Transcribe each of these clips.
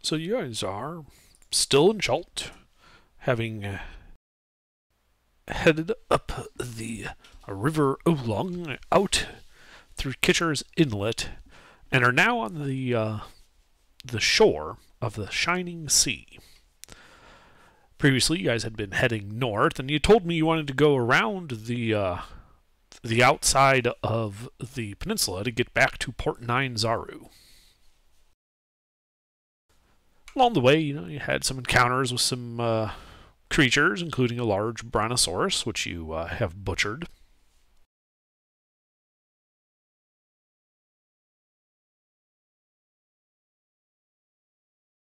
So you guys are still in Chult, having headed up the River Oolong out through Kitcher's Inlet, and are now on the shore of the Shining Sea. Previously, you guys had been heading north, and you told me you wanted to go around the outside of the peninsula to get back to Port Nine Zaru. Along the way, you had some encounters with some creatures, including a large brontosaurus, which you have butchered.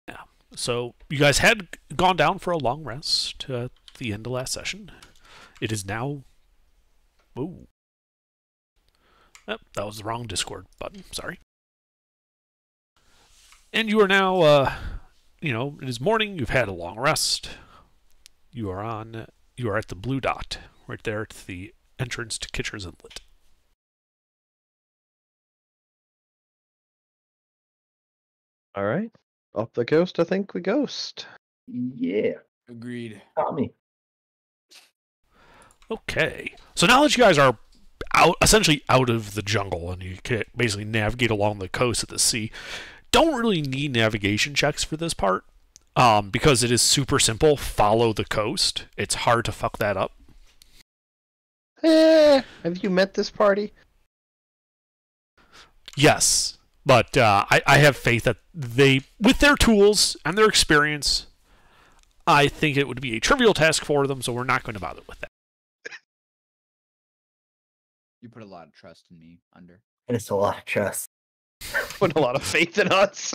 Yeah. So you guys had gone down for a long rest at the end of last session. It is now... Ooh. Oh, that was the wrong Discord button. Sorry. And you are now, it is morning. You've had a long rest. You are at the blue dot, right there at the entrance to Kitcher's Inlet. All right. Up the coast, I think we ghost. Yeah. Agreed. Tommy. Okay. So now that you guys are essentially out of the jungle and you can basically navigate along the coast of the sea, don't really need navigation checks for this part. Because it is super simple, follow the coast. It's hard to fuck that up. Have you met this party? Yes, but I have faith that they, with their tools and their experience, I think it would be a trivial task for them, so we're not going to bother with that. You put a lot of trust in me, Under. And it's a lot of trust. Put a lot of faith in us.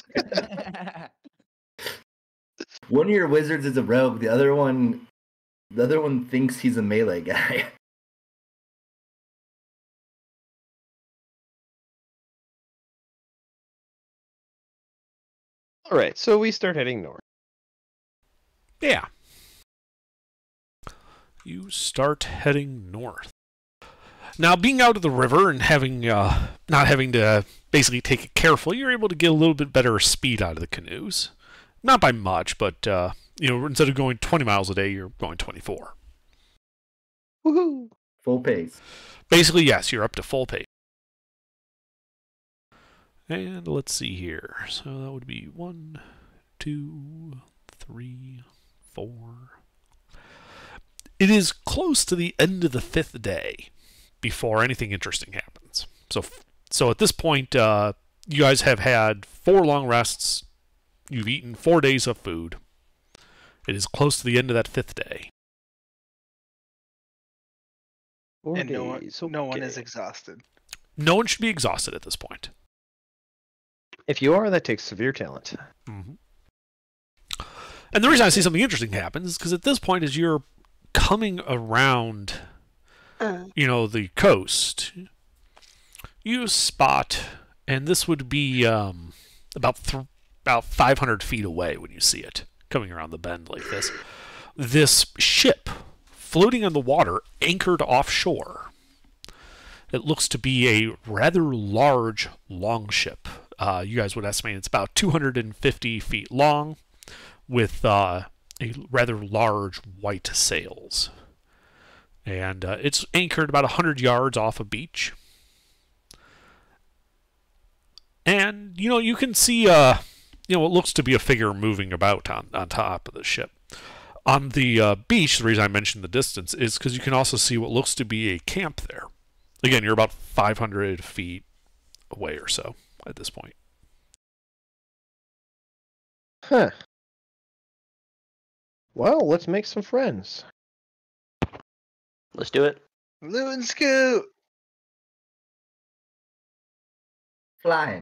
One of your wizards is a rogue. The other one thinks he's a melee guy. All right, so we start heading north. Yeah. You start heading north. Now, being out of the river and having not having to basically take it carefully, you're able to get a little bit better speed out of the canoes. Not by much, but instead of going 20 miles a day, you're going 24. Woohoo! Full pace. Basically, yes, you're up to full pace. And let's see here. So that would be 1, 2, 3, 4. It is close to the end of the 5th day before anything interesting happens. So at this point, you guys have had 4 long rests. You've eaten 4 days of food. It is close to the end of that 5th day. And no one is exhausted. No one should be exhausted at this point. If you are, that takes severe talent. Mm-hmm. And the reason I see something interesting happens is because at this point, as you're coming around, the coast, you spot, and this would be about 500 feet away when you see it coming around the bend like this. This ship floating on the water, anchored offshore. It looks to be a rather large longship. You guys would estimate it's about 250 feet long, with a rather large white sails. And it's anchored about 100 yards off a beach. And, you can see, what looks to be a figure moving about on top of the ship. On the beach, the reason I mentioned the distance is because you can also see what looks to be a camp there. Again, you're about 500 feet away or so at this point. Huh. Well, let's make some friends. Let's do it. Loot and scoot! Flying.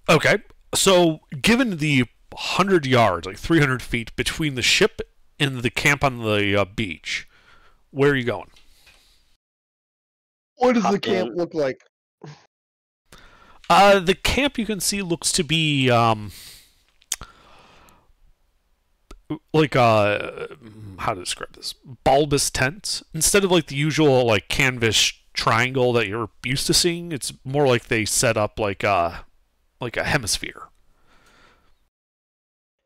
Okay, so given the 100 yards, like 300 feet between the ship and the camp on the beach, where are you going? What does the camp look like? The camp you can see looks to be how to describe this? Bulbous tents. Instead of like the usual like canvas triangle that you're used to seeing, it's more like they set up like a hemisphere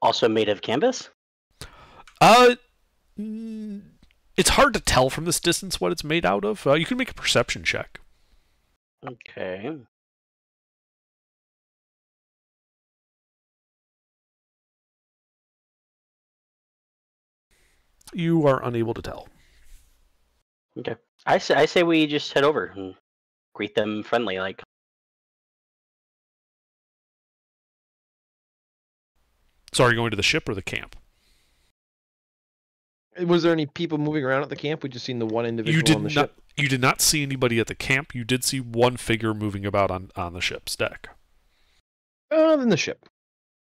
Also made of canvas? It's hard to tell from this distance what it's made out of. You can make a perception check. Okay. You are unable to tell. Okay. I say we just head over and greet them friendly, like. So are you going to the ship or the camp? Was there any people moving around at the camp? We just seen the one individual on the ship. You did not see anybody at the camp. You did see one figure moving about on the ship's deck. Then the ship.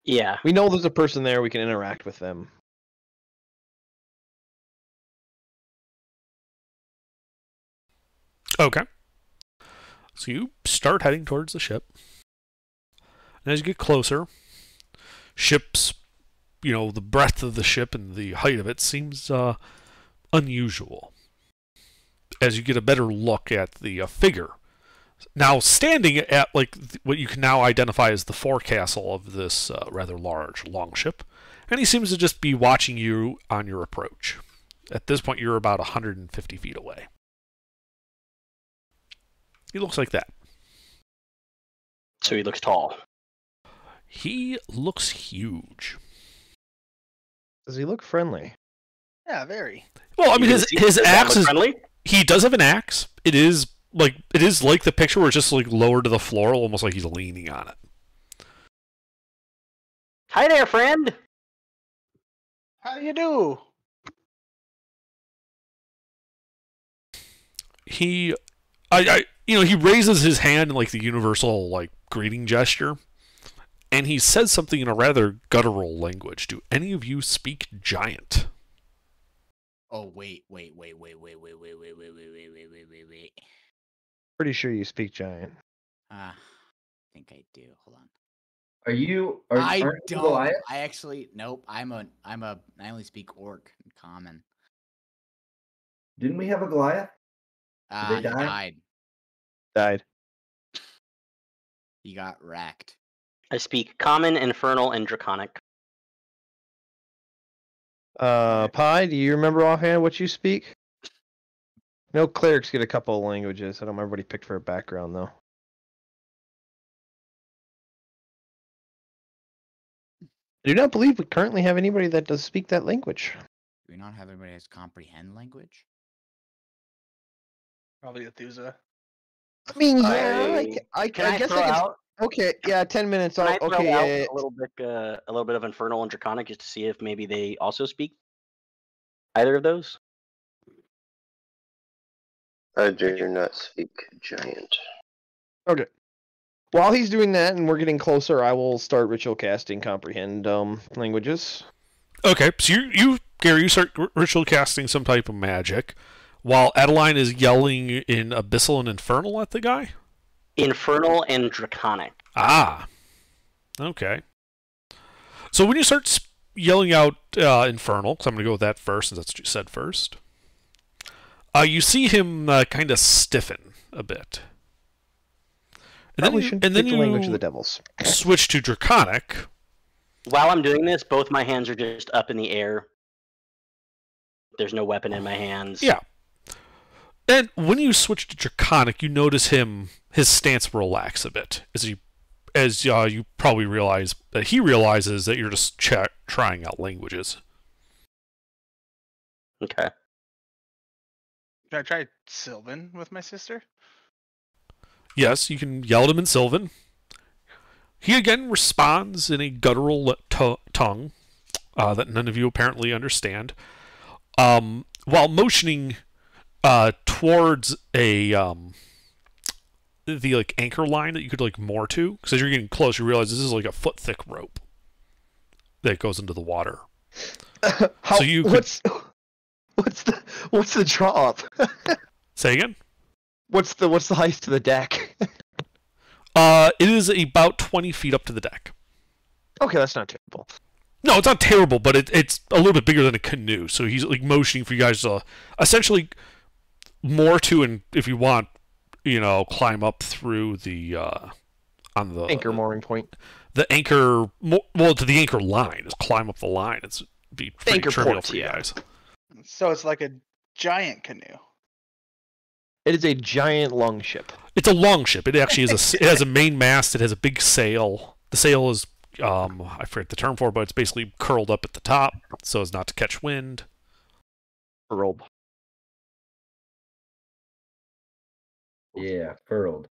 Yeah. We know there's a person there. We can interact with them. Okay. So you start heading towards the ship. And as you get closer, ship's, the breadth of the ship and the height of it seems unusual. As you get a better look at the figure. Now standing at what you can now identify as the forecastle of this rather large longship. And he seems to just be watching you on your approach. At this point, you're about 150 feet away. He looks like that. So he looks tall. He looks huge. Does he look friendly? Yeah, very. Well, I mean, his axe is friendly? He does have an axe. It is like the picture where it's just like lower to the floor, almost like he's leaning on it. Hi there, friend. How do you do? He raises his hand in like the universal like greeting gesture, and he says something in a rather guttural language. Do any of you speak Giant? Oh, wait. Pretty sure you speak Giant. I think I do. Hold on. I don't. Goliath? I actually nope. I only speak Orc and Common. Didn't we have a Goliath? Did they He die? died. Died. He got wrecked. I speak Common, Infernal, and Draconic. Pi, do you remember offhand what you speak? No, clerics get a couple of languages. I don't remember what he picked for a background, though. I do not believe we currently have anybody that does speak that language. Do we not have anybody that has comprehend language? Probably Athusa. I mean, I guess throw I can. out? Okay, yeah, 10 minutes. Can I throw Okay, out yeah. a little bit of Infernal and Draconic just to see if maybe they also speak either of those? I do not speak Giant. Okay. While he's doing that and we're getting closer, I will start ritual casting comprehend languages. Okay, so Gary, you start ritual casting some type of magic, while Adeline is yelling in Abyssal and Infernal at the guy? Infernal and Draconic. Ah. Okay. So when you start yelling out Infernal, because I'm going to go with that first, since that's what you said first, you see him kind of stiffen a bit. And then the language of the devils. Switch to Draconic. While I'm doing this, both my hands are just up in the air. There's no weapon in my hands. Yeah. And when you switch to Draconic, you notice his stance relax a bit as you probably realize that he realizes that you're just trying out languages. Okay. Can I try Sylvan with my sister? Yes, you can yell at him in Sylvan. He again responds in a guttural tongue that none of you apparently understand, while motioning towards the anchor line that you could moor to. Because as you're getting close, you realize this is like a foot thick rope that goes into the water. So you what's the draw up? Say again. What's the height to the deck? It is about 20 feet up to the deck. Okay, that's not terrible. No, it's not terrible, but it's a little bit bigger than a canoe. So he's motioning for you guys to essentially moor to, and if you want, climb up through the on the Anchor mooring point. The anchor, well, to the anchor line. Just climb up the line. It's be pretty Anchor trivial port, for you yeah. guys. So it's like a giant canoe. It is a giant longship. It's a longship. It actually is it has a main mast. It has a big sail. The sail is I forget the term for it, but it's basically curled up at the top so as not to catch wind. Furled. Yeah, furled.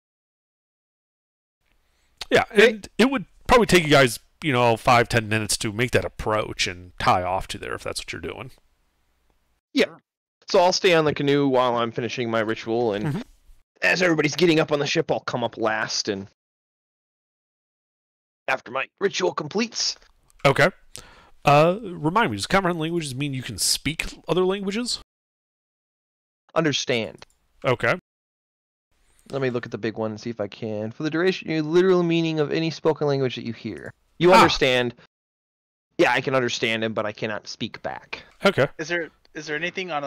Yeah, and it would probably take you guys, 5-10 minutes to make that approach and tie off to there if that's what you're doing. Yeah. So I'll stay on the canoe while I'm finishing my ritual, and as everybody's getting up on the ship, I'll come up last, and after my ritual completes. Okay. Remind me, does comprehend languages mean you can speak other languages? Understand. Okay. Let me look at the big one and see if I can. For the duration, the literal meaning of any spoken language that you hear. You understand. Yeah, I can understand him, but I cannot speak back. Okay. Is there anything on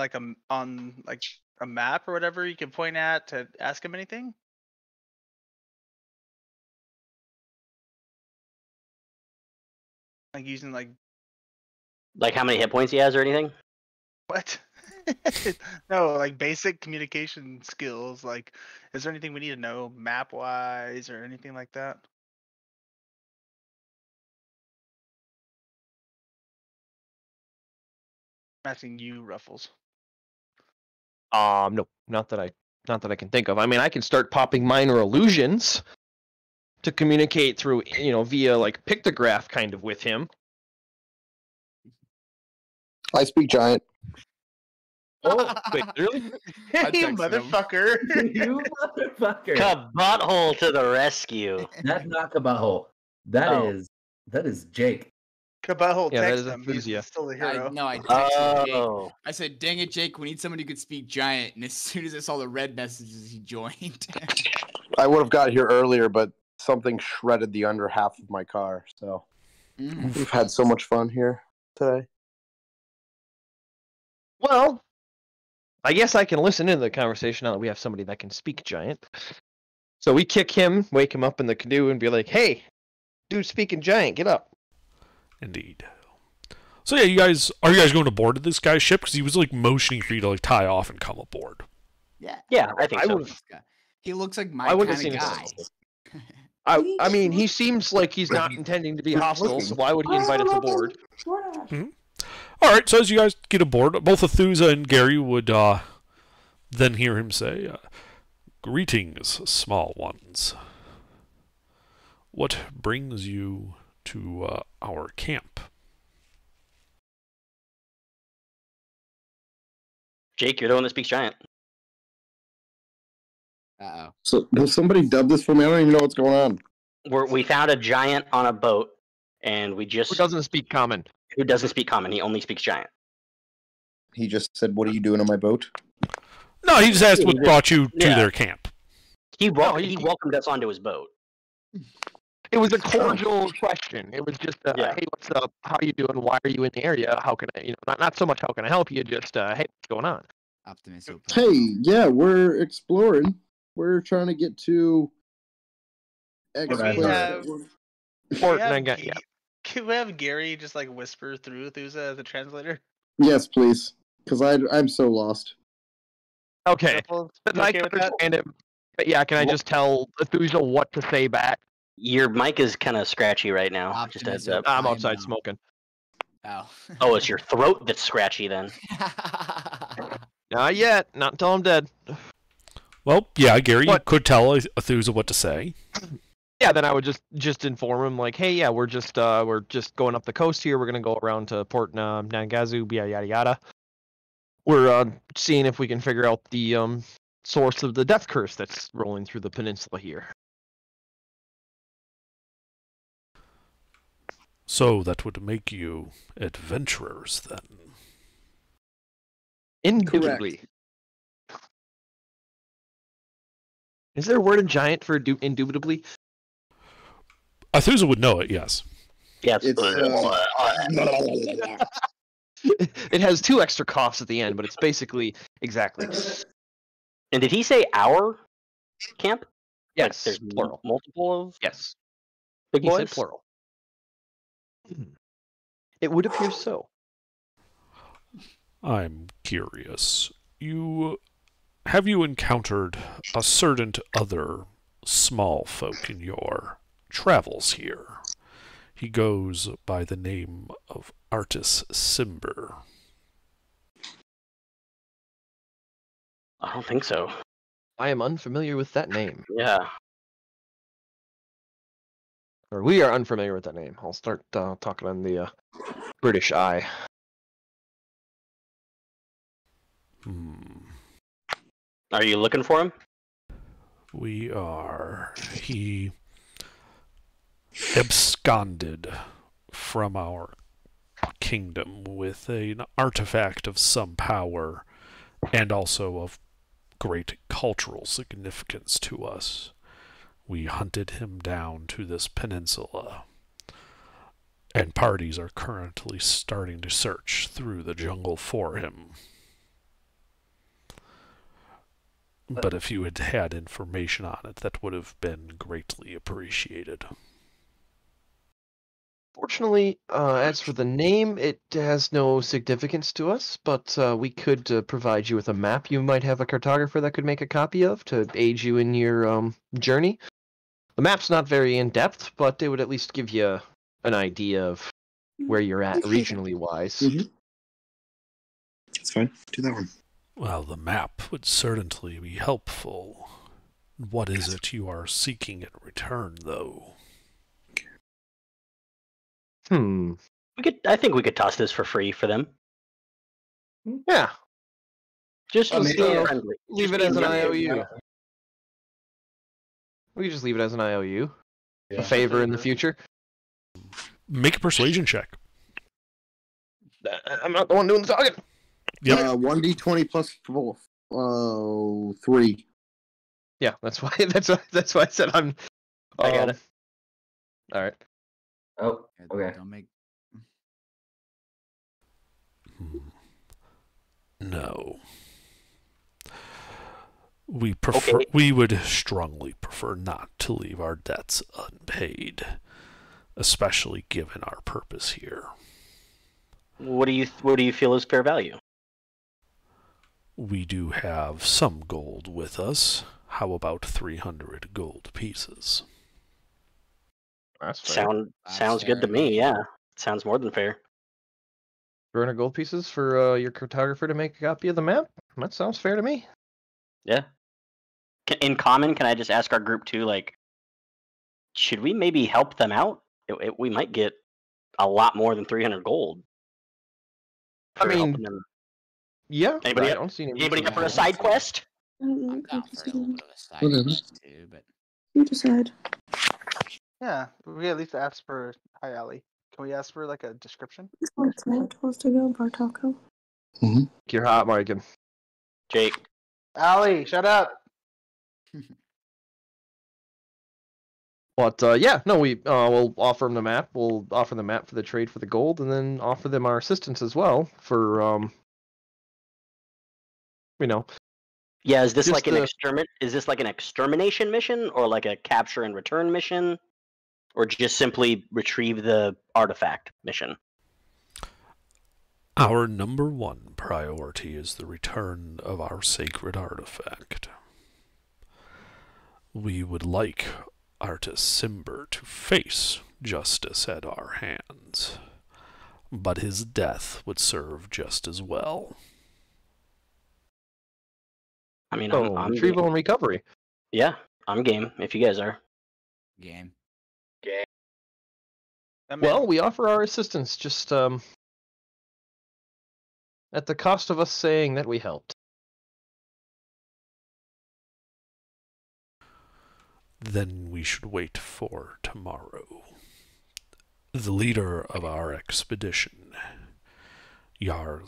a map or whatever you can point at to ask him anything? Like using like how many hit points he has or anything? what? No, like basic communication skills. Like, is there anything we need to know map wise or anything like that? I'm asking you, Ruffles. No, not that I can think of. I mean, I can start popping minor illusions to communicate through, via like pictograph kind of with him. I speak giant. Oh, wait, really? Hey, motherfucker! You motherfucker! Kabutthole to the rescue. That's not Kabutthole. That is Jake. Kabutthole text him. He's still a hero. I texted Jake. I said, dang it, Jake, we need somebody who could speak giant. And as soon as I saw the red messages, he joined. I would have got here earlier, but something shredded the under half of my car. So we've had so much fun here today. Well, I guess I can listen into the conversation now that we have somebody that can speak giant. So we kick him, wake him up in the canoe, and be like, hey, dude speaking giant, get up. Indeed. So yeah, are you guys going to board this guy's ship? Because he was like motioning for you to like tie off and come aboard. Yeah, I think so. He looks like my kind of guy. I mean, he seems like he's not intending to be hostile, so why would he invite us aboard? All right, so as you guys get aboard, both Athusa and Gary would then hear him say, "Greetings, small ones. What brings you to our camp?" Jake, you're the one that speaks giant. Uh-oh. So, will somebody dub this for me? I don't even know what's going on. We found a giant on a boat, and we just... Who doesn't speak common? Who doesn't speak common. He only speaks giant. He just said, "What are you doing on my boat?" No, he just asked what brought you to their camp. He welcomed us onto his boat. It was a cordial question. It was just, hey, what's up? How are you doing? Why are you in the area? How can I, not so much how can I help you, just, hey, what's going on? Optimism. Hey, yeah, we're exploring. We're trying to get to X place. Can we have Gary just like whisper through Thusa as a translator? Yes, please, because I'm so lost. Okay. I can understand him. But yeah, can I just tell Thusa what to say back? Your mic is kind of scratchy right now. Just a heads up. I'm outside smoking. Oh, it's your throat that's scratchy then. Not yet. Not until I'm dead. Well, yeah, Gary, you could tell Athusa what to say. Yeah, then I would just inform him like, hey, yeah, we're just going up the coast here. We're gonna go around to Port Nangazu, yada yada. We're seeing if we can figure out the source of the death curse that's rolling through the peninsula here. So that would make you adventurers then. Indubitably. Is there a word in giant for indubitably? Athusa would know it, yes. Yes. It has two extra coughs at the end, but it's basically exactly. And did he say our camp? Yes, there's plural. multiple of Yes, big he said boys? plural. It would appear so. I'm curious. Have you encountered a certain other small folk in your travels here? He goes by the name of Artis Cimber. I don't think so. I am unfamiliar with that name. Yeah. Or we are unfamiliar with that name. I'll start talking on the British eye. Are you looking for him? We are. He absconded from our kingdom with an artifact of some power and also of great cultural significance to us. We hunted him down to this peninsula, and parties are currently starting to search through the jungle for him. But if you had had information on it, that would have been greatly appreciated. Fortunately, as for the name, it has no significance to us, but we could provide you with a map you might have a cartographer that could make a copy of to aid you in your journey. The map's not very in-depth, but it would at least give you an idea of where you're at regionally wise. Mm-hmm. That's fine. Do that one. Well, the map would certainly be helpful. What is it you are seeking in return, though? I think we could toss this for free for them. Yeah. Just Leave Just it be as an friendly. IOU. We could just leave it as an IOU. Yeah. A favor in the future. Make a persuasion check. I'm not the one doing the talking. Yep. 1d20 plus 3. Yeah, that's why I said I'm. I got it. All right. Oh, okay. Don't make. No. We would strongly prefer not to leave our debts unpaid, especially given our purpose here. What do you feel is fair value? We do have some gold with us. How about 300 gold pieces? That's fair. Sounds good to me. Yeah, sounds more than fair. 300 gold pieces for your cartographer to make a copy of the map? That sounds fair to me. Yeah. In common, can I just ask our group too? Like, should we maybe help them out? We might get a lot more than 300 gold. I mean, helping them. Yeah. Anybody I up- don't see any Anybody reason up for a why. side quest? I'm down for a little bit of a side Whatever. quest too, but You decide. Yeah, we at least ask for. Hi, Ali. Can we ask for like a description? What's that supposed to go, Bartoko? You're hot, Markin. Jake. Ali, shut up. But we'll offer them the map. We'll offer the map for the trade for the gold, and then offer them our assistance as well for Yeah, is this Just like an extermination mission, or like a capture and return mission, or just simply retrieve the artifact mission? Our number one priority is the return of our sacred artifact. We would like Artis Cimber to face justice at our hands, but his death would serve just as well. I mean, so I'm retrieval game. and recovery. Yeah, I'm game. If you guys are. game. Well, we offer our assistance, just at the cost of us saying that we helped. Then we should wait for tomorrow. The leader of our expedition, Jarl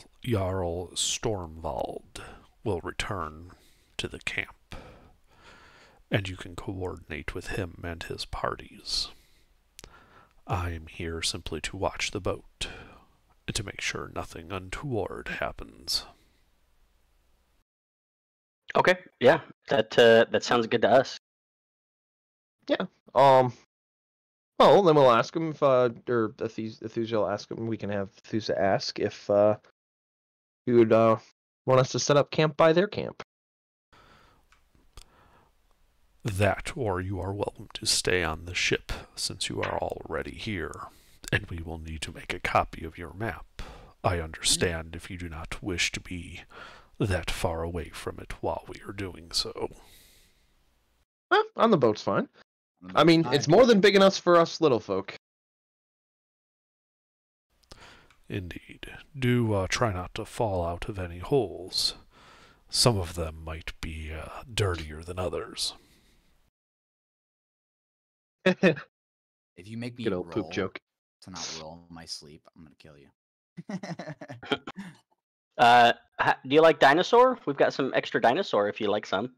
Stormvald, will return to the camp, and you can coordinate with him and his parties. I am here simply to watch the boat, and to make sure nothing untoward happens. Okay, yeah, that sounds good to us. Yeah. Well, then we'll ask him if, or Thusa will ask him. We can have Thusa ask if he would want us to set up camp by their camp. That, or you are welcome to stay on the ship, since you are already here, and we will need to make a copy of your map. I understand if you do not wish to be that far away from it while we are doing so. On the boat's fine. I mean, it's more than big enough for us little folk. Indeed. Do try not to fall out of any holes. Some of them might be dirtier than others. If you make me Good old poop roll joke. to not roll in my sleep, I'm gonna kill you. Do you like dinosaur? We've got some extra dinosaur if you like some.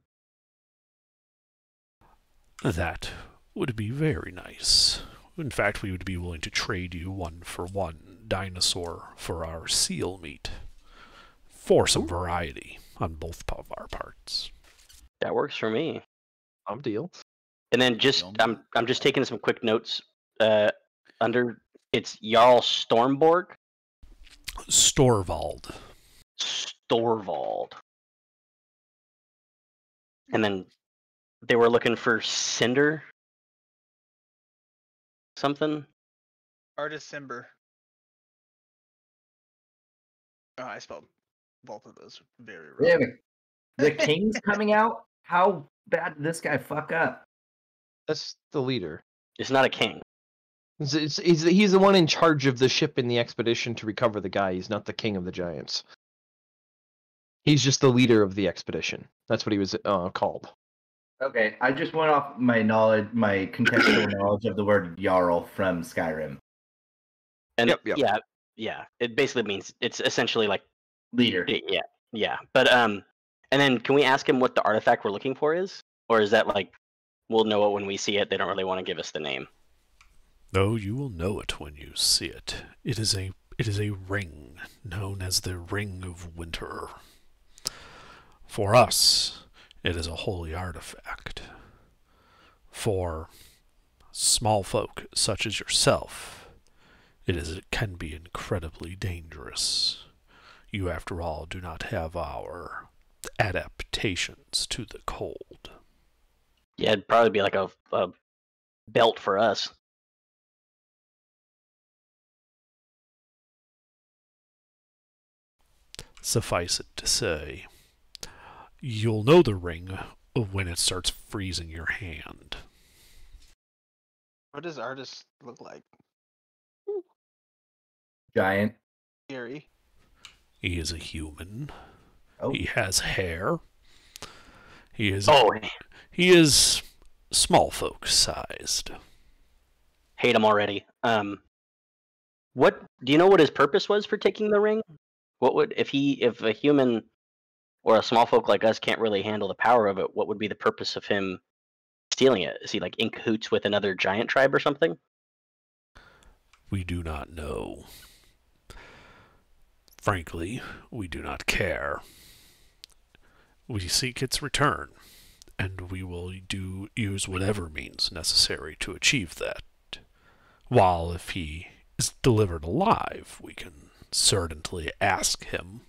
That would be very nice. In fact, we would be willing to trade you 1-for-1 dinosaur for our seal meat. For some variety on both of our parts. That works for me. Deal. And then I'm just taking some quick notes. Under it's Jarl Stormborg. Storvald. Storvald. And then they were looking for Cinder. Something. Artist Simber. Oh, I spelled both of those very wrong. Yeah, the king's coming out? How bad did this guy fuck up? That's the leader. It's not a king. He's the one in charge of the ship in the expedition to recover the guy. He's not the king of the giants. He's just the leader of the expedition. That's what he was called. Okay, I just went off my knowledge, my contextual knowledge of the word Jarl from Skyrim. And Yep. yeah. It basically means it's essentially like Leader. Yeah. But and then can we ask him what the artifact we're looking for is, or is that like we'll know it when we see it? They don't really want to give us the name. No, you will know it when you see it. It is a ring known as the Ring of Winter. For us, it is a holy artifact. For small folk such as yourself, it can be incredibly dangerous. You, after all, do not have our adaptations to the cold. Yeah, it'd probably be like a belt for us. Suffice it to say, you'll know the ring when it starts freezing your hand. What does Artist look like? Giant. Scary. He is a human. Oh. He has hair. He is small folk sized. Hate him already. What do you know what his purpose was for taking the ring? What would if a human or a small folk like us can't really handle the power of it, what would be the purpose of him stealing it? Is he like in cahoots with another giant tribe or something? We do not know. Frankly, we do not care. We seek its return, and we will use whatever means necessary to achieve that. While if he is delivered alive, we can certainly ask him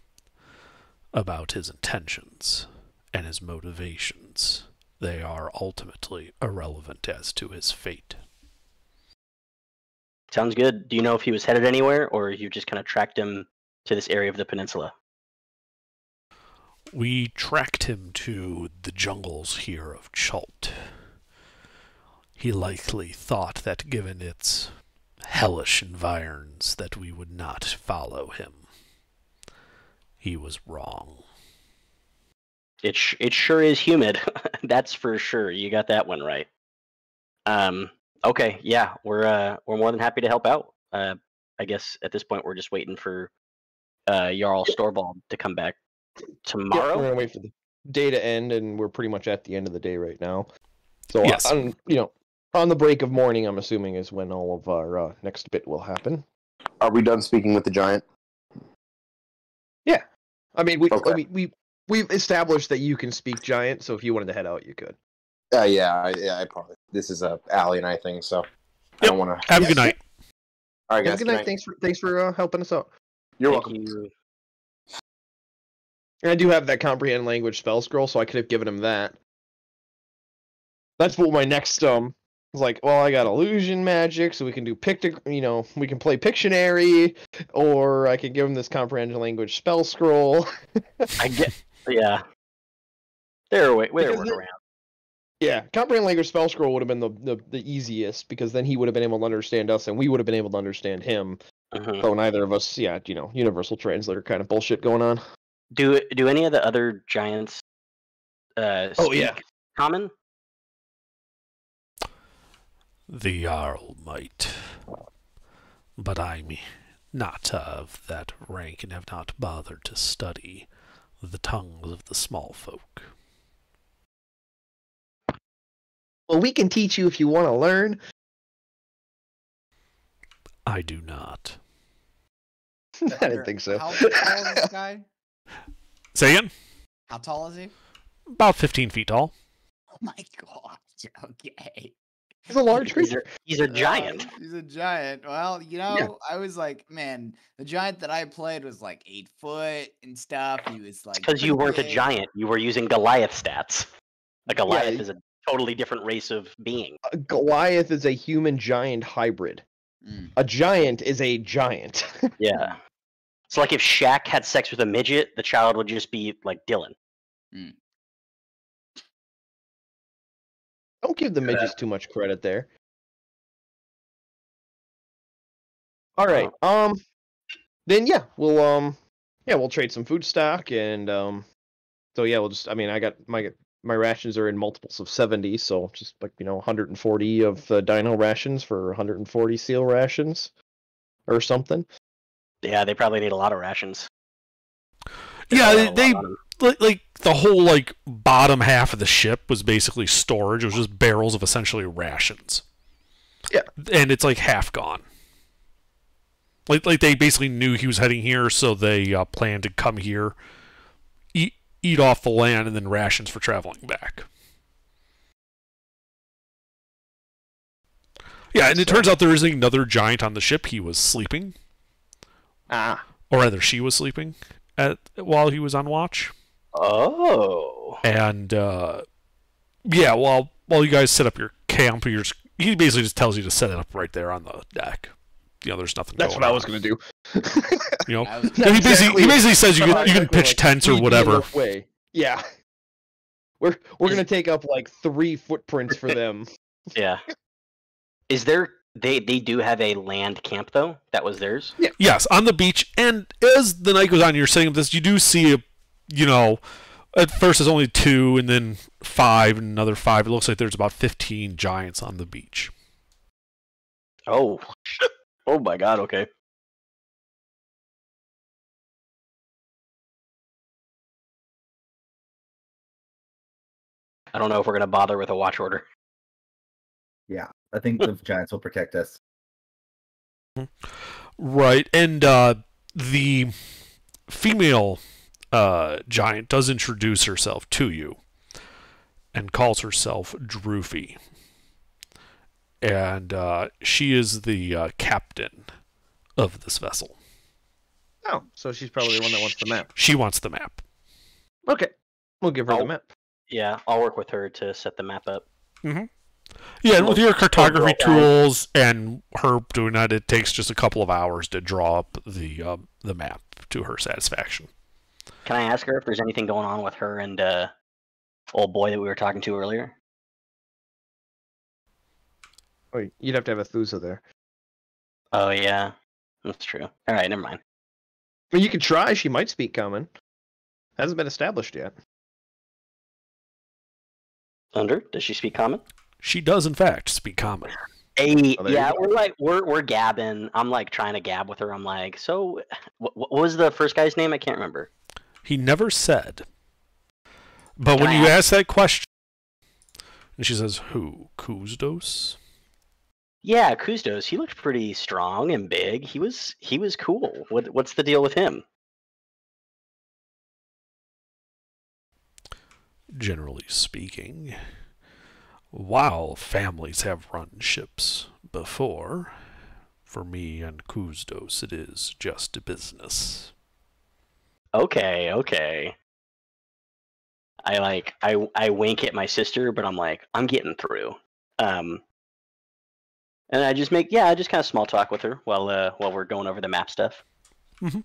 about his intentions and his motivations. They are ultimately irrelevant as to his fate. Sounds good. Do you know if he was headed anywhere, or you just kind of tracked him to this area of the peninsula? We tracked him to the jungles here of Chult. He likely thought that given its hellish environs that we would not follow him. He was wrong. It sure is humid. That's for sure. You got that one right. Okay, yeah, we're more than happy to help out. I guess at this point we're just waiting for Jarl Storvald to come back tomorrow. Yeah, we're gonna wait for the day to end, and we're pretty much at the end of the day right now. So Yes. On the break of morning, I'm assuming is when all of our next bit will happen. Are we done speaking with the giant? Yeah, I mean we've Okay. established that you can speak giant, so if you wanted to head out, you could. I probably. This is a Allie and I thing, so I don't want to. Have a good night. All right, guys. Good night. Thanks for helping us out. You're Thank welcome. you. And I do have that comprehend language spell scroll, so I could have given him that. That's what my next was like. Well, I got illusion magic, so we can do we can play Pictionary, or I could give him this comprehend language spell scroll. Yeah. They're a Because workaround. Yeah, comprehend language spell scroll would have been the easiest, because then he would have been able to understand us, and we would have been able to understand him. So neither of us, universal translator kind of bullshit going on. Do any of the other giants speak common? The Jarl might, but I'm not of that rank and have not bothered to study the tongues of the small folk. Well, we can teach you if you want to learn. I do not. I didn't think so. How tall is this guy? Say again? How tall is he? About 15 feet tall. Oh my god. Okay. He's a large creature. He's a giant. He's a giant. Well, I was like, man, the giant that I played was like 8 foot and stuff. He was like. Because you weren't a giant. You were using Goliath stats. A Goliath is a totally different race of being. Goliath is a human giant hybrid. A giant is a giant. Yeah. So, like, if Shaq had sex with a midget, the child would just be like Dylan. Don't give the midgets too much credit there. All right. Then we'll trade some food stock, and we'll just. I mean, I got my rations are in multiples of 70, so just 140 of dino rations for 140 seal rations, or something. Yeah, they probably need a lot of rations. Yeah, they like the whole bottom half of the ship was basically storage. It was just barrels of essentially rations. Yeah, and it's half gone. Like they basically knew he was heading here, so they planned to come here, eat off the land, and then rations for traveling back. Yeah, and it turns out there is another giant on the ship. He was sleeping. Or rather, she was sleeping while he was on watch. Oh. And while you guys set up your camp, he basically just tells you to set it up right there on the deck. There's nothing. That's what I was gonna do. He basically says you can pitch tents or whatever. Yeah. We're gonna take up 3 footprints for them. Yeah. Is there? They do have a land camp though. That was theirs. Yeah. Yes, on the beach. And as the night goes on, you're setting up this. You do see at first it's only 2, and then 5, and another 5. It looks like there's about 15 giants on the beach. Oh. Oh my god. Okay. I don't know if we're gonna bother with a watch order. Yeah, I think the giants will protect us. Right, and the female giant does introduce herself to you and calls herself Droofy. And she is the captain of this vessel. Oh, so she's probably the one that wants the map. She wants the map. Okay, we'll give her the map. Yeah, I'll work with her to set the map up. Mm-hmm. Yeah, and with your cartography tools and her doing that, it takes just a couple of hours to draw up the map to her satisfaction. Can I ask her if there's anything going on with her and old boy that we were talking to earlier? Oh, you'd have to have a Thusa there. Oh yeah, that's true. All right, never mind. Well, you could try. She might speak common. Hasn't been established yet. Thunder, does she speak common? She does, in fact, speak common. Yeah, we're gabbing. I'm trying to gab with her. I'm like, so what was the first guy's name? I can't remember. He never said. But when you ask that question, and she says, "Who? Kuzdos?" Yeah, Kuzdos. He looked pretty strong and big. He was cool. What's the deal with him? Generally speaking, While families have run ships before, for me and Kuzdos it is just a business. Okay, okay. I wink at my sister, but I'm like, I'm getting through. And I just kind of small talk with her while we're going over the map stuff. Mm-hmm.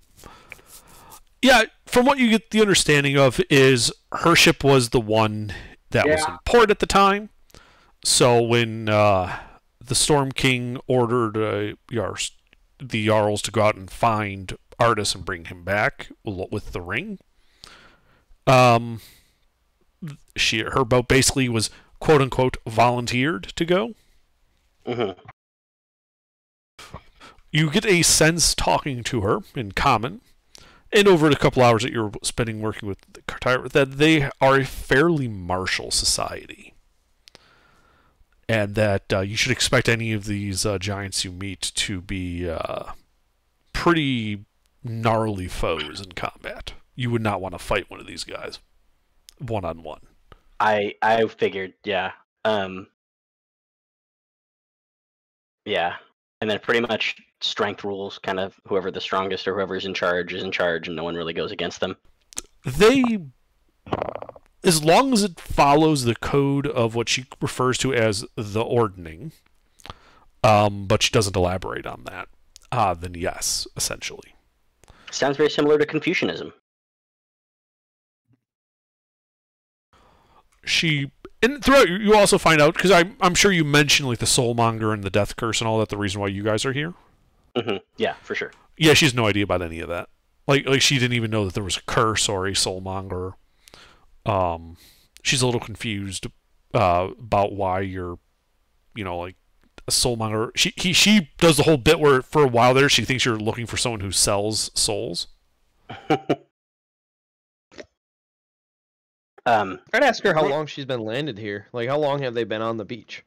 Yeah, from what you get the understanding of is her ship was the one that was in port at the time. So when the Storm King ordered the Jarls to go out and find Artus and bring him back with the ring, her boat basically was quote unquote volunteered to go. Mm-hmm. You get a sense talking to her in common, and over the couple hours that you're spending working with the Cartire, that they are a fairly martial society. And that you should expect any of these giants you meet to be pretty gnarly foes in combat. You would not want to fight one of these guys one-on-one. I figured, yeah. Yeah. And then pretty much strength rules, kind of whoever the strongest or whoever's in charge is in charge, and no one really goes against them. They, as long as it follows the code of what she refers to as the ordning, but she doesn't elaborate on that, then yes, essentially. Sounds very similar to Confucianism. And throughout, you also find out, because I'm sure you mentioned like the Soulmonger and the Death Curse and all that, the reason why you guys are here. Mm-hmm. Yeah, for sure. Yeah, she has no idea about any of that. Like she didn't even know that there was a curse or a Soulmonger. She's a little confused about why you're, like a Soulmonger. She does the whole bit where for a while there she thinks you're looking for someone who sells souls. I'd ask her how long she's been landed here. Like, how long have they been on the beach?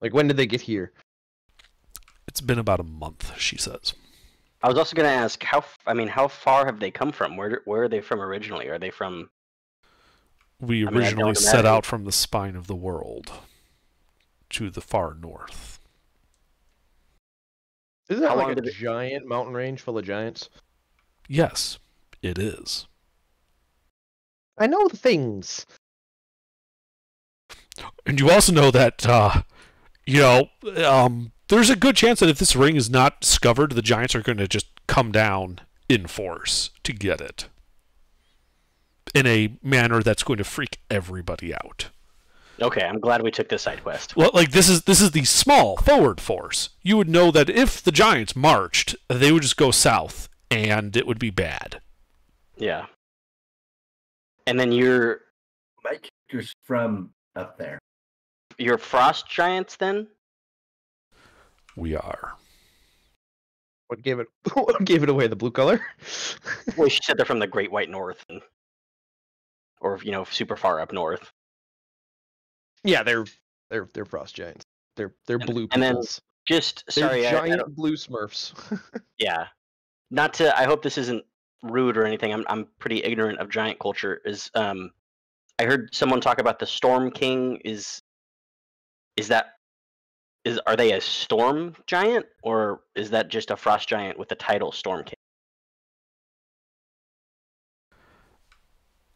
Like, when did they get here? It's been about a month, she says. I was also going to ask how far have they come from? Where are they from originally? Are they from? We originally set out from the spine of the world to the far north. Isn't that like a giant mountain range full of giants? Yes, it is. I know the things. And you also know that, there's a good chance that if this ring is not discovered, the giants are going to just come down in force to get it. In a manner that's going to freak everybody out. Okay, I'm glad we took this side quest. Well, like, this is the small forward force. You would know that if the giants marched, they would just go south, and it would be bad. Yeah. And then you're... My character's from up there. You're frost giants, then? We are. What gave it away? The blue color? Well, she said they're from the Great White North, or super far up north. Yeah, they're frost giants. They're blue. And then they're giant blue Smurfs. Yeah. Not to. I hope this isn't rude or anything. I'm pretty ignorant of giant culture. I heard someone talk about the Storm King. Are they a storm giant, or is that just a frost giant with the title Storm King?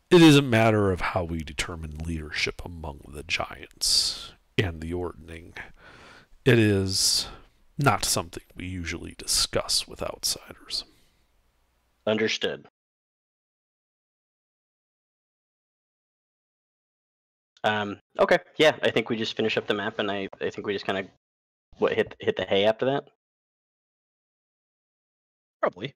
It is a matter of how we determine leadership among the giants and the ordning. It is not something we usually discuss with outsiders. Understood. Okay, yeah, I think we just finish up the map, and I think we just kind of hit the hay after that. Probably.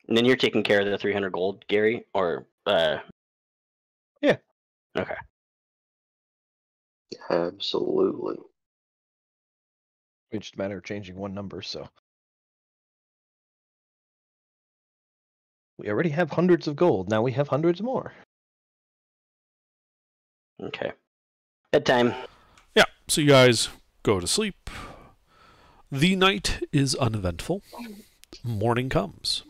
And then you're taking care of the 300 gold, Gary, or Yeah. Okay. Absolutely. It's just a matter of changing one number, so. We already have hundreds of gold. Now we have hundreds more. Okay. Bedtime. Yeah, so you guys go to sleep. The night is uneventful. morning comes.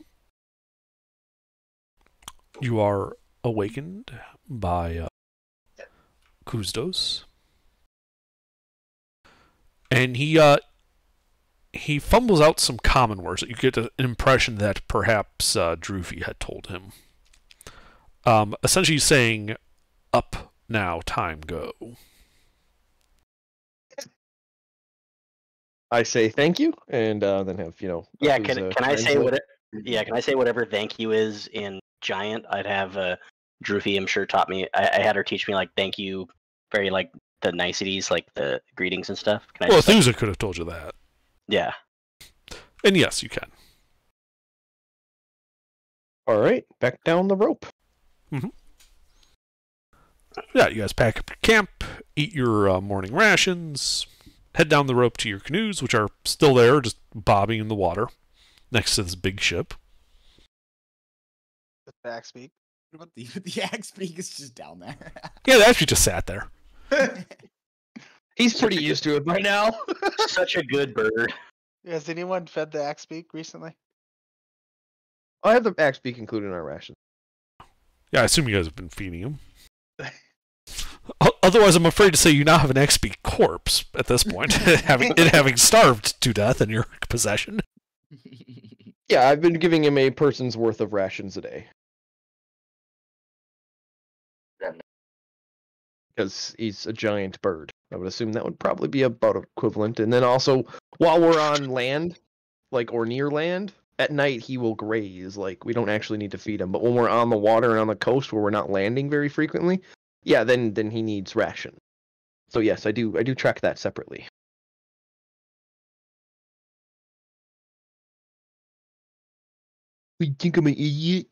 You are awakened by Kuzdos. And he fumbles out some common words that you get an impression that perhaps Drufi had told him. Essentially saying, "Up now, time go." I say thank you, and then have Yeah, can I say what? Yeah, can I say whatever thank you is in Giant? I'd have Drufi, I'm sure, taught me. I had her teach me like thank you, very like the niceties, like the greetings and stuff. Can I Well, just, like, Thuza could have told you that. yeah. And yes, you can. All right, back down the rope. Yeah, you guys pack up your camp, eat your morning rations, head down the rope to your canoes, which are still there, just bobbing in the water next to this big ship. The back speak. What about the axe beak is just down there? Yeah, they actually just sat there. He's pretty used to it by now. Such a good bird. Has anyone fed the axe beak recently? I have the axe beak included in our ration. Yeah, I assume you guys have been feeding him. Otherwise, I'm afraid to say you now have an XP corpse at this point, having starved to death in your possession. Yeah, I've been giving him a person's worth of rations a day. Because he's a giant bird. I would assume that would probably be about equivalent. And then also, while we're on land, or near land, at night he will graze. We don't actually need to feed him. But when we're on the water and on the coast where we're not landing very frequently, yeah, then he needs ration. So yes, I do track that separately. We think I'm an idiot.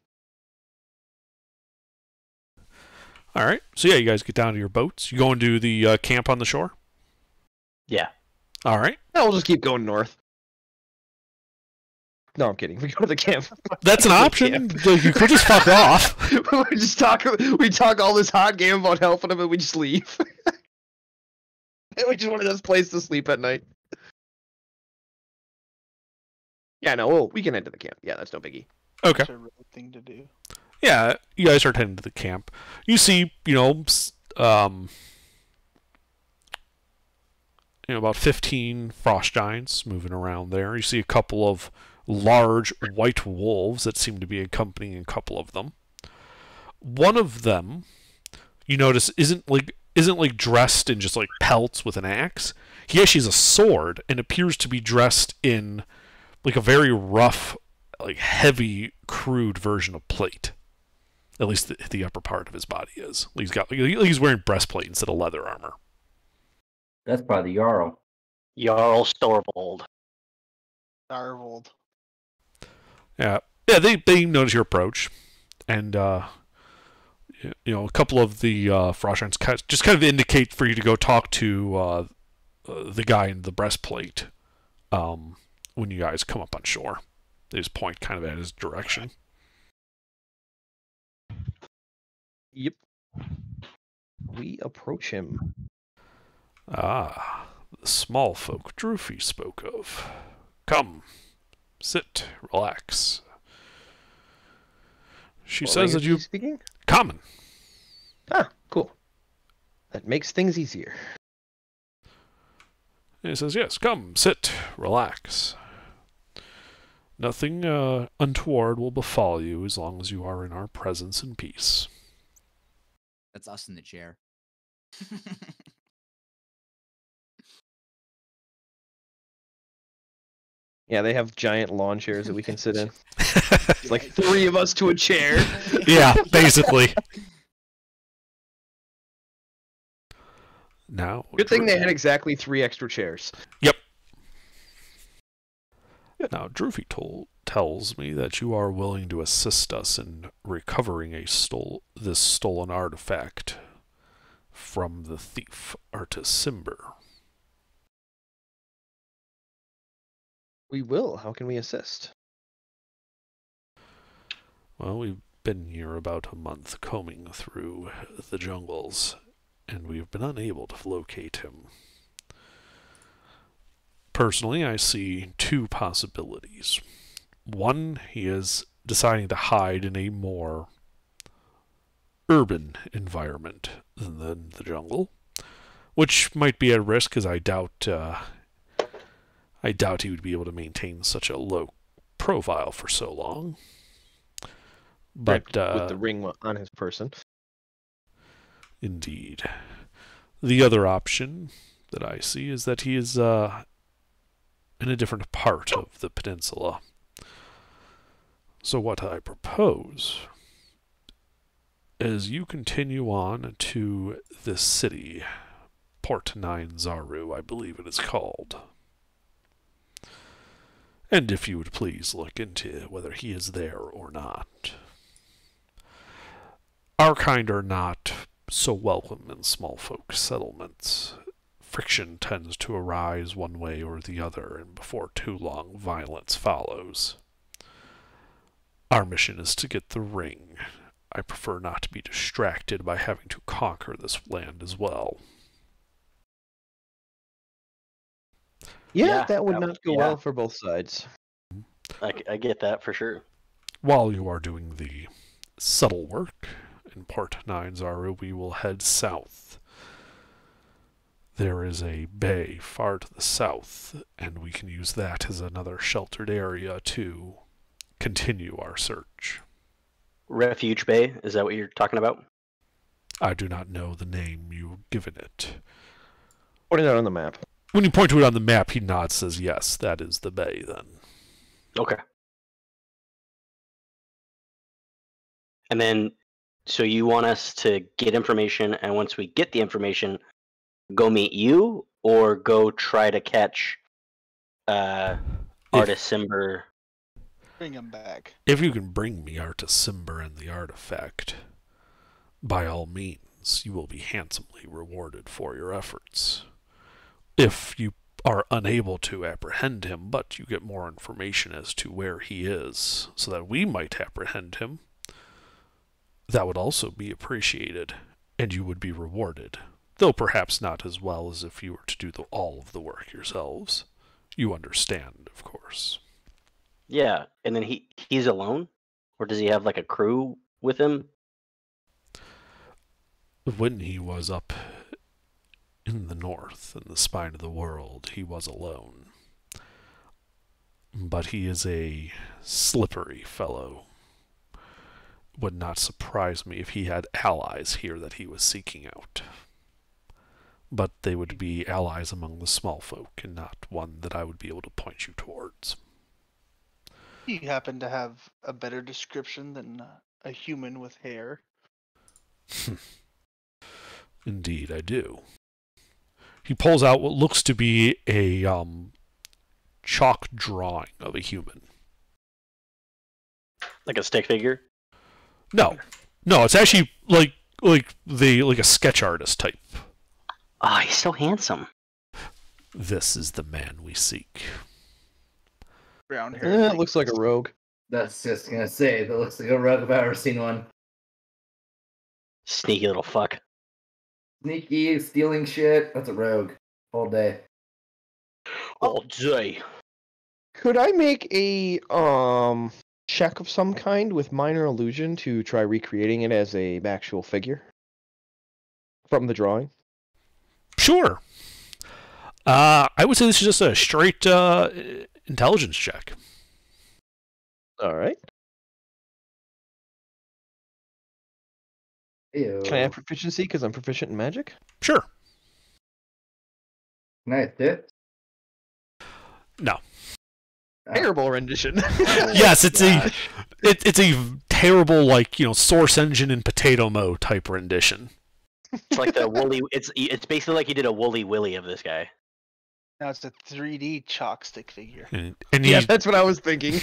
All right. So yeah, you guys get down to your boats. You go into the camp on the shore? Yeah. All right. No, we'll just keep going north. No, I'm kidding. We go to the camp. That's an option. You could just fuck off. We talk all this hot game about helping him, and we just leave. We just wanted this place to sleep at night. Yeah, no, we can head to the camp. Yeah, that's no biggie. Okay. That's a real thing to do. Yeah, you guys start heading to the camp. You see, about 15 frost giants moving around there. You see a couple of large white wolves that seem to be accompanying a couple of them. One of them, you notice, isn't dressed in just pelts with an axe. He actually has a sword and appears to be dressed in a very rough, heavy, crude version of plate. At least the upper part of his body is. He's wearing breastplate instead of leather armor. That's probably the Jarl. Jarl Storvold. Starvold. Yeah, they notice your approach, and a couple of the frost giants just kind of indicate for you to go talk to the guy in the breastplate when you guys come up on shore. They just point kind of at his direction. Yep. We approach him. Ah, the small folk Drufi spoke of. Come, sit, relax. She says that you... Speaking? Common. Ah, cool. That makes things easier. And he says, yes, come, sit, relax. Nothing untoward will befall you as long as you are in our presence and peace. That's us in the chair. Yeah, they have giant lawn chairs that we can sit in. It's 3 of us to a chair. Yeah, basically. Now, Good thing they had exactly 3 extra chairs. Yep. Now, Drufi tells me that you are willing to assist us in recovering this stolen artifact from the thief, Artis Cimber. We will. How can we assist? Well, we've been here about a month combing through the jungles, and we've been unable to locate him. Personally, I see 2 possibilities. One, he is deciding to hide in a more urban environment than the jungle, which might be at risk, because I doubt he would be able to maintain such a low profile for so long. But with the ring on his person. Indeed. The other option that I see is that he is in a different part of the peninsula. So what I propose is you continue on to this city, Port 9 Zaru, I believe it is called. And if you would please look into whether he is there or not. Our kind are not so welcome in small folk settlements. Friction tends to arise one way or the other, and before too long violence follows. Our mission is to get the ring. I prefer not to be distracted by having to conquer this land as well. Yeah, that would not go well for both sides. I get that for sure. While you are doing the subtle work in Port 9 Zaru, we will head south. There is a bay far to the south, and we can use that as another sheltered area to continue our search. Refuge Bay, is that what you're talking about? I do not know the name you've given it. Point it out on the map. When you point to it on the map, he nods, says, yes, that is the bay, then. Okay. And then, so you want us to get information, and once we get the information, go meet you, or go try to catch Artis Cimber? Bring him back. If you can bring me Artis Cimber and the artifact, by all means, you will be handsomely rewarded for your efforts. If you are unable to apprehend him, but you get more information as to where he is, so that we might apprehend him, that would also be appreciated, and you would be rewarded, though perhaps not as well as if you were to do all of the work yourselves. You understand, of course. Yeah, and then he's alone? Or does he have like a crew with him? When he was up in the north, in the spine of the world, he was alone. But he is a slippery fellow. Would not surprise me if he had allies here that he was seeking out. But they would be allies among the small folk, and not one that I would be able to point you towards. You happen to have a better description than a human with hair. Indeed, I do. He pulls out what looks to be a chalk drawing of a human. Like a stick figure? No, it's actually like a sketch artist type. Ah, he's so handsome. This is the man we seek. Brown hair. It looks like a rogue. That's just gonna say that looks like a rogue if I've ever seen one. Sneaky little fuck. Sneaky, stealing shit. That's a rogue. All day. All day. Could I make a check of some kind with minor illusion to try recreating it as a actual figure from the drawing? Sure. I would say this is just a straight intelligence check. All right. Ew. Can I have proficiency because I'm proficient in magic? Sure. Can I have tips? No. Terrible rendition. Yes, it's a terrible, like, Source Engine and Potato Mo type rendition. It's like the woolly. It's basically like you did a Woolly Willy of this guy. Now it's a 3D chalk stick figure. And yeah, that's what I was thinking.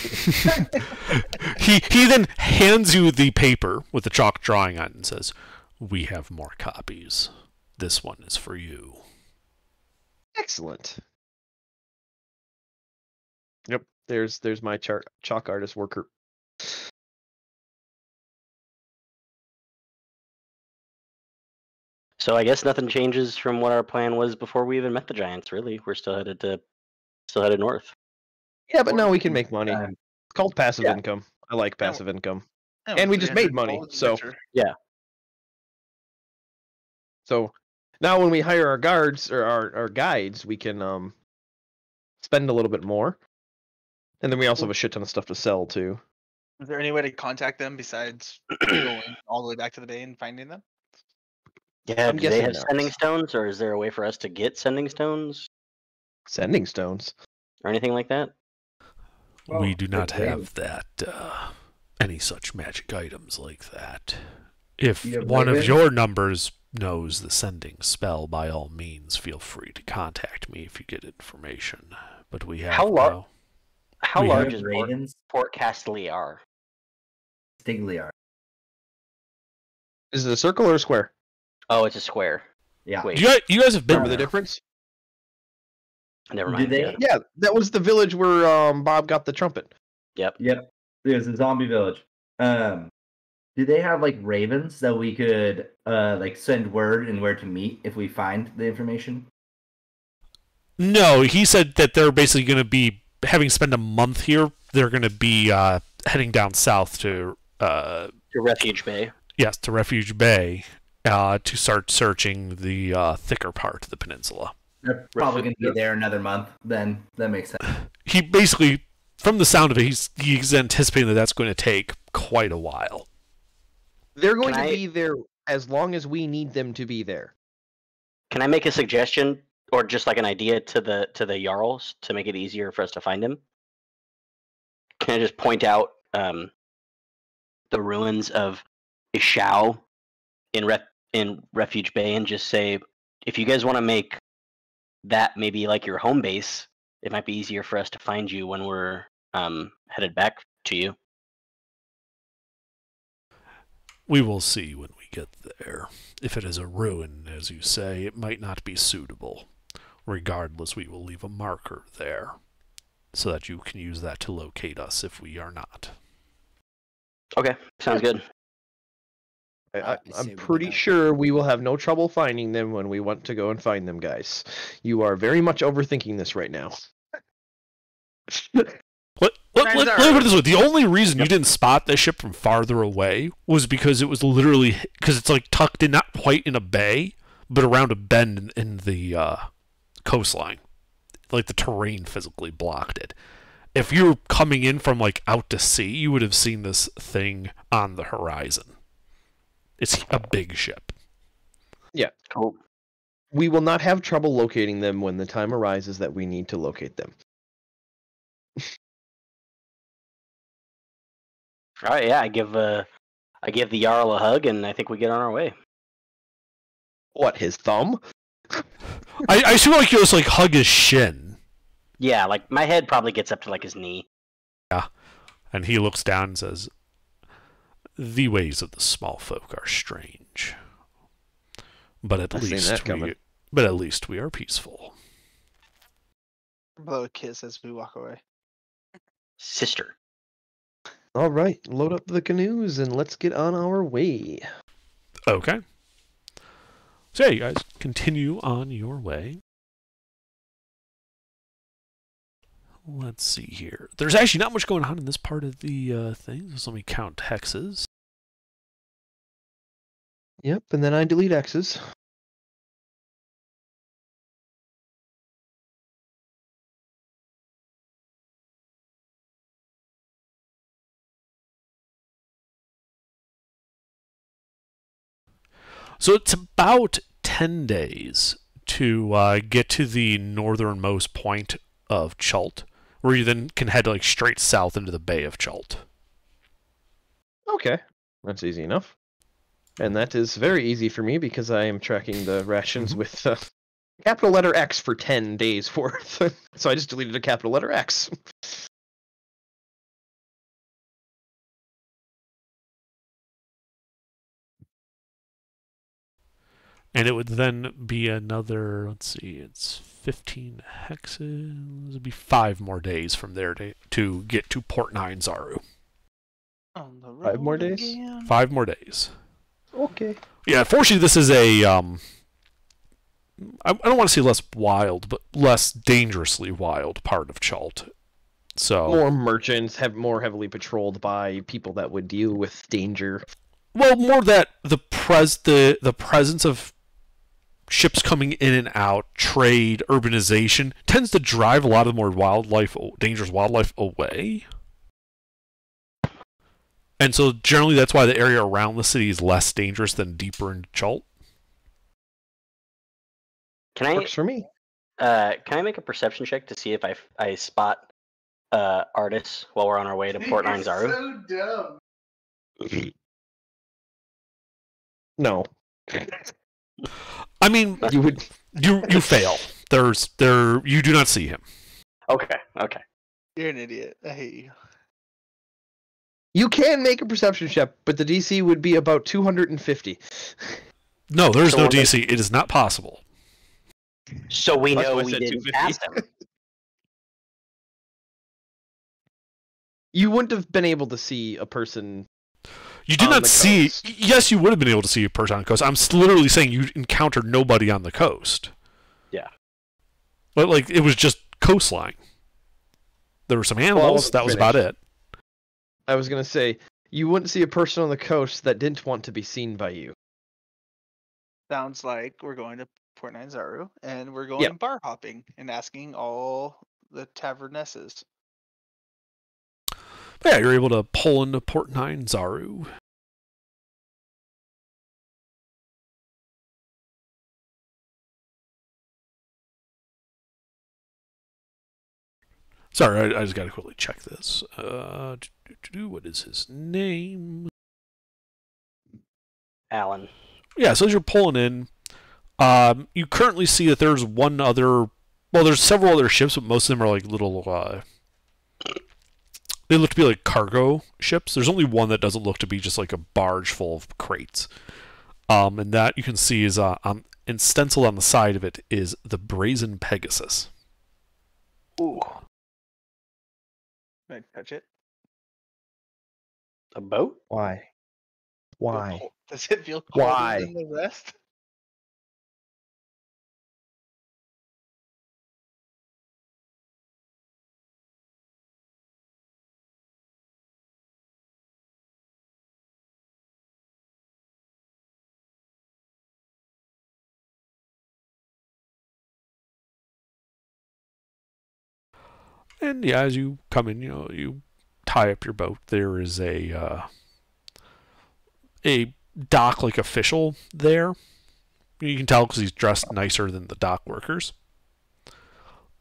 he then hands you the paper with the chalk drawing on it and says, "We have more copies. This one is for you." Excellent. Yep, there's my chalk artist worker. So I guess nothing changes from what our plan was before we even met the giants. Really, we're still headed north. Yeah, but now we can make money. It's called passive Yeah. income. I like passive income. Yeah, And we with just made 300 money, gold, so- Witcher. So now when we hire our guards or our guides, we can spend a little bit more. And then we also have a shit ton of stuff to sell too. Is there any way to contact them besides going all the way back to the bay and finding them? Yeah, I'm do they guessing have not. sending stones, or is there a way for us to get sending stones Sending stones. or anything like that? We do not okay. have that, any such magic items like that. If You have one of ravens? your numbers knows the sending spell, by all means, feel free to contact me if you get information. But we have How lar- no. How We large have is ravens. Port Castellar? Stigliar. Is it a circle or a square? Oh, it's a square. Yeah. Wait, You guys have been Remember the there. difference? never Do mind. they? Yeah. Yeah, that was the village where Bob got the trumpet. Yep. Yep. There's a zombie village. Do they have like ravens that we could like send word and where to meet if we find the information? No, he said that they're basically going to be, having spent a month here, they're going to be heading down south to To Refuge Bay. to Refuge Bay to start searching the thicker part of the peninsula. They're probably going to be there another month. Then that makes sense. He basically, from the sound of it, he's anticipating that that's going to take quite a while. They're going Can to I- be there as long as we need them to be there. Can I make a suggestion, or just like an idea to the Jarls to make it easier for us to find him? Can I just point out the ruins of Ishao in Refuge Bay and just say, if you guys want to make that maybe like your home base, it might be easier for us to find you when we're headed back to you. We will see when we get there. If it is a ruin, as you say, it might not be suitable. Regardless, we will leave a marker there, so that you can use that to locate us if we are not. Okay, sounds good. I, I say I'm we pretty go. sure we will have no trouble finding them when we want to go and find them, guys. You are very much overthinking this right now. Let me put it this way. The only reason you didn't spot this ship from farther away was because it was literally, because it's like tucked in, not quite in a bay, but around a bend in the coastline. Like the terrain physically blocked it. If you were coming in from like out to sea, you would have seen this thing on the horizon. It's a big ship. Cool. We will not have trouble locating them when the time arises that we need to locate them. All right, yeah, I give the Jarl a hug, and I think we get on our way. What, his thumb? I feel like you just like hug his shin, Yeah, like my head probably gets up to like his knee. and he looks down and says, "The ways of the small folk are strange, but at I've seen least that coming. we are peaceful." Blow a kiss as we walk away. Sister. All right, load up the canoes and let's get on our way. Okay. So yeah, you guys continue on your way. Let's see here. There's actually not much going on in this part of the thing. So let me count hexes. Yep, and then I delete X's. So it's about 10 days to get to the northernmost point of Chult, where you then can head like straight south into the Bay of Chult. Okay, that's easy enough. And that is very easy for me because I am tracking the rations with capital letter X for 10 days worth. So I just deleted a capital letter X. And it would then be another, let's see, it's 15 hexes. It would be 5 more days from there to get to Port Nine Zaru. On the 5 more road days? again. 5 more days. Okay. Yeah, unfortunately, this is a, I don't want to say less wild, but less dangerously wild part of Chult. So more merchants have more heavily patrolled by people that would deal with danger. Well, more that the presence of ships coming in and out, trade, urbanization tends to drive a lot of more dangerous wildlife away. And so generally that's why the area around the city is less dangerous than deeper into Chult. Works for me. Can I make a perception check to see if I spot Artis while we're on our way to Port Nine Zaru? So dumb. No. I mean, you fail. You do not see him. Okay. You're an idiot. I hate you. You can make a perception check, but the DC would be about 250. No, there's no DC. It is not possible. So we That's know why I we said didn't 250. pass him. You wouldn't have been able to see a person. You did on not the see. coast. Yes, you would have been able to see a person on the coast. I'm literally saying you encountered nobody on the coast. Yeah. But like it was just coastline. There were some animals. wasn't That was about finished. it. I was gonna say you wouldn't see a person on the coast that didn't want to be seen by you. Sounds like we're going to Port Nine Zaru, and we're going bar hopping and asking all the tavernesses. But yeah, you're able to pull into Port Nine Zaru. Sorry, I just got to quickly check this. What is his name? Alan. Yeah, so as you're pulling in, you currently see that there's one other. Well, there's several other ships, but most of them are like little. They look to be like cargo ships. There's only one that doesn't look to be just like a barge full of crates. And that you can see is and stenciled on the side of it is the Brazen Pegasus. Ooh. Can I touch it? A boat? Why? Why? Does it feel colder Why? than the rest? And yeah, as you come in, you tie up your boat. There is a dock-like official there. You can tell because he's dressed nicer than the dock workers.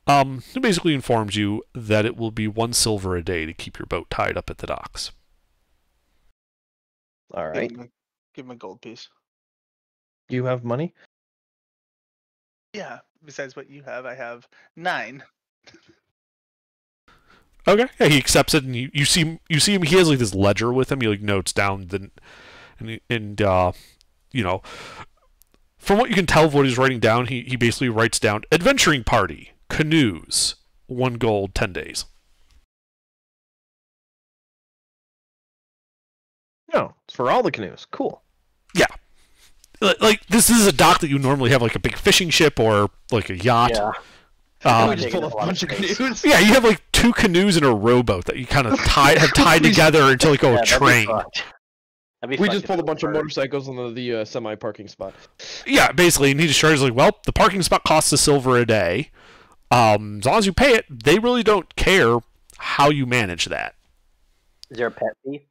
Who basically informs you that it will be 1 silver a day to keep your boat tied up at the docks. All right. Give him a gold piece. You have money? Yeah. Besides what you have, I have 9. Okay. Yeah, he accepts it, and you see him. He has like this ledger with him. He like notes down from what you can tell of what he's writing down, he basically writes down adventuring party, canoes, 1 gold, 10 days. No, it's for all the canoes. Cool. Yeah. Like this is a dock that you normally have like a big fishing ship or like a yacht. Yeah. We just pulled a bunch of canoes. Yeah, you have like 2 canoes and a rowboat that you kind of have tied together until like a train. We just pulled a bunch of motorcycles on the semi parking spot. Yeah, basically, and he just charges like, well, the parking spot costs 1 silver a day. As long as you pay it, they really don't care how you manage that. Is there a pet fee?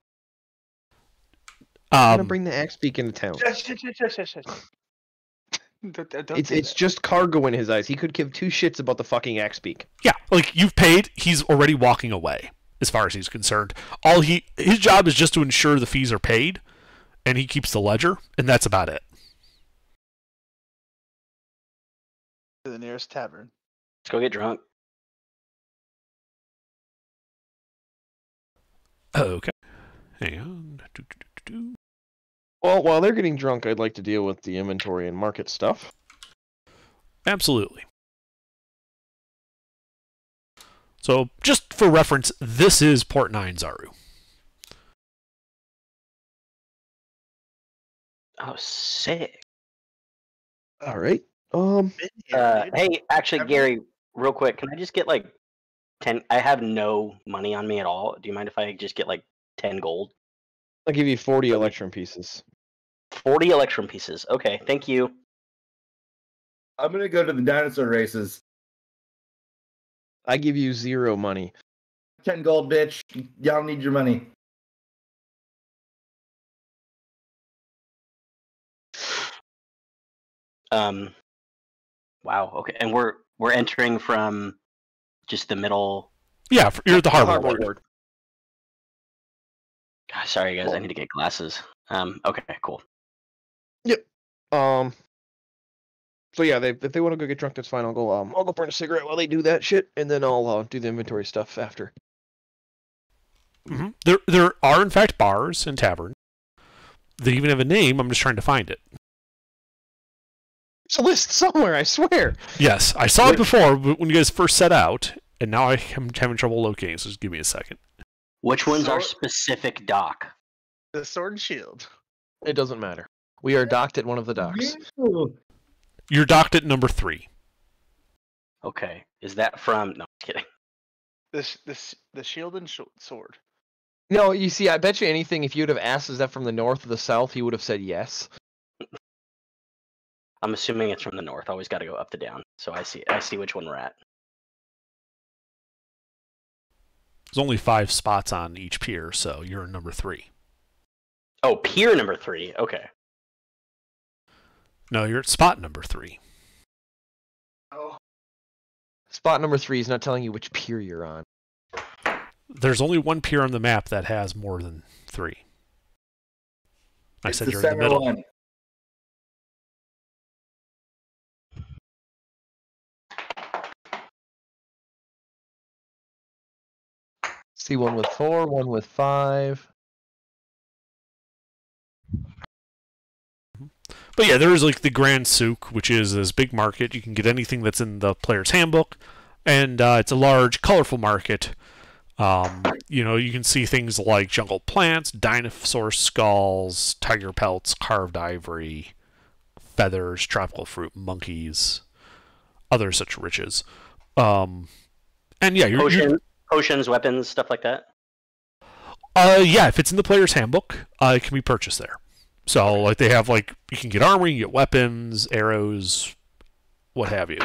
I'm gonna bring the axe beak into town. It's just cargo in his eyes. He could give 2 shits about the fucking axe beak. Yeah, like you've paid, he's already walking away as far as he's concerned. His job is just to ensure the fees are paid, and he keeps the ledger, and that's about it. To the nearest tavern. Let's go get drunk. Okay. Hang on. Well, while they're getting drunk, I'd like to deal with the inventory and market stuff. Absolutely. So, just for reference, this is Port Nine Zaru. Oh, sick. All right. Hey, actually, Gary, real quick, can I just get like 10. I have no money on me at all. Do you mind if I just get like 10 gold? I'll give you 40 electrum pieces. 40 electrum pieces. Okay, thank you. I'm gonna go to the dinosaur races. I give you 0 money. 10 gold, bitch. Y'all need your money. Wow. Okay, and we're entering from just the middle. Yeah, you're at the harbor ward. Ward. God, sorry guys, I need to get glasses. Okay, cool. So yeah, if they want to go get drunk, that's fine. I'll go burn a cigarette while they do that shit, and then I'll do the inventory stuff after. Mm-hmm. There are in fact bars and taverns. They even have a name. I'm just trying to find it. It's a list somewhere, I swear. Yes, I saw it before when you guys first set out, and now I'm having trouble locating. So just give me a second. Which one's our specific dock? The Sword and Shield. It doesn't matter. We are docked at one of the docks. You're docked at number 3. Okay, is that from? No, I'm kidding. The Shield and Sword. No, you see, I bet you anything. If you'd have asked, is that from the north or the south, he would have said yes. I'm assuming it's from the north. Always got to go up to down. So I see which one we're at. There's only 5 spots on each pier, so you're in number 3. Oh, pier number 3. Okay. No, you're at spot number 3. Oh. Spot number 3 is not telling you which pier you're on. There's only one pier on the map that has more than 3. I said you're in the middle. One. See one with 4, one with 5. But yeah, there is like the Grand Souk, which is this big market. You can get anything that's in the player's handbook, and it's a large, colorful market. You can see things like jungle plants, dinosaur skulls, tiger pelts, carved ivory, feathers, tropical fruit, monkeys, other such riches. And yeah, Potions, weapons, stuff like that. Yeah, if it's in the player's handbook, it can be purchased there. So, like, they have, like, you can get armor, you can get weapons, arrows, what have you.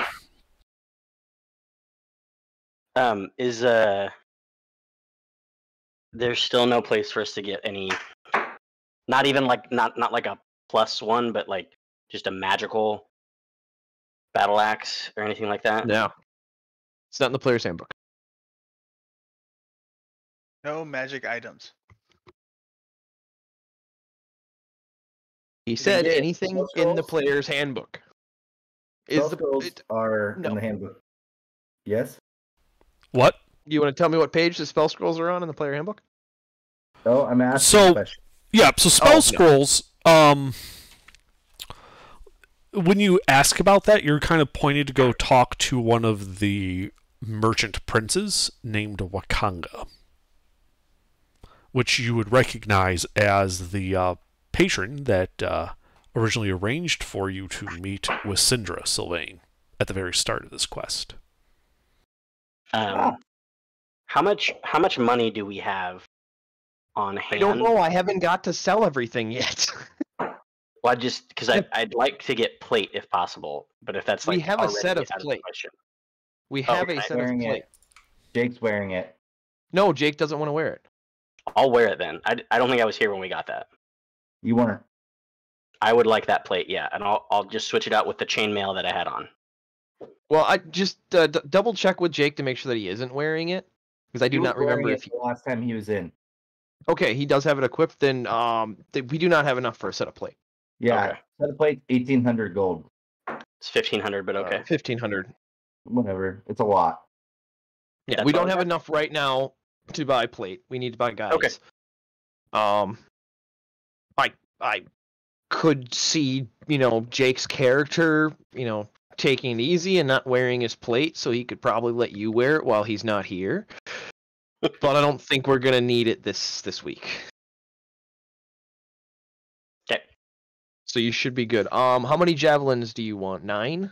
There's still no place for us to get any, not even like, not like a +1, but like just a magical battle axe or anything like that? No. It's not in the player's handbook. No magic items. He said anything in the player's handbook. Are in the handbook. Yes? What? You want to tell me what page the spell scrolls are on in the player handbook? Oh, I'm asking a question. Yeah, so spell scrolls, when you ask about that, you're kind of pointed to go talk to one of the merchant princes named Wakanga, which you would recognize as the patron that originally arranged for you to meet with Syndra Sylvain at the very start of this quest. How much money do we have on hand? I don't know. I haven't got to sell everything yet. Well, just because I'd like to get plate if possible, but if that's like we have a set of plate. We have a set of plate. Jake's wearing it. No, Jake doesn't want to wear it. I'll wear it then. I don't think I was here when we got that. You weren't. I would like that plate, yeah, and I'll just switch it out with the chainmail that I had on. Well, I just double check with Jake to make sure that he isn't wearing it, because I do not remember if the last time he was in. Okay, he does have it equipped. Then we do not have enough for a set of plate. Yeah, okay. Set of plate 1,800 gold. It's 1,500, but okay. 1,500. Whatever, it's a lot. Yeah, That's we don't have enough right now to buy plate. We need to buy guys. Okay. I could see, Jake's character, taking it easy and not wearing his plate, so he could probably let you wear it while he's not here. But I don't think we're gonna need it this week. Okay. So you should be good. How many javelins do you want? 9?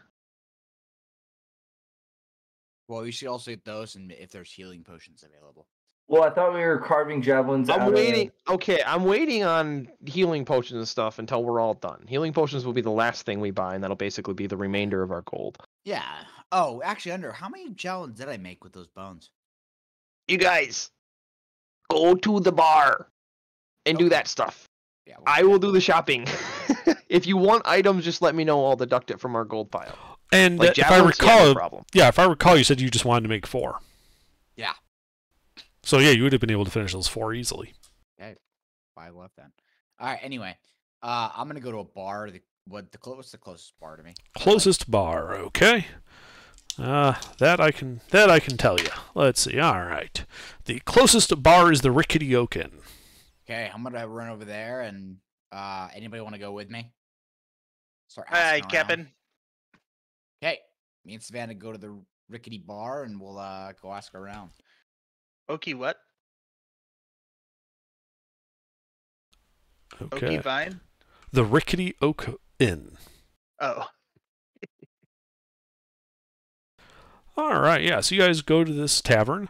Well, you should also get those, and if there's healing potions available. Well, I thought we were carving javelins. I'm waiting. Okay, I'm waiting on healing potions and stuff until we're all done. Healing potions will be the last thing we buy, and that'll basically be the remainder of our gold. Yeah. Oh, actually, how many javelins did I make with those bones? You guys, go to the bar and do that stuff. Yeah. I will do the shopping. If you want items, just let me know. I'll deduct it from our gold pile. And Like if I javelins, yeah, recall, no problem. if I recall, you said you just wanted to make 4. Yeah. So yeah, you would have been able to finish those 4 easily. Okay. 5 left then. All right. Anyway, I'm gonna go to a bar. What's the closest bar to me? Closest bar, okay. That I can tell you. Let's see. All right, the closest bar is the Rickety Oaken. Okay, I'm gonna run over there, and anybody want to go with me? Start Aye, asking around. Captain. Okay, me and Savannah go to the Rickety Bar, and we'll go ask around. Okie what? Okay. Okie Vine? The Rickety Oak Inn. Oh. All right, yeah. So you guys go to this tavern,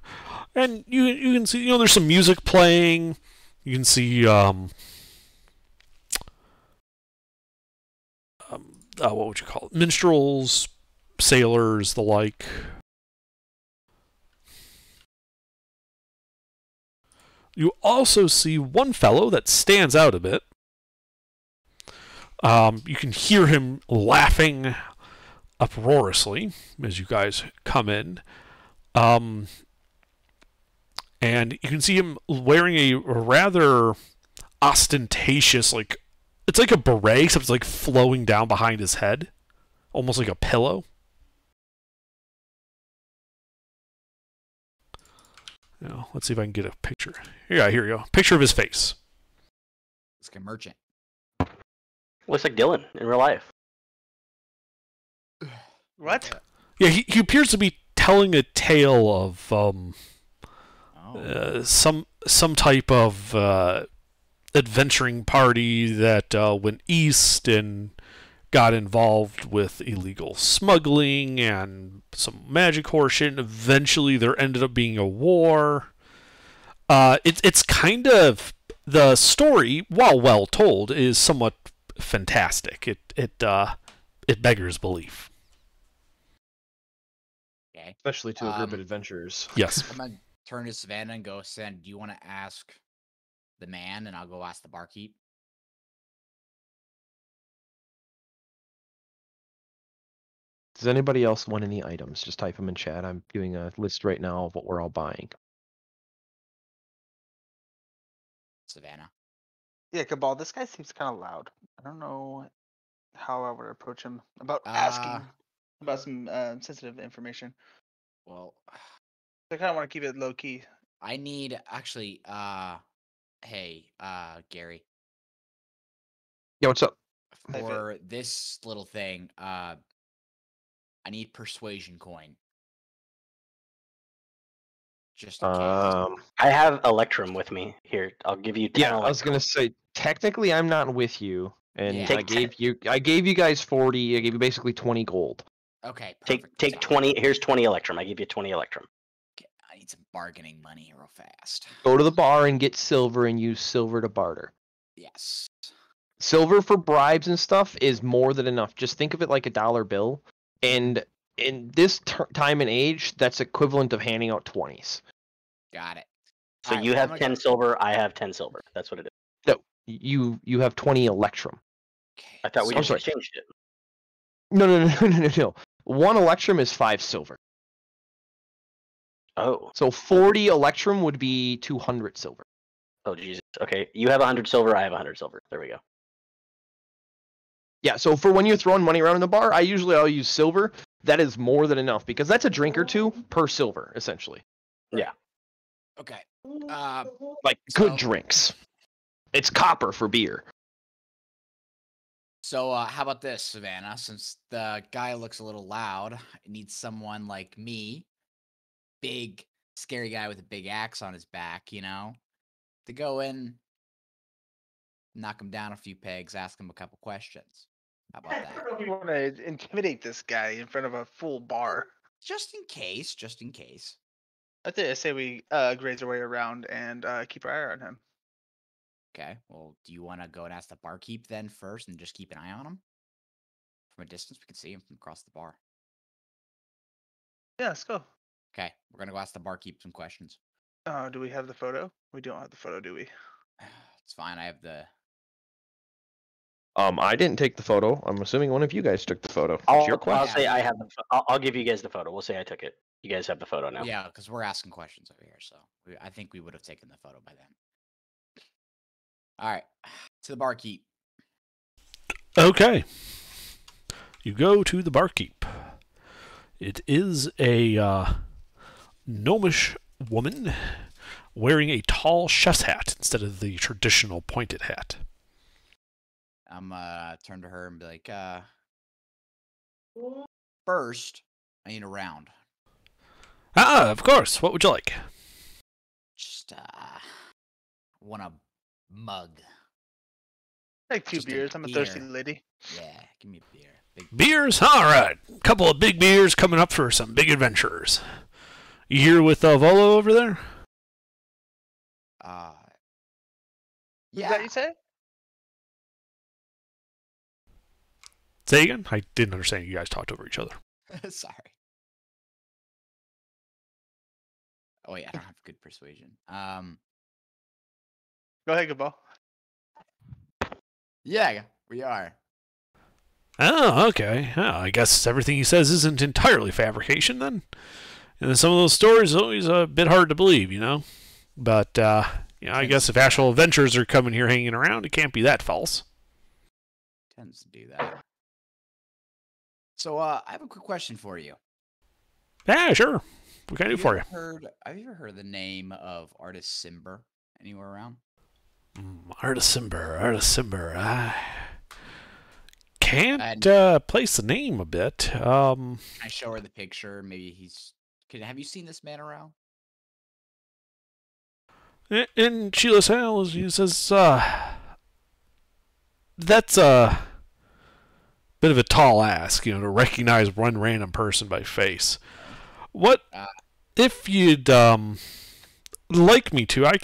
and you can see, there's some music playing. You can see what would you call it? Minstrels, sailors, the like. You also see one fellow that stands out a bit. You can hear him laughing uproariously as you guys come in. And you can see him wearing a rather ostentatious, it's like a beret, except it's like flowing down behind his head. Almost like a pillow. Let's see if I can get a picture. Yeah, here you go. Picture of his face. It's like a merchant. Looks like Dylan in real life. What? Yeah, he appears to be telling a tale of some type of adventuring party that went east and got involved with illegal smuggling and some magic horse shit, and eventually there ended up being a war. It's kind of, the story, while well told, is somewhat fantastic. It beggars belief. Okay. Especially to a group of adventurers. Yes. I'm gonna turn to Savannah and go, Savannah, do you want to ask the man, and I'll go ask the barkeep? Does anybody else want any items? Just type them in chat. I'm doing a list right now of what we're all buying. Savannah. Yeah, Cabal, this guy seems kind of loud. I don't know how I would approach him about asking about some sensitive information. Well, I kind of want to keep it low key. I need, actually, hey, Gary. Yeah, what's up? For this little thing, I need persuasion coin. Just in case. I have Electrum with me here. I'll give you 10 Yeah, Electrum. I was gonna say technically I'm not with you, and Yeah. I gave you guys 40. I gave you basically 20 gold. Okay, perfect. Take 20. Here's 20 Electrum. I give you 20 Electrum. Okay, I need some bargaining money real fast. Go to the bar and get silver and use silver to barter. Yes. Silver for bribes and stuff is more than enough. Just think of it like a dollar bill, and in this time and age, that's equivalent of handing out 20s. Got it. So you have 10 silver. I have 10 silver. That's what it is. No, you have 20 Electrum. Okay. I thought we I'm just sorry. exchanged it. No. 1 Electrum is 5 silver. Oh. So 40 Electrum would be 200 silver. Oh, Jesus. Okay, you have 100 silver. I have 100 silver. There we go. Yeah, so for when you're throwing money around in the bar, I'll use silver. That is more than enough, because that's a drink or two per silver, essentially. Yeah. Okay. Like good drinks. It's copper for beer. So how about this, Savannah? Since the guy looks a little loud, I need someone like me, big, scary guy with a big axe on his back, to go in, knock him down a few pegs, ask him a couple questions. How about I that? don't know if you want to intimidate this guy in front of a full bar. Just in case. Just in case. I say we graze our way around and keep our eye on him. Okay. Well, do you want to go and ask the barkeep then first, and just keep an eye on him from a distance? We can see him from across the bar. Yeah, let's go. Okay, we're gonna go ask the barkeep some questions. Do we have the photo? We don't have the photo, do we? It's fine. I have the. I didn't take the photo. I'm assuming one of you guys took the photo. It's your I'll question. say I have the. I'll give you guys the photo. We'll say I took it. You guys have the photo now. Yeah, because we're asking questions over here, so I think we would have taken the photo by then. All right, to the barkeep. Okay. You go to the barkeep. It is a gnomish woman wearing a tall chef's hat instead of the traditional pointed hat. I'm turn to her and be like, first, I need a round. Of course. What would you like? Just want a mug. Like 2 Just a beers. I'm a thirsty beer. lady. Yeah, give me a beer. Big Beers? All right. Couple of big beers coming up for some big adventurers. You here with Volo over there? Is that you say? Say again? I didn't understand. You guys talked over each other. Sorry. Oh wait, I don't have good persuasion. Go ahead, Gabal. Yeah, we are. Oh, okay. Oh, I guess everything he says isn't entirely fabrication then. And then some of those stories are always a bit hard to believe, you know. But I guess if actual adventurers are coming here hanging around, it can't be that false. Tends to do that. So, I have a quick question for you. Yeah, sure. What can I do for you? Have you ever heard the name of Artist Simber anywhere around? Artist Simber. I can't place the name a bit. Can I show her the picture? Maybe have you seen this man around? And Sheila Sales, he says, that's a bit of a tall ask, to recognize one random person by face. What if you'd like me to? I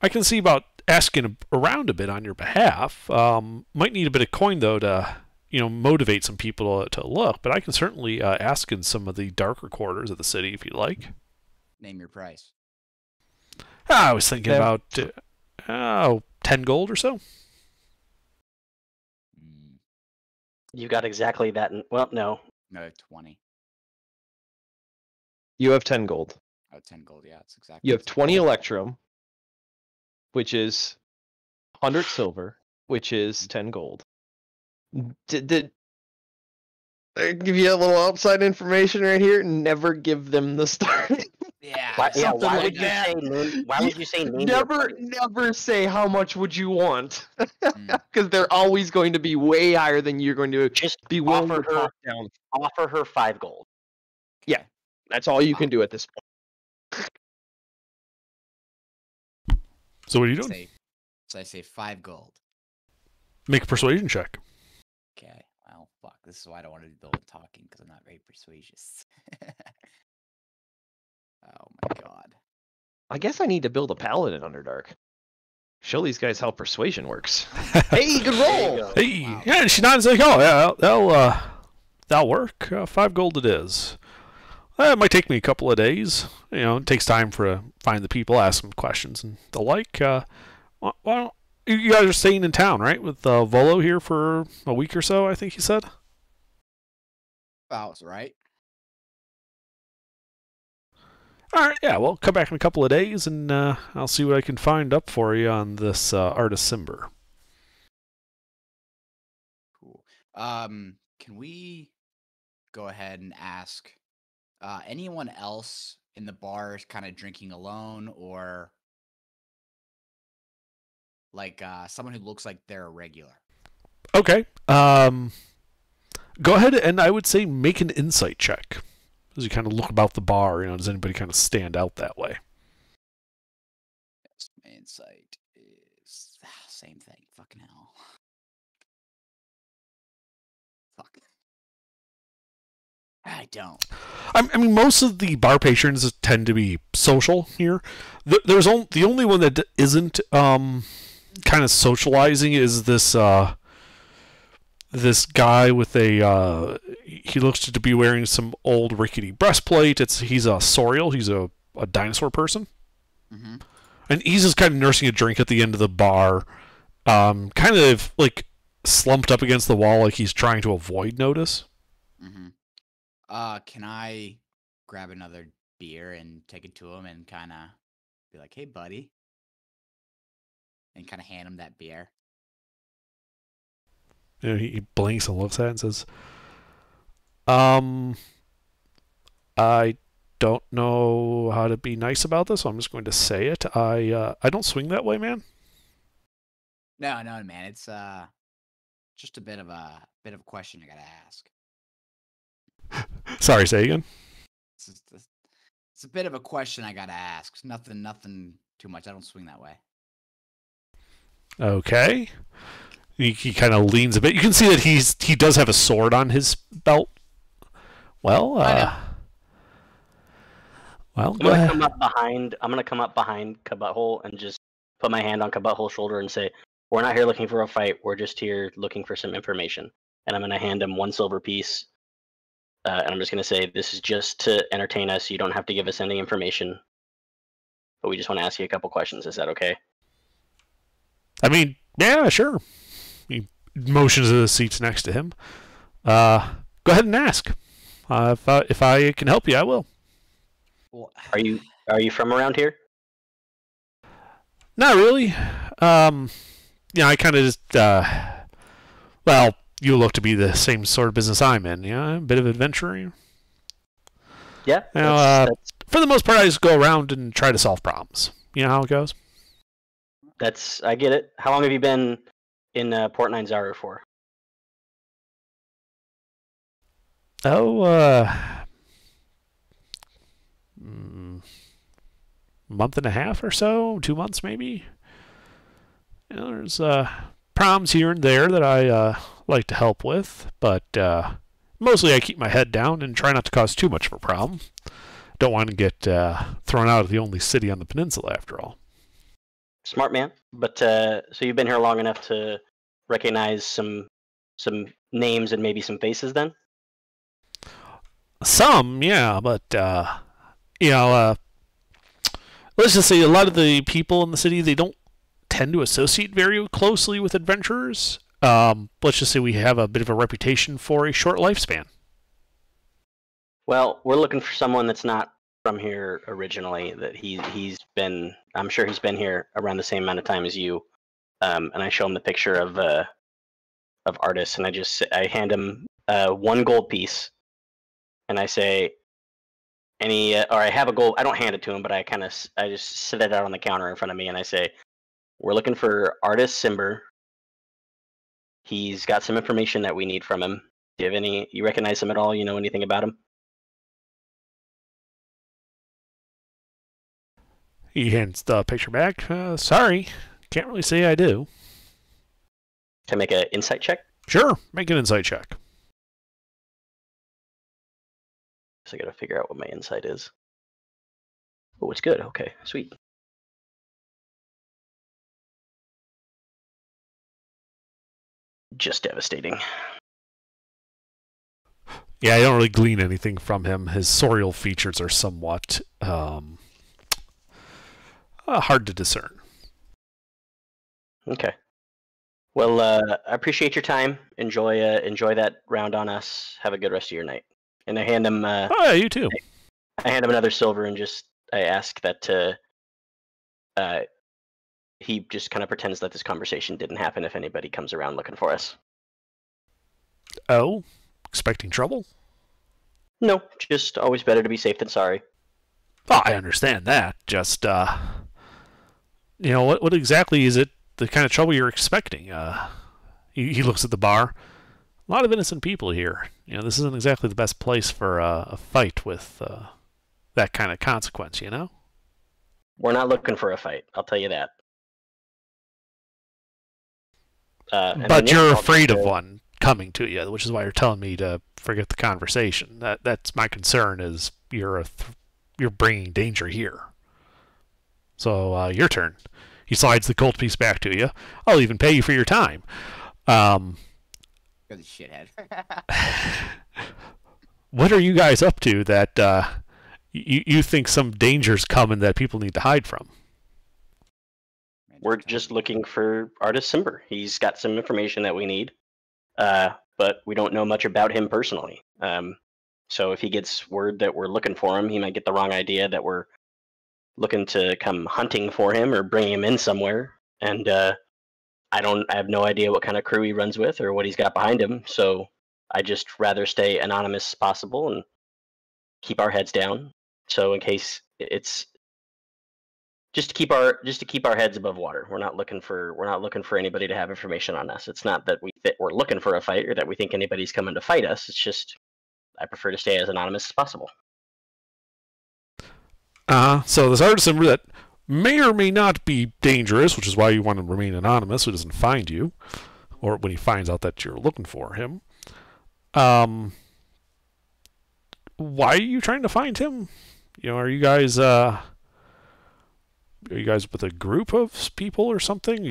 can see about asking around a bit on your behalf. Might need a bit of coin though to motivate some people to look, but I can certainly ask in some of the darker quarters of the city if you'd like. Name your price. I was thinking about 10 gold or so. You got exactly that. Well, no. No, 20. You have 10 gold. Oh, 10 gold. Yeah, it's exactly. You have 20 electrum, which is 100 silver, which is 10 gold. Did I give you a little outside information right here? Never give them the start. Yeah. Why would you say name your price? Never say how much would you want, because they're always going to be way higher than you're going to Just be willing offer to her talk down. Offer her 5 gold. Yeah, that's all you can do at this point. So what are you doing? So I say 5 gold. Make a persuasion check. Okay. Well, fuck. This is why I don't want to do the whole talking, because I'm not very persuasious. Oh my god. I guess I need to build a paladin in Underdark. Show these guys how persuasion works. Hey, good roll! Hey, wow. Yeah, and she nods like, oh, yeah, that'll work. 5 gold it is. It might take me a couple of days. It takes time to find the people, ask them questions and the like. Well, you guys are staying in town, right? With Volo here for a week or so, I think you said? That's right. All right, yeah, well, come back in a couple of days, and I'll see what I can find up for you on this Artist Simber. Cool. Can we go ahead and ask anyone else in the bar is kind of drinking alone, or like someone who looks like they're a regular? Okay. Go ahead and I would say make an insight check. As you kind of look about the bar, does anybody kind of stand out that way? Yes, my insight is same thing. Fucking hell. Fuck. I don't. I mean, most of the bar patrons tend to be social here. The only one that isn't kind of socializing is this this guy with a he looks to be wearing some old rickety breastplate. He's a Sorial. He's a dinosaur person, and he's just kind of nursing a drink at the end of the bar, kind of like slumped up against the wall, like he's trying to avoid notice. Can I grab another beer and take it to him and kind of be like, "Hey, buddy," and kind of hand him that beer? You know, he blinks and looks at it and says, I don't know how to be nice about this, so I'm just going to say it. I don't swing that way, man. No, man. It's just a bit of a question I gotta ask. Sorry, say again. It's a bit of a question I gotta ask. Nothing too much. I don't swing that way. Okay. He kind of leans a bit. You can see that he does have a sword on his belt. Well, I'm gonna come up behind Kabutthole and just put my hand on Kabutthole's shoulder and say, "We're not here looking for a fight. We're just here looking for some information." And I'm gonna hand him 1 silver piece. And I'm just gonna say, "This is just to entertain us. You don't have to give us any information, but we just want to ask you a couple questions. Is that okay?" I mean, yeah, sure. He motions to the seats next to him. Go ahead and ask. If I can help you, I will. Well, Are you from around here? Not really. Yeah, I kind of just, well, you look to be the same sort of business I'm in. Yeah, a bit of adventuring. Yeah. You know, for the most part, I just go around and try to solve problems. You know how it goes? I get it. How long have you been in Port Nine Zaru for? Month and a half or so, 2 months maybe. You know, there's problems here and there that I like to help with, but mostly I keep my head down and try not to cause too much of a problem. Don't want to get thrown out of the only city on the peninsula, after all. Smart man. But so you've been here long enough to recognize some names and maybe some faces then? Some, yeah, but you know, let's just say a lot of the people in the city, they don't tend to associate very closely with adventurers. Let's just say we have a bit of a reputation for a short lifespan. Well, we're looking for someone that's not from here originally. That I'm sure he's been here around the same amount of time as you. And I show him the picture of Artis, and I hand him 1 gold piece, and I say, or I have a gold. I don't hand it to him, but I just sit it out on the counter in front of me, and I say, "We're looking for Artis Cimber. He's got some information that we need from him. Do you have any? You recognize him at all? You know anything about him?" He hands the picture back. Sorry, can't really say I do. Can I make an insight check? Sure, make an insight check. So I gotta figure out what my insight is. Oh, it's good. Okay, sweet. Just devastating. Yeah, I don't really glean anything from him. His sorial features are somewhat hard to discern. Okay. Well, I appreciate your time. Enjoy that round on us. Have a good rest of your night. And I hand him. Oh, yeah, you too. I hand him another silver and I ask that he just kind of pretends that this conversation didn't happen if anybody comes around looking for us. Oh, expecting trouble? No, just always better to be safe than sorry. Oh, I understand that. Just, you know, what exactly is it, the kind of trouble you're expecting? He looks at the bar. A lot of innocent people here. You know, this isn't exactly the best place for a fight with that kind of consequence, you know? We're not looking for a fight, I'll tell you that. But you're afraid of one coming to you, which is why you're telling me to forget the conversation. That's my concern. Is you're bringing danger here. So your turn. He slides the gold piece back to you. I'll even pay you for your time. You're the shithead. What are you guys up to that you think some danger's coming that people need to hide from? We're just looking for Artist Simber. He's got some information that we need, but we don't know much about him personally. So if he gets word that we're looking for him, he might get the wrong idea that we're looking to come hunting for him or bring him in somewhere. And I have no idea what kind of crew he runs with or what he's got behind him. So I just rather stay anonymous as possible and keep our heads down. So in case it's just to keep our heads above water. We're not looking for anybody to have information on us. It's not that we're looking for a fight or that we think anybody's coming to fight us. It's just I prefer to stay as anonymous as possible. So this artisan that may or may not be dangerous, which is why you want to remain anonymous so he doesn't find you, or when he finds out that you're looking for him. Why are you trying to find him? Are you guys with a group of people or something?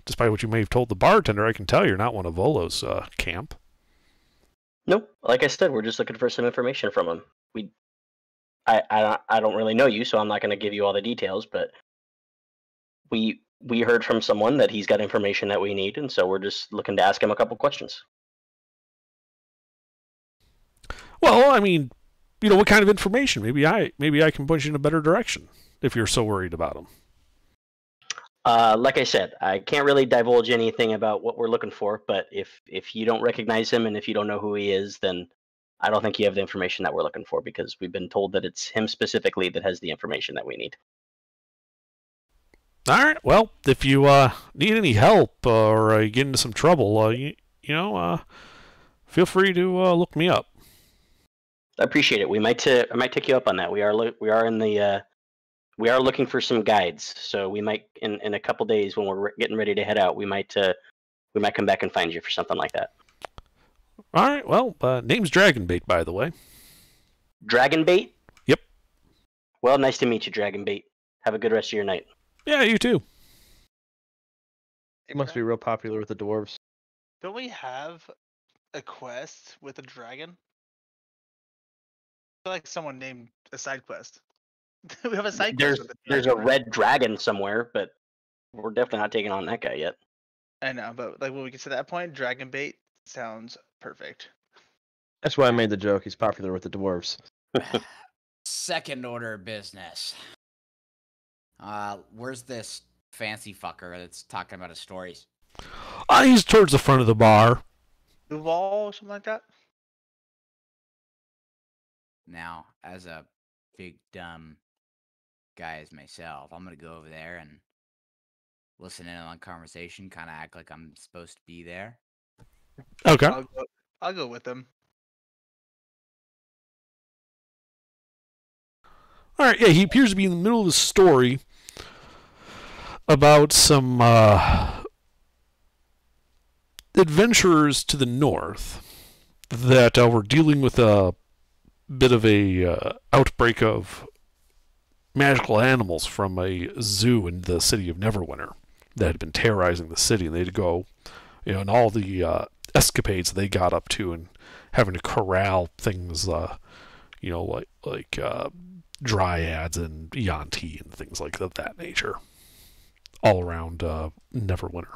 Despite what you may have told the bartender, I can tell you're not one of Volo's camp. Nope. Like I said, we're just looking for some information from him. I don't really know you, so I'm not going to give you all the details, but we heard from someone that he's got information that we need, and so we're just looking to ask him a couple questions. Well, I mean, what kind of information? Maybe I can push you in a better direction if you're so worried about him. Like I said, I can't really divulge anything about what we're looking for, but if you don't recognize him and if you don't know who he is, then I don't think you have the information that we're looking for, because we've been told that it's him specifically that has the information that we need. All right. Well, if you need any help or you get into some trouble, feel free to look me up. I appreciate it. I might take you up on that. We are looking for some guides, so we might in a couple days when we're getting ready to head out, we might come back and find you for something like that. All right. Well, name's Dragonbait, by the way. Dragonbait? Yep. Well, nice to meet you, Dragonbait. Have a good rest of your night. Yeah, you too. He must be real popular with the dwarves. Don't we have a quest with a dragon? I feel like someone named a side quest. We have a side quest with a dragon. There's a red dragon somewhere, but we're definitely not taking on that guy yet. I know, but when we get to that point, Dragonbait sounds perfect. That's why I made the joke. He's popular with the dwarves. Second order of business. Where's this fancy fucker that's talking about his stories? He's towards the front of the bar. Duval or something like that? Now, as a big dumb guy as myself, I'm gonna go over there and listen in on conversation, kind of act like I'm supposed to be there. Okay. I'll go with them. All right. Yeah, he appears to be in the middle of a story about some adventurers to the north that were dealing with a bit of a outbreak of magical animals from a zoo in the city of Neverwinter that had been terrorizing the city, and they'd go, and all the escapades they got up to, and having to corral things, like dryads and Yuan-ti and things like that nature, all around Neverwinter.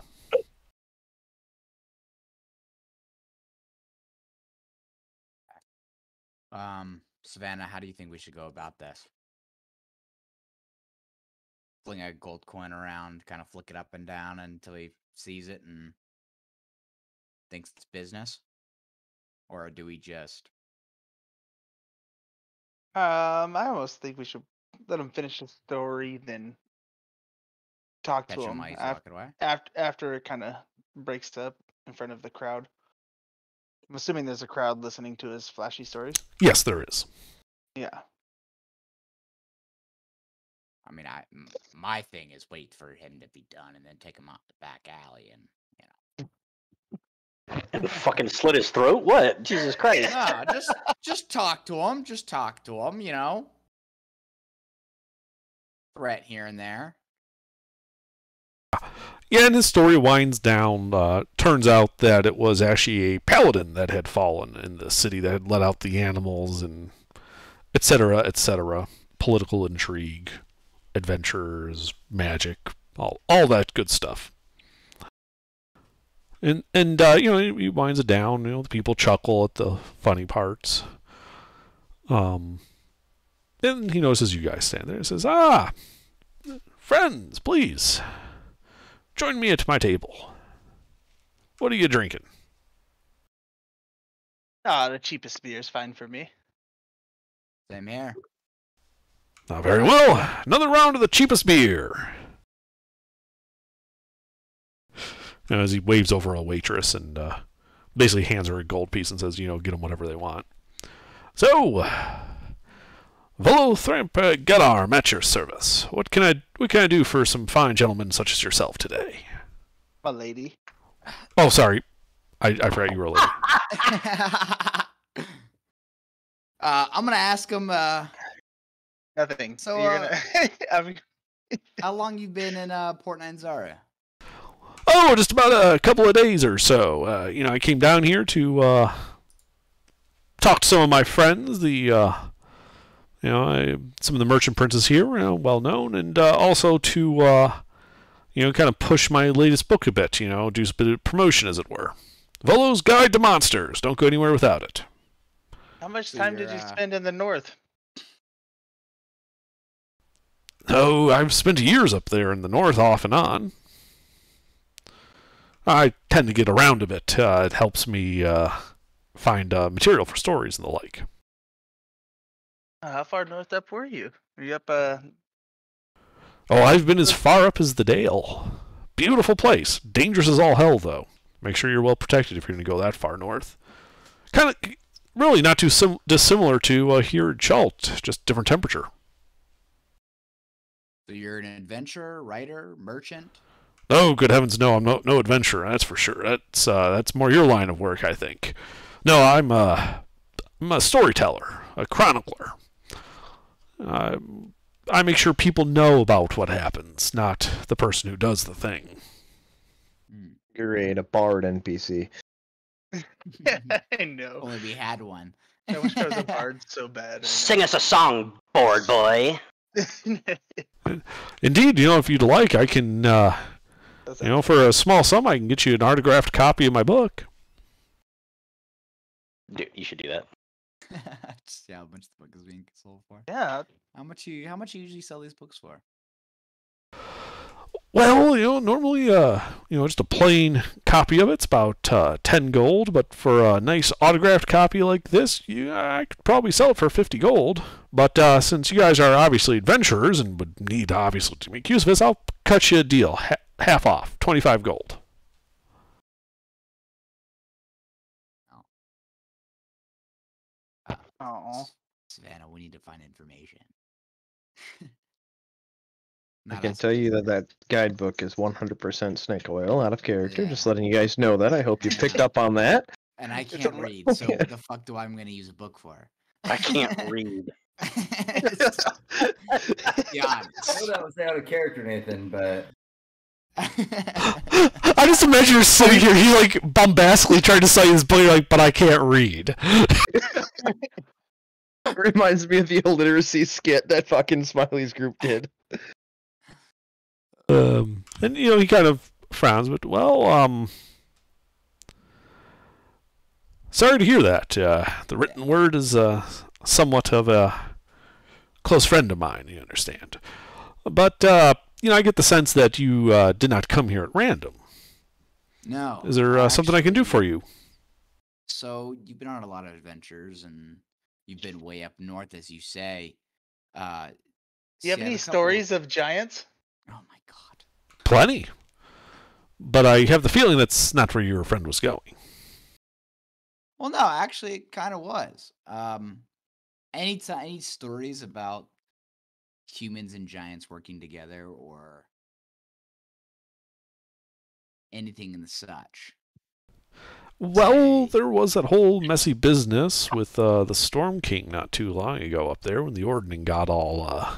Savannah, how do you think we should go about this? Fling a gold coin around, kind of flick it up and down until he sees it and thinks it's business? Or do we just... I almost think we should let him finish the story, then talk catch to him him while he's walking away? after it kind of breaks up in front of the crowd. I'm assuming there's a crowd listening to his flashy stories. Yes, there is. Yeah. I mean, my thing is wait for him to be done and then take him out the back alley and, And fucking slit his throat? What? Jesus Christ. No, just talk to him. Just talk to him, you know. Threat here and there. Yeah, and his story winds down. Turns out that it was actually a paladin that had fallen in the city that had let out the animals and etc., etc. Political intrigue, adventures, magic, all that good stuff. And you know, he winds it down. You know, the people chuckle at the funny parts. Then he notices you guys stand there and says, "Ah, friends, please join me at my table. What are you drinking?" The cheapest beer is fine for me. Same here. Very well. Another round of the cheapest beer. As he waves over a waitress and basically hands her a gold piece and says, you know, get them whatever they want. So, Volothamp Galar, at your service. What can I do for some fine gentlemen such as yourself today? My lady. Oh, sorry. I forgot you were a lady. I'm gonna ask him. Nothing. So, you're gonna. I mean, how long you been in Port Nanzara? Oh, just about a couple of days or so. You know, I came down here to talk to some of my friends. Some of the merchant princes here, well known, and also to kind of push my latest book a bit. You know, do a bit of promotion, as it were. Volo's Guide to Monsters. Don't go anywhere without it. how much time did you spend in the north? Oh, I've spent years up there in the north, off and on. I tend to get around a bit. It helps me find material for stories and the like. How far north up were you? Were you up? Oh, I've been as far up as the Dale. Beautiful place. Dangerous as all hell, though. Make sure you're well protected if you're going to go that far north. Kind of, really not too dissimilar to here in Chult, just different temperature. So you're an adventurer, writer, merchant? Oh, good heavens, no! I'm no adventurer. That's for sure. That's more your line of work, I think. No, I'm a storyteller, a chronicler. I make sure people know about what happens, not the person who does the thing. Great, a bard NPC. I know. Only we had one. I wish I was a bard so bad. Sing us a song, board boy. Indeed, if you'd like, I can, for a small sum, I can get you an autographed copy of my book. Dude, you should do that. Just, how much the book is being sold for? Yeah. How much you usually sell these books for? Well, normally, just a plain copy of it's about 10 gold, but for a nice autographed copy like this, I could probably sell it for 50 gold. But since you guys are obviously adventurers and would need, obviously, to make use of this, I'll cut you a deal, half off, 25 gold. Oh. Savannah, we need to find information. I can tell you that guidebook is 100% snake oil, out of character. Yeah. Just letting you guys know that. I hope you picked up on that. And I can't read, so what the fuck do I going to use a book for? I can't read. Yeah. I know that was out of character, Nathan, but I just imagine you're sitting here, he like bombastically trying to cite his book, you're like, but I can't read. It reminds me of the illiteracy skit that fucking Smiley's group did. And he kind of frowns, but sorry to hear that. The written word is somewhat of a close friend of mine, you understand. But I get the sense that you did not come here at random. No. Is there something I can do for you? So you've been on a lot of adventures, and you've been way up north, as you say. Do you have any stories of giants? Oh my god. Plenty. But I have the feeling that's not where your friend was going. Well, no, actually, it kind of was. Any stories about humans and giants working together, or anything in the such? Well, there was that whole messy business with the Storm King not too long ago up there when the Ordning got all.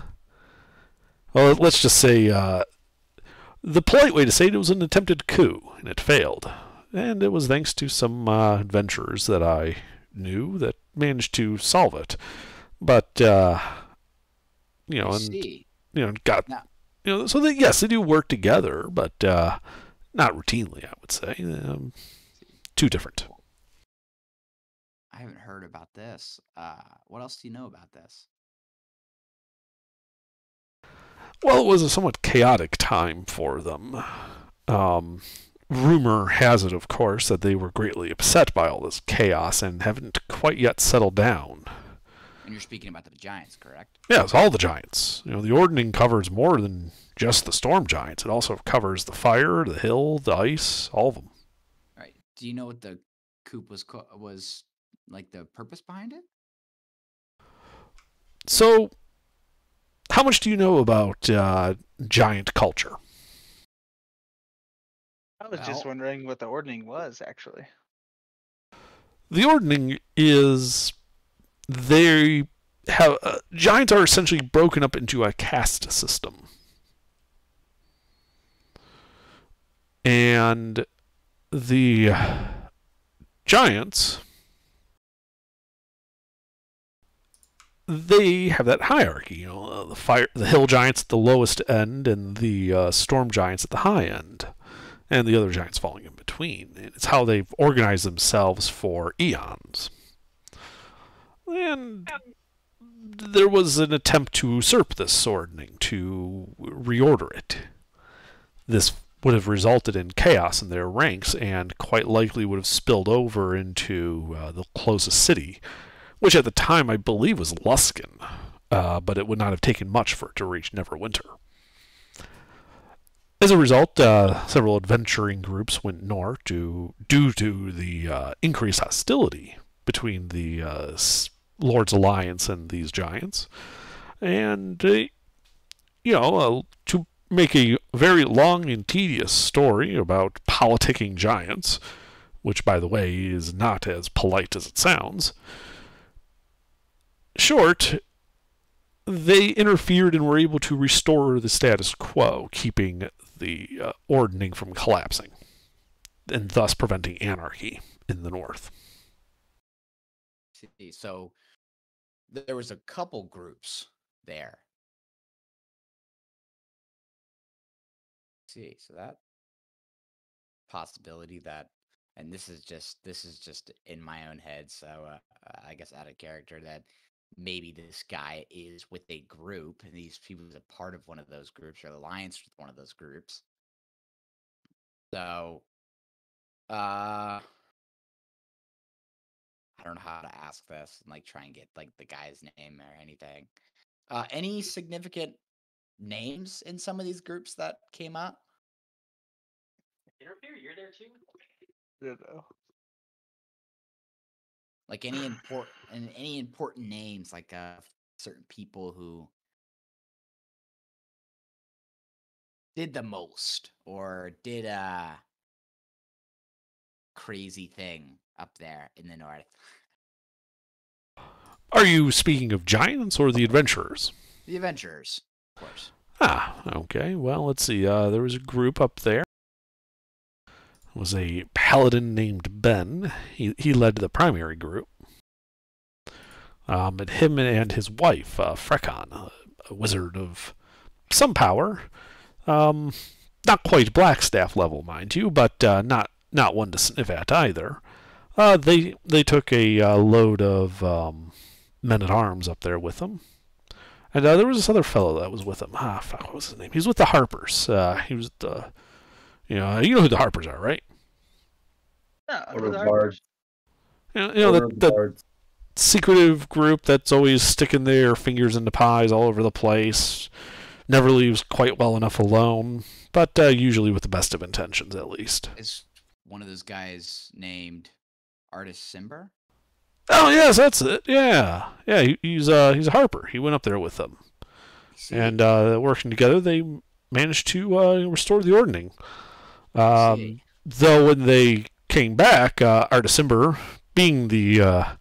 Well, let's just say the polite way to say it was an attempted coup, and it failed. And it was thanks to some adventurers that I knew that managed to solve it. But got Now, so they, yes, they do work together, but not routinely, I would say. Two different. I haven't heard about this. What else do you know about this? Well, it was a somewhat chaotic time for them. Rumor has it, of course, that they were greatly upset by all this chaos and haven't quite yet settled down. And you're speaking about the giants, correct? Yes, all the giants. The Ordning covers more than just the storm giants. It also covers the fire, the hill, the ice, all of them. All right. Do you know what the coup was like? The purpose behind it? So, how much do you know about giant culture? I was just wondering what the ordning was, actually. The Ordning is they have giants are essentially broken up into a caste system, and the giants, they have that hierarchy. The hill giants at the lowest end, and the storm giants at the high end, and the other giants falling in between. And it's how they've organized themselves for eons. And there was an attempt to usurp this Ordning, to reorder it. This would have resulted in chaos in their ranks, and quite likely would have spilled over into the closest city, which at the time I believe was Luskan, but it would not have taken much for it to reach Neverwinter. As a result, several adventuring groups went north due to the increased hostility between the Lord's Alliance and these giants. And, to make a very long and tedious story about politicking giants, which, by the way, is not as polite as it sounds, short, they interfered and were able to restore the status quo, keeping the Ordning from collapsing, and thus preventing anarchy in the north. See, so there was a couple groups there. See, so that possibility that, and this is just in my own head, so I guess out of character, that maybe this guy is with a group, and he was a part of one of those groups, or alliance with one of those groups. So, I don't know how to ask this and try and get the guy's name or anything. Any significant names in some of these groups that came up? Interfere, you're there too. I don't know. Any important names, certain people who did the most or did a crazy thing up there in the north. Are you speaking of giants or the adventurers? The adventurers, of course. Okay. Well, let's see. There was a group up there. It was a paladin named Ben. He led the primary group. And him and his wife, Frekon, a wizard of some power. Not quite Blackstaff level, mind you, but not one to sniff at either. They took a load of men-at-arms up there with them. And there was this other fellow that was with them. What was his name? He was with the Harpers. He was the... you know who the Harpers are, right? Yeah, Or the bards. The secretive group that's always sticking their fingers into pies all over the place. Never leaves quite well enough alone, but usually with the best of intentions, at least. Is one of those guys named Artist Simber? Oh yes, that's it. Yeah. He's a Harper. He went up there with them, and working together, they managed to restore the Ordning. Though when they came back, Artisimber, being the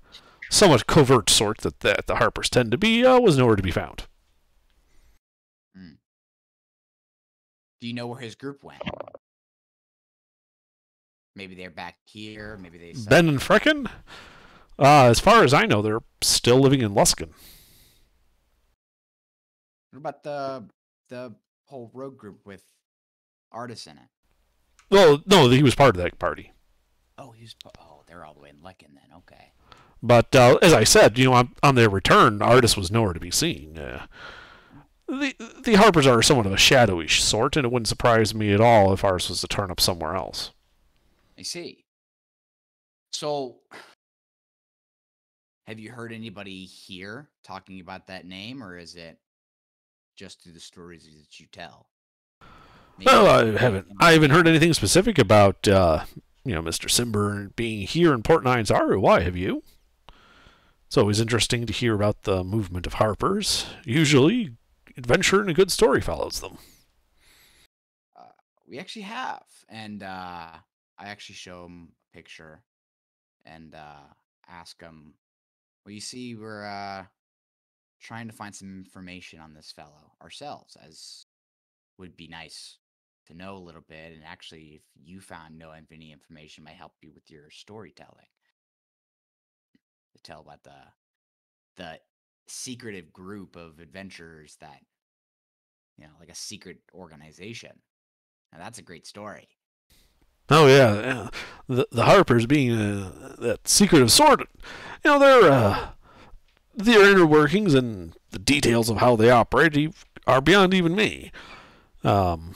somewhat covert sort that the Harpers tend to be, was nowhere to be found. Do you know where his group went? Maybe they're back here. Maybe they. Ben and Frecken? As far as I know, they're still living in Luskan. What about the whole rogue group with Artis in it? Well, no, he was part of that party. Oh, they're all the way in Lecken then. Okay. But as I said, on their return, Artis was nowhere to be seen. The Harpers are somewhat of a shadowy sort, and it wouldn't surprise me at all if Artis was to turn up somewhere else. I see. So, have you heard anybody here talking about that name, or is it just through the stories that you tell? No, I haven't heard anything specific about Mr. Simber being here in Port Nine Zaru. Why have you? It's always interesting to hear about the movement of Harpers. Usually, adventure and a good story follows them. We actually have, and I actually show him a picture and ask him. Well, you see, we're trying to find some information on this fellow ourselves, as would be nice to know a little bit. And actually, if you found any information, might help you with your storytelling. To tell about the secretive group of adventurers that, like a secret organization. Now that's a great story. Oh yeah. The Harpers being that secretive sort, their inner workings and the details of how they operate are beyond even me. Last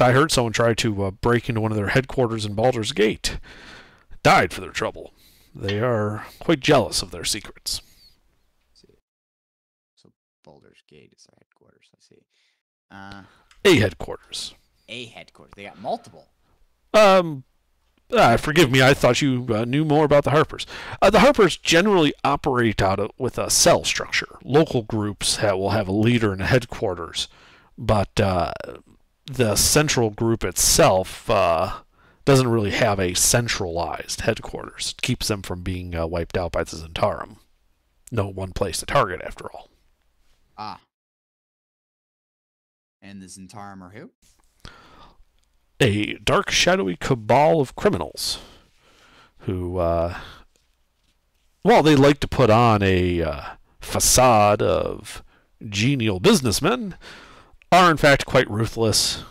I heard, someone tried to break into one of their headquarters in Baldur's Gate. Died for their trouble. They are quite jealous of their secrets. So Baldur's Gate is their headquarters. I see. A headquarters. A headquarters. They got multiple. Forgive me. I thought you knew more about the Harpers. The Harpers generally operate with a cell structure. Local groups will have a leader and a headquarters, but the central group itself doesn't really have a centralized headquarters. It keeps them from being wiped out by the Zentarum. No one place to target, after all. Ah. And the Zentarum are who? A dark, shadowy cabal of criminals who, while they like to put on a facade of genial businessmen, are in fact quite ruthless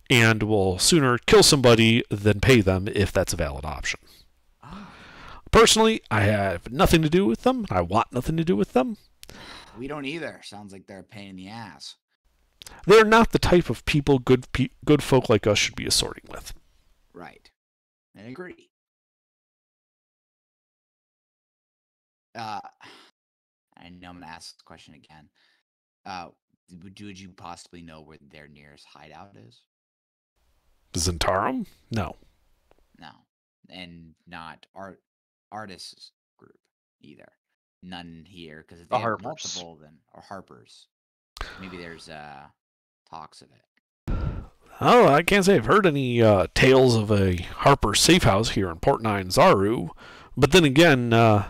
and will sooner kill somebody than pay them if that's a valid option. Personally, I have nothing to do with them. I want nothing to do with them. We don't either. Sounds like they're a pain in the ass. They're not the type of people good folk like us should be assorting with. Right. I agree. I know I'm going to ask the question again. Would you possibly know where their nearest hideout is? Zentarum? No. No. And not Artis' group either. None here, because if they have multiple, then or Harpers. Maybe there's talks of it. Oh, I can't say I've heard any tales of a Harper safe house here in Port Nine Zaru, but then again, the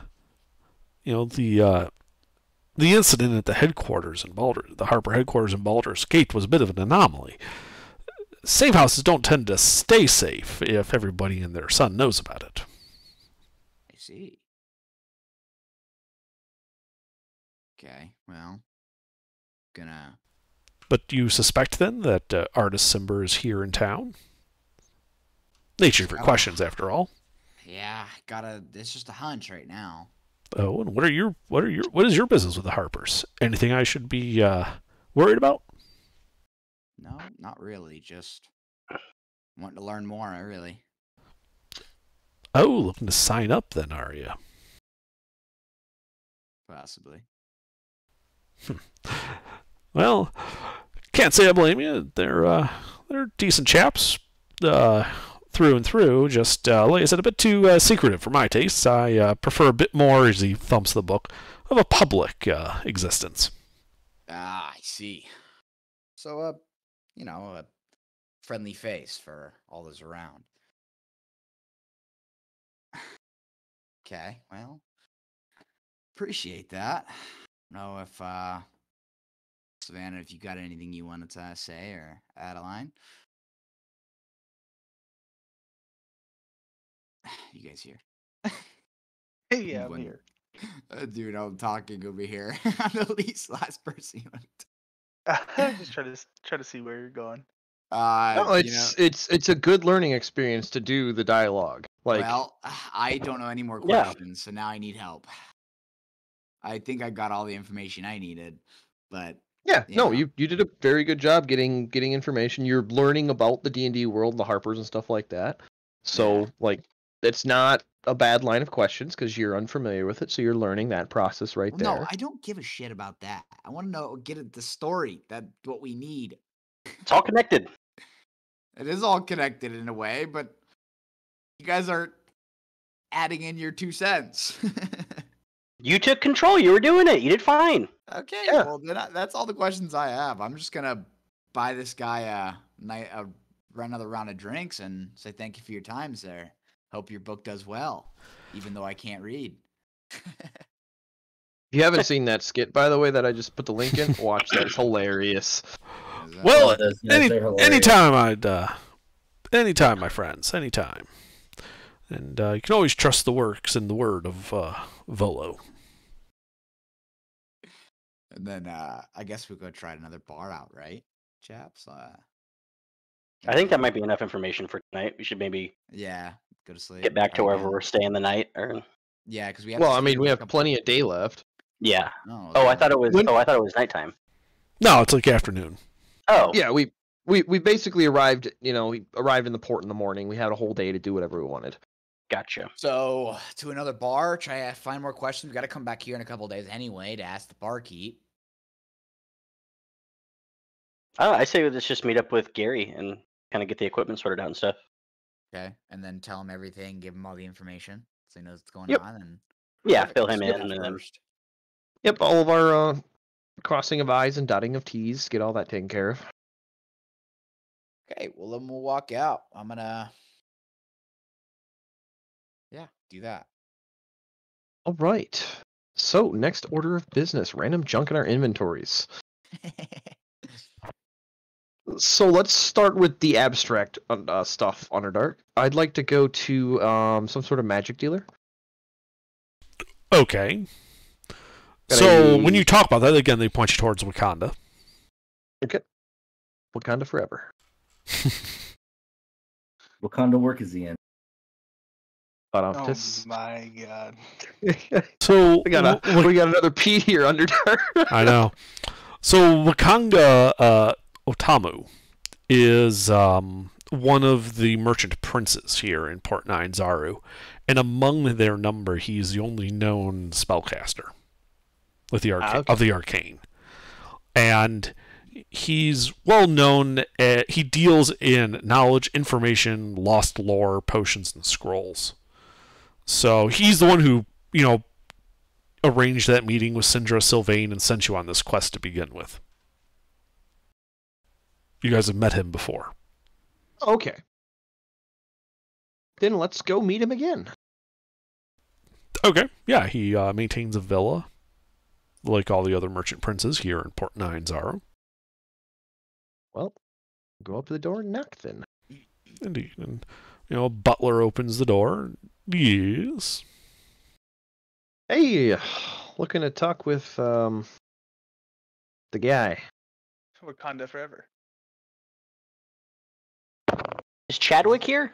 incident at the headquarters in the Harper headquarters in Baldur's Gate was a bit of an anomaly. Safe houses don't tend to stay safe if everybody and their son knows about it. I see. Okay, well, gonna. But you suspect then that Artisimber is here in town? Nature for questions, after all. Yeah, it's just a hunch right now. Oh, and what is your business with the Harpers? Anything I should be worried about? No, not really. Just wanting to learn more, really. Oh, looking to sign up then, are you? Possibly. Well, can't say I blame you. They're decent chaps through and through. Just, like I said, a bit too secretive for my tastes. I prefer a bit more, as he thumps the book, of a public existence. Ah, I see. So, a friendly face for all those around. Okay, well, appreciate that. I don't know if Savannah, if you got anything you wanted to say or add a line. You guys here? Yeah, I'm When- here. Dude, I'm talking over here. I'm the last person. Just try to see where you're going. No, it's a good learning experience to do the dialogue. Like, well, I don't know any more Yeah. questions, so now I need help. I think I got all the information I needed, but yeah, you no, know. you did a very good job getting information. You're learning about the D&D world, the Harpers and stuff like that. So, Yeah. like, it's not a bad line of questions because you're unfamiliar with it. So you're learning that process right Well, there. no, I don't give a shit about that. I want to get at the story. That's what we need. It's all connected. It is all connected in a way, but you guys are adding in your 2 cents. You took control. You were doing it. You did fine. Okay, Yeah. well then that's all the questions I have. I'm just gonna buy this guy another round of drinks and say thank you for your time, sir. Hope your book does well, even though I can't read. If you haven't seen that skit, by the way, that I just put the link in, watch that. It's hilarious. Well, Yes, any, they're hilarious. anytime, my friends, anytime. And you can always trust the works and the word of Volo. And then I guess we go try another bar out, right, chaps? I think that might be enough information for tonight. We should maybe Yeah, go to sleep. get back to try wherever again. we're staying the night. Or Yeah, because we have. Well, to I mean, sleep we for a have couple- plenty of day left. yeah. Oh, Oh, I okay. thought it was. When- Oh, I thought it was nighttime. No, it's like afternoon. Oh, Yeah, we basically arrived. We arrived in the port in the morning. We had a whole day to do whatever we wanted. gotcha. So to another bar, try to find more questions. We got to come back here in a couple days anyway to ask the barkeep. I say let's just meet up with Gary and kind of get the equipment sorted out and stuff. Okay, and then tell him everything, give him all the information, so he knows what's going Yep. on. And Yeah, Perfect. fill him Let's do in, that and then first. Yep, all of our crossing of I's and dotting of T's, get all that taken care of. Okay, well then we'll walk out. I'm gonna, do that. All right. So next order of business: random junk in our inventories. So let's start with the abstract stuff, Underdark. I'd like to go to some sort of magic dealer. Okay. Got So a- when you talk about that, again, they point you towards Wakanda. Okay. Wakanda forever. Wakanda work is the end. But Oh this. my god. So we got another P here, Underdark. I know. So Wakanga Otamu is one of the merchant princes here in Port Nine Zaru, and among their number, he's the only known spellcaster with the of the arcane, and he's well known. He deals in knowledge, information, lost lore, potions, and scrolls. So he's the one who arranged that meeting with Syndra Sylvain and sent you on this quest to begin with. You guys have met him before. Okay. Then let's go meet him again. Okay. Yeah, he maintains a villa, like all the other merchant princes here in Port Nine Zaru. Well, go up to the door and knock then. Indeed. And, a butler opens the door. Yes. Hey, looking to talk with the guy. Wakanda forever. Is Chadwick here?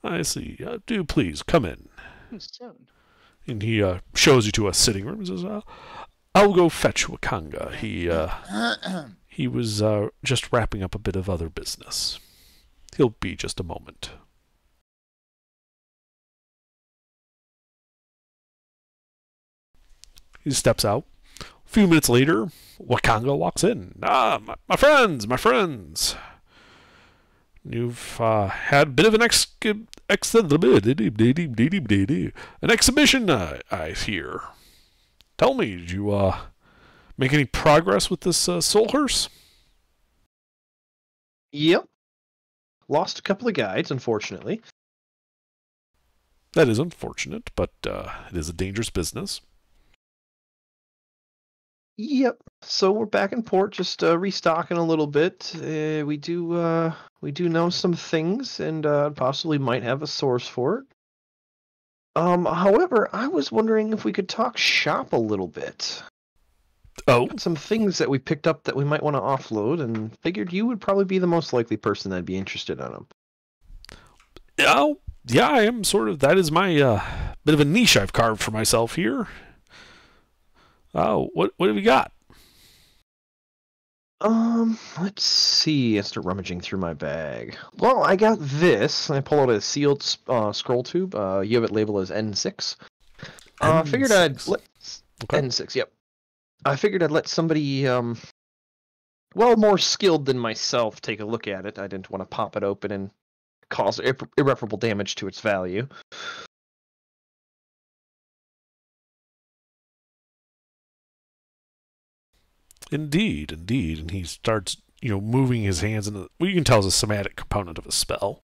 I see. Do please come in. Soon. And he shows you to a sitting room and says, I'll go fetch Wakanga. He was just wrapping up a bit of other business. He'll be just a moment. He steps out. A few minutes later, Wakanga walks in. My friends. You've had a bit of an exhibition, I hear. Tell me, did you make any progress with this soul hearse? Yep. Lost a couple of guides, unfortunately. That is unfortunate, but it is a dangerous business. Yep. So we're back in port, just restocking a little bit. We do know some things, and possibly might have a source for it. However, I was wondering if we could talk shop a little bit. Oh, Some things that we picked up that we might want to offload, and figured you would probably be the most likely person that'd be interested in them. oh, yeah, I am sort of. That is my bit of a niche I've carved for myself here. Oh, what have you got? Let's see. I start rummaging through my bag. Well, I got this. I pull out a sealed scroll tube. You have it labeled as N6. I figured I'd let N6. Yep. I figured I'd let somebody, well, more skilled than myself take a look at it. I didn't want to pop it open and cause irreparable damage to its value. Indeed, and he starts, moving his hands in what you can tell is a somatic component of a spell.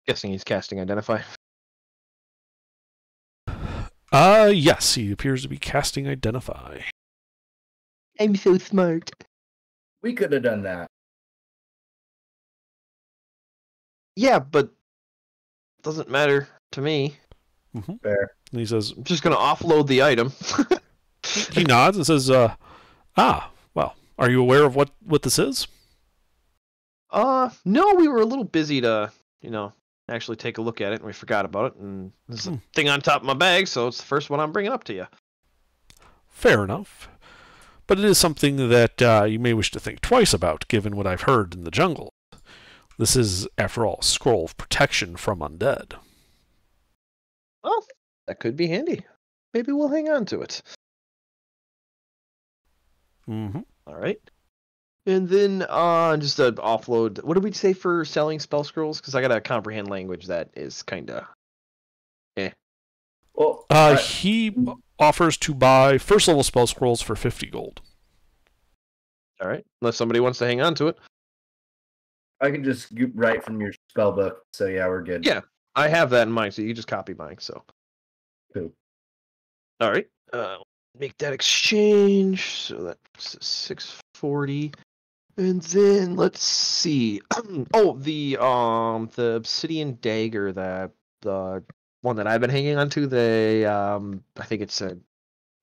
Guessing he's casting Identify. Yes, he appears to be casting Identify. I'm so smart. We could have done that. Yeah, but doesn't matter to me. Mm-hmm. Fair. And he says, I'm just going to offload the item. he nods and says, well, are you aware of what this is? No, we were a little busy to, actually take a look at it, and we forgot about it, and there's a thing on top of my bag, so it's the first one I'm bringing up to you. Fair enough. But it is something that you may wish to think twice about, given what I've heard in the jungle. This is, after all, a scroll of protection from undead. Well, that could be handy. Maybe we'll hang on to it. Mm-hmm. All right. And then just an offload. What did we say for selling spell scrolls? Because I got to comprehend language that is kind of Well, he offers to buy first level spell scrolls for 50 gold. All right. Unless somebody wants to hang on to it. I can just write from your spell book, so yeah, we're good. Yeah, I have that in mind, so you just copy mine. So. Cool. All right. Make that exchange. So that's 640. And then let's see. Oh, the obsidian dagger, the one that I've been hanging on to. I think it's a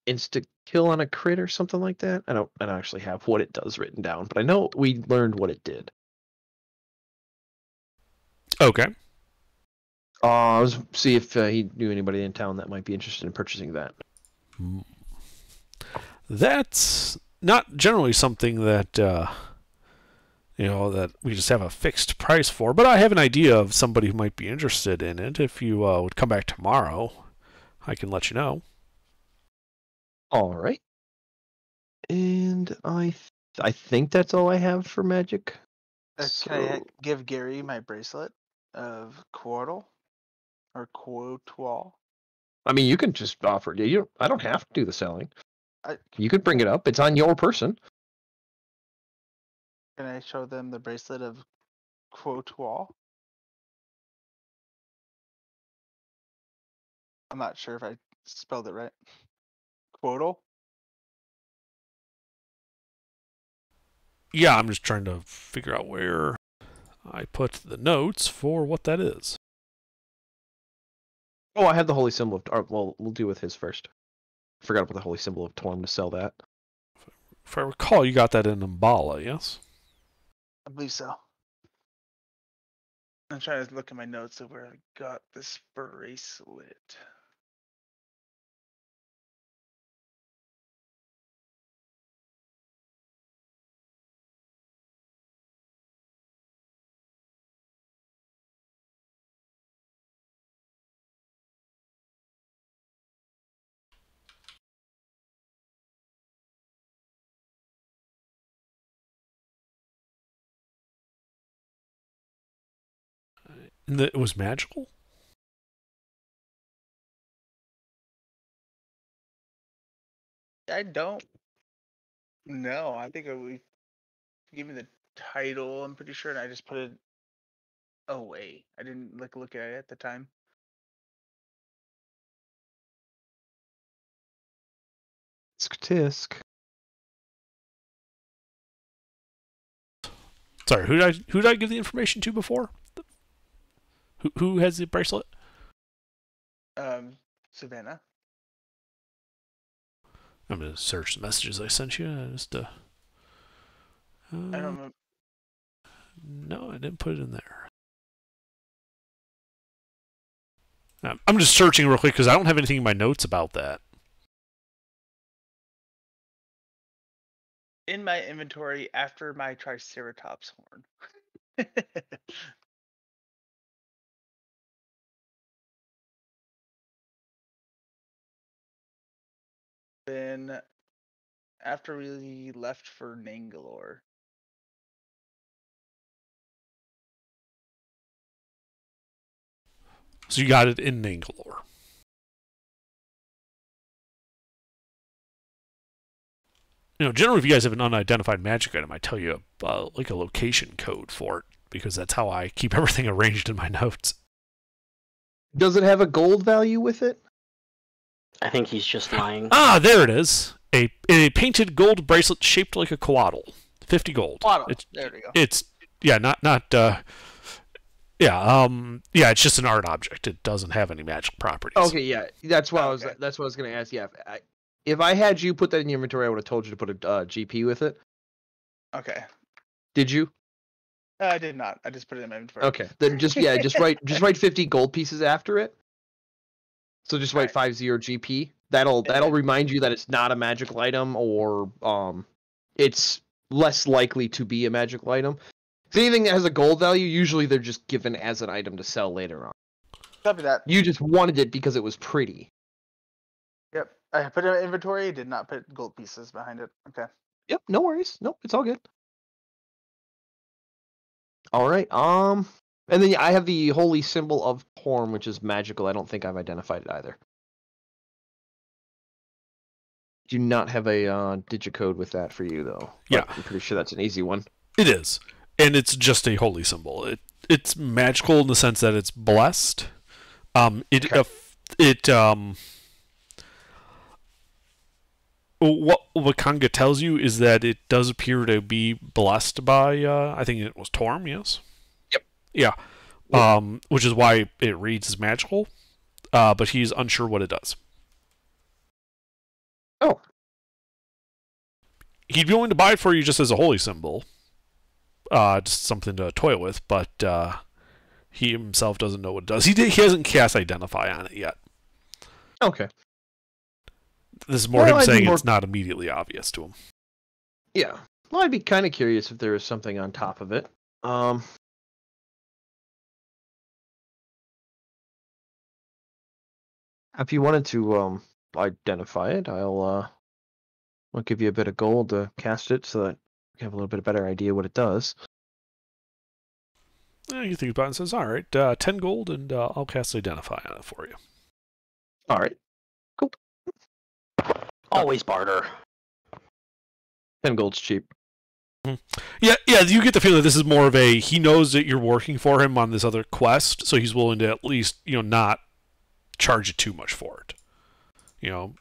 insta kill on a crit or something like that. I don't actually have what it does written down, but I know we learned what it did. Okay. Let's see if he knew anybody in town that might be interested in purchasing that. That's not generally something that that we just have a fixed price for, but I have an idea of somebody who might be interested in it. If you would come back tomorrow, I can let you know. All right. And I think that's all I have for magic. Can I give Gary my bracelet of Quotal or Quotwal? I mean, you can just offer it. I don't have to do the selling. You could bring it up. It's on your person. Can I show them the bracelet of Quotwal? I'm not sure if I spelled it right. Quotal? Yeah, I'm just trying to figure out where I put the notes for what that is. Oh, I have the holy symbol of. Well, we'll deal with his first. Forgot about the holy symbol of Torm to sell that. If I recall, you got that in Umbala, yes? I believe so. I'm trying to look at my notes of where I got this bracelet. And it was magical? I don't know. I think we gave me the title, I'm pretty sure, and I just put it away. I didn't look at it at the time. tisk tisk. Sorry, who did I give the information to before? Who has the bracelet? Savannah. I'm gonna search the messages I sent you. Just I don't know. No, I didn't put it in there. I'm just searching real quick because I don't have anything in my notes about that. In my inventory after my Triceratops horn. Then, after we left for Nangalore. So you got it in Nangalore. Generally, if you guys have an unidentified magic item, I tell you like a location code for it, because that's how I keep everything arranged in my notes. Does it have a gold value with it? I think he's just lying. Ah, there it is. A painted gold bracelet shaped like a coatl. 50 gold. There we go. It's it's just an art object. It doesn't have any magic properties. Okay, yeah, that's what I was going to ask. Yeah, if I had you put that in your inventory, I would have told you to put a GP with it. Okay. Did you? I did not. I just put it in my inventory. Okay, then just write 50 gold pieces after it. So just write 50 GP. That'll remind you that it's not a magical item, or it's less likely to be a magical item. So anything that has a gold value, usually they're just given as an item to sell later on. Copy that. You just wanted it because it was pretty. Yep. I put it in inventory, did not put gold pieces behind it. Okay. Yep, no worries. Nope, it's all good. All right. And then I have the holy symbol of Torm, which is magical. I don't think I've identified it either. Do not have a digicode with that for you, though. Yeah. I'm pretty sure that's an easy one. It is. And it's just a holy symbol. It's magical in the sense that it's blessed. What Wakanga tells you is that it does appear to be blessed by, I think it was Torm, yes? Yep. Yeah. Yep. Which is why it reads as magical, but he's unsure what it does. Oh. He'd be willing to buy it for you just as a holy symbol. Just something to toy with, but he himself doesn't know what it does. He hasn't cast Identify on it yet. Okay. This is more him saying it's not immediately obvious to him. Yeah. Well, I'd be kind of curious if there was something on top of it. If you wanted to identify it, I'll give you a bit of gold to cast it so that you have a little bit better idea what it does. You think about it and says, all right, 10 gold, and I'll cast Identify on it for you. All right. Cool. Always barter. 10 gold's cheap. Yeah, you get the feeling that this is more of a, he knows that you're working for him on this other quest, so he's willing to at least, not charge you too much for it.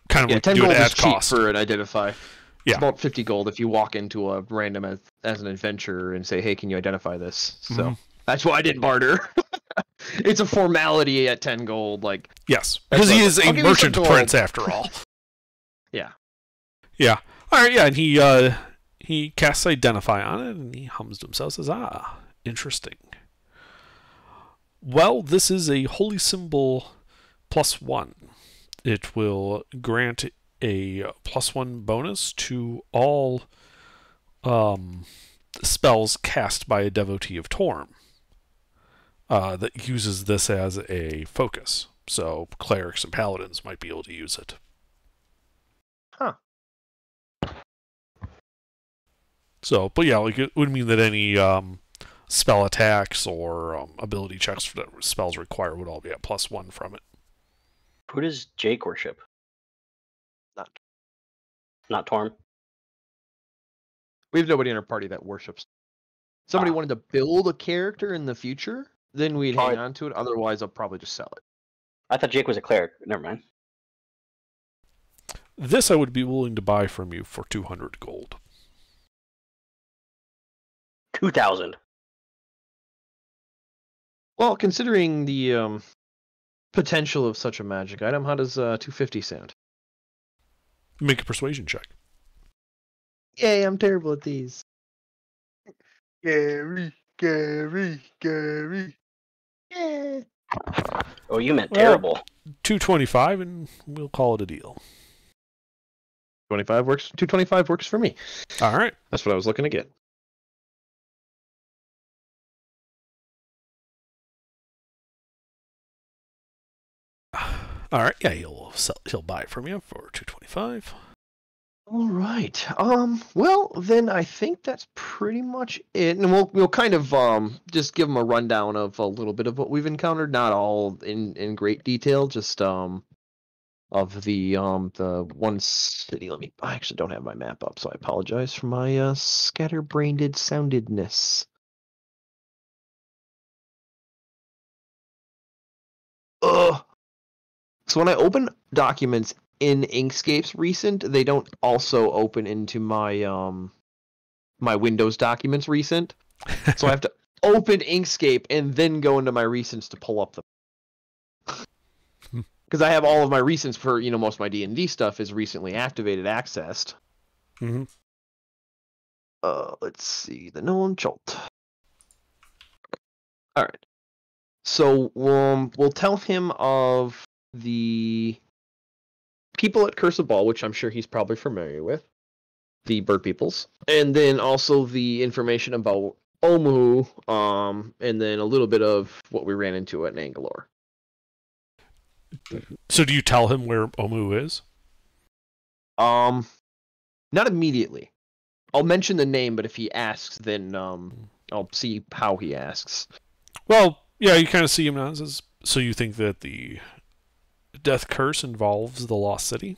Kind of like 10 do gold it at is cheap cost. for an Identify. Yeah. It's about 50 gold if you walk into a random as an adventurer and say, hey, can you identify this? So that's why I didn't barter. It's a formality at 10 gold. Yes, because he is a merchant prince after all. Yeah. Yeah. All right, yeah, and he casts Identify on it, and he hums to himself, says, interesting. Well, this is a holy symbol +1. It will grant a +1 bonus to all spells cast by a devotee of Torm that uses this as a focus. So clerics and paladins might be able to use it. Huh. So, but yeah, it would mean that any spell attacks or ability checks that spells require would all be at +1 from it. Who does Jake worship? Not Torm. We have nobody in our party that worships. Somebody wanted to build a character in the future, then we'd hang on to it. Otherwise, I'll probably just sell it. I thought Jake was a cleric. Never mind. This I would be willing to buy from you for 200 gold. 2,000. Well, considering the potential of such a magic item, how does 250 sound? Make a persuasion check. Yay, I'm terrible at these. Gary. Yeah. Oh, you meant Well, terrible. 225, and we'll call it a deal. 25 works. 225 works for me. All right. That's what I was looking to get. All right. Yeah, he'll buy it from you for 225. All right. Well, then I think that's pretty much it, and we'll kind of just give them a rundown of a little bit of what we've encountered, not all in great detail, just of the one city. I actually don't have my map up, so I apologize for my scatterbrained soundedness. So when I open documents in Inkscape's recent, they don't also open into my my Windows documents recent. So I have to open Inkscape and then go into my recents to pull up the, because I have all of my recents for, most of my D&D stuff is recently activated, accessed. Mm-hmm. Let's see, the Nolan Jolt. All right. So we'll tell him of the people at Curse of Ball, which I'm sure he's probably familiar with, the bird peoples, and then also the information about Omu, and then a little bit of what we ran into at Nangalore. So do you tell him where Omu is? Not immediately. I'll mention the name, but if he asks, then I'll see how he asks. Well, yeah, you kind of see him now. And says, so you think that the death curse involves the Lost City?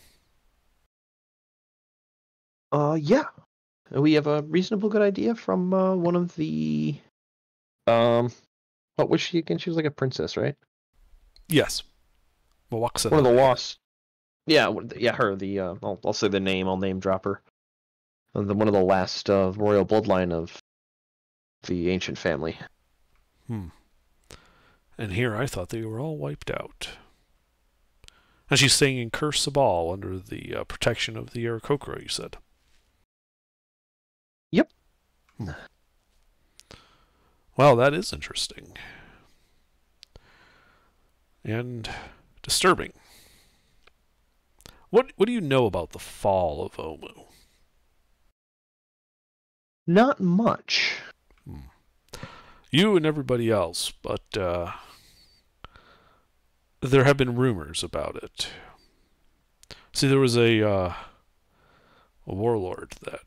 Yeah. We have a reasonable good idea from one of the what was she again? She was like a princess, right? Yes. Mwaxana. One of the lost. Yeah, her. The I'll say the name. I'll name drop her. One of the last royal bloodline of the ancient family. And here I thought they were all wiped out. And she's staying in Curse Sabal under the protection of the Aarakocra, you said? Yep. Well, that is interesting. And disturbing. What do you know about the fall of Omu? Not much. You and everybody else, but there have been rumors about it. See, there was a warlord that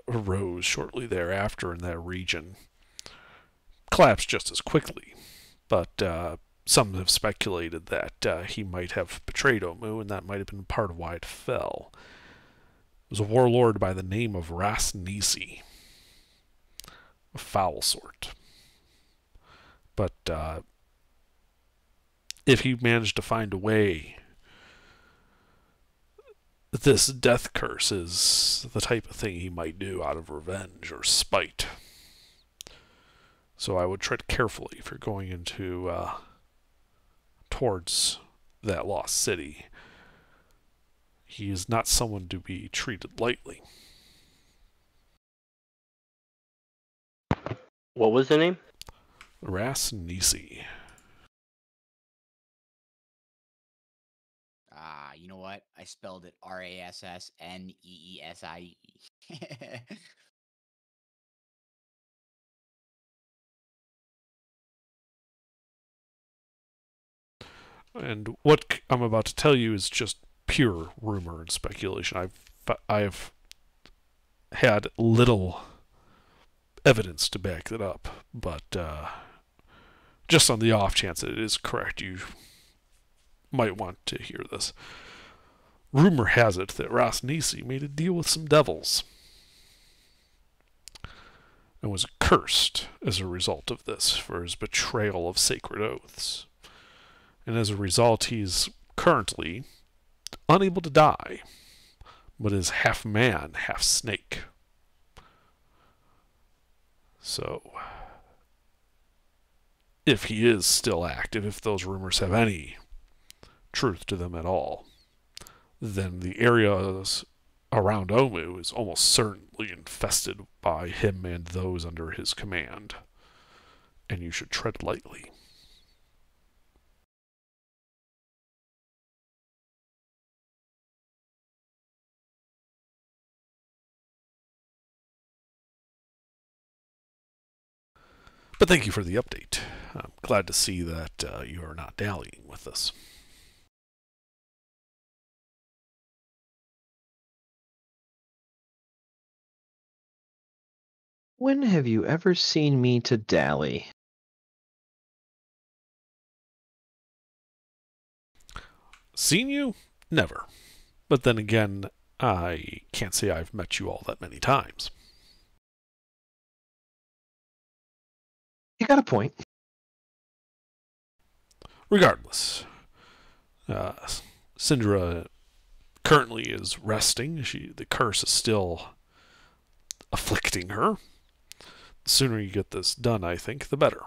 arose shortly thereafter in that region. Collapsed just as quickly, but some have speculated that he might have betrayed Omu, and that might have been part of why it fell. It was a warlord by the name of Ras Nisi. A foul sort. But if he managed to find a way, this death curse is the type of thing he might do out of revenge or spite. So I would tread carefully if you're going into towards that lost city. He is not someone to be treated lightly. What was the name? Ras Nisi. You know what? I spelled it Rassneesie. And what I'm about to tell you is just pure rumor and speculation. I've had little evidence to back that up, but just on the off chance that it is correct, you might want to hear this. Rumor has it that Ras Nisi made a deal with some devils and was cursed as a result of this for his betrayal of sacred oaths. And as a result, he's currently unable to die, but is half man, half snake. So, if he is still active, if those rumors have any truth to them at all, then the areas around Omu is almost certainly infested by him and those under his command, and you should tread lightly. But thank you for the update. I'm glad to see that you are not dallying with this. When have you ever seen me to dally? Seen you? Never. But then again, I can't say I've met you all that many times. You got a point. Regardless, Syndra currently is resting. The curse is still afflicting her. The sooner you get this done, I think, the better.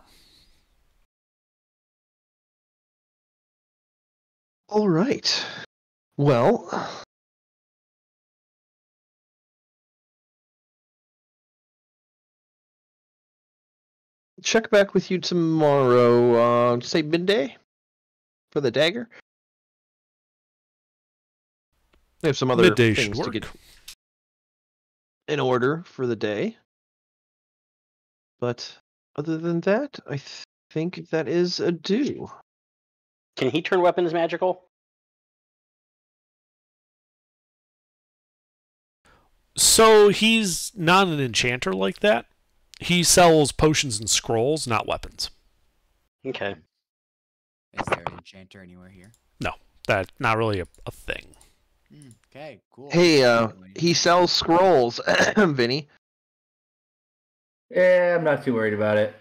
All right. Well, check back with you tomorrow, say midday, for the dagger. We have some other Midday things should to work. get in order for the day. But other than that, I think that is a do. Can he turn weapons magical? So he's not an enchanter like that. He sells potions and scrolls, not weapons. Okay. Is there an enchanter anywhere here? No, that's not really a thing. Okay, cool. Hey, he sells scrolls, Vinny. Yeah, I'm not too worried about it.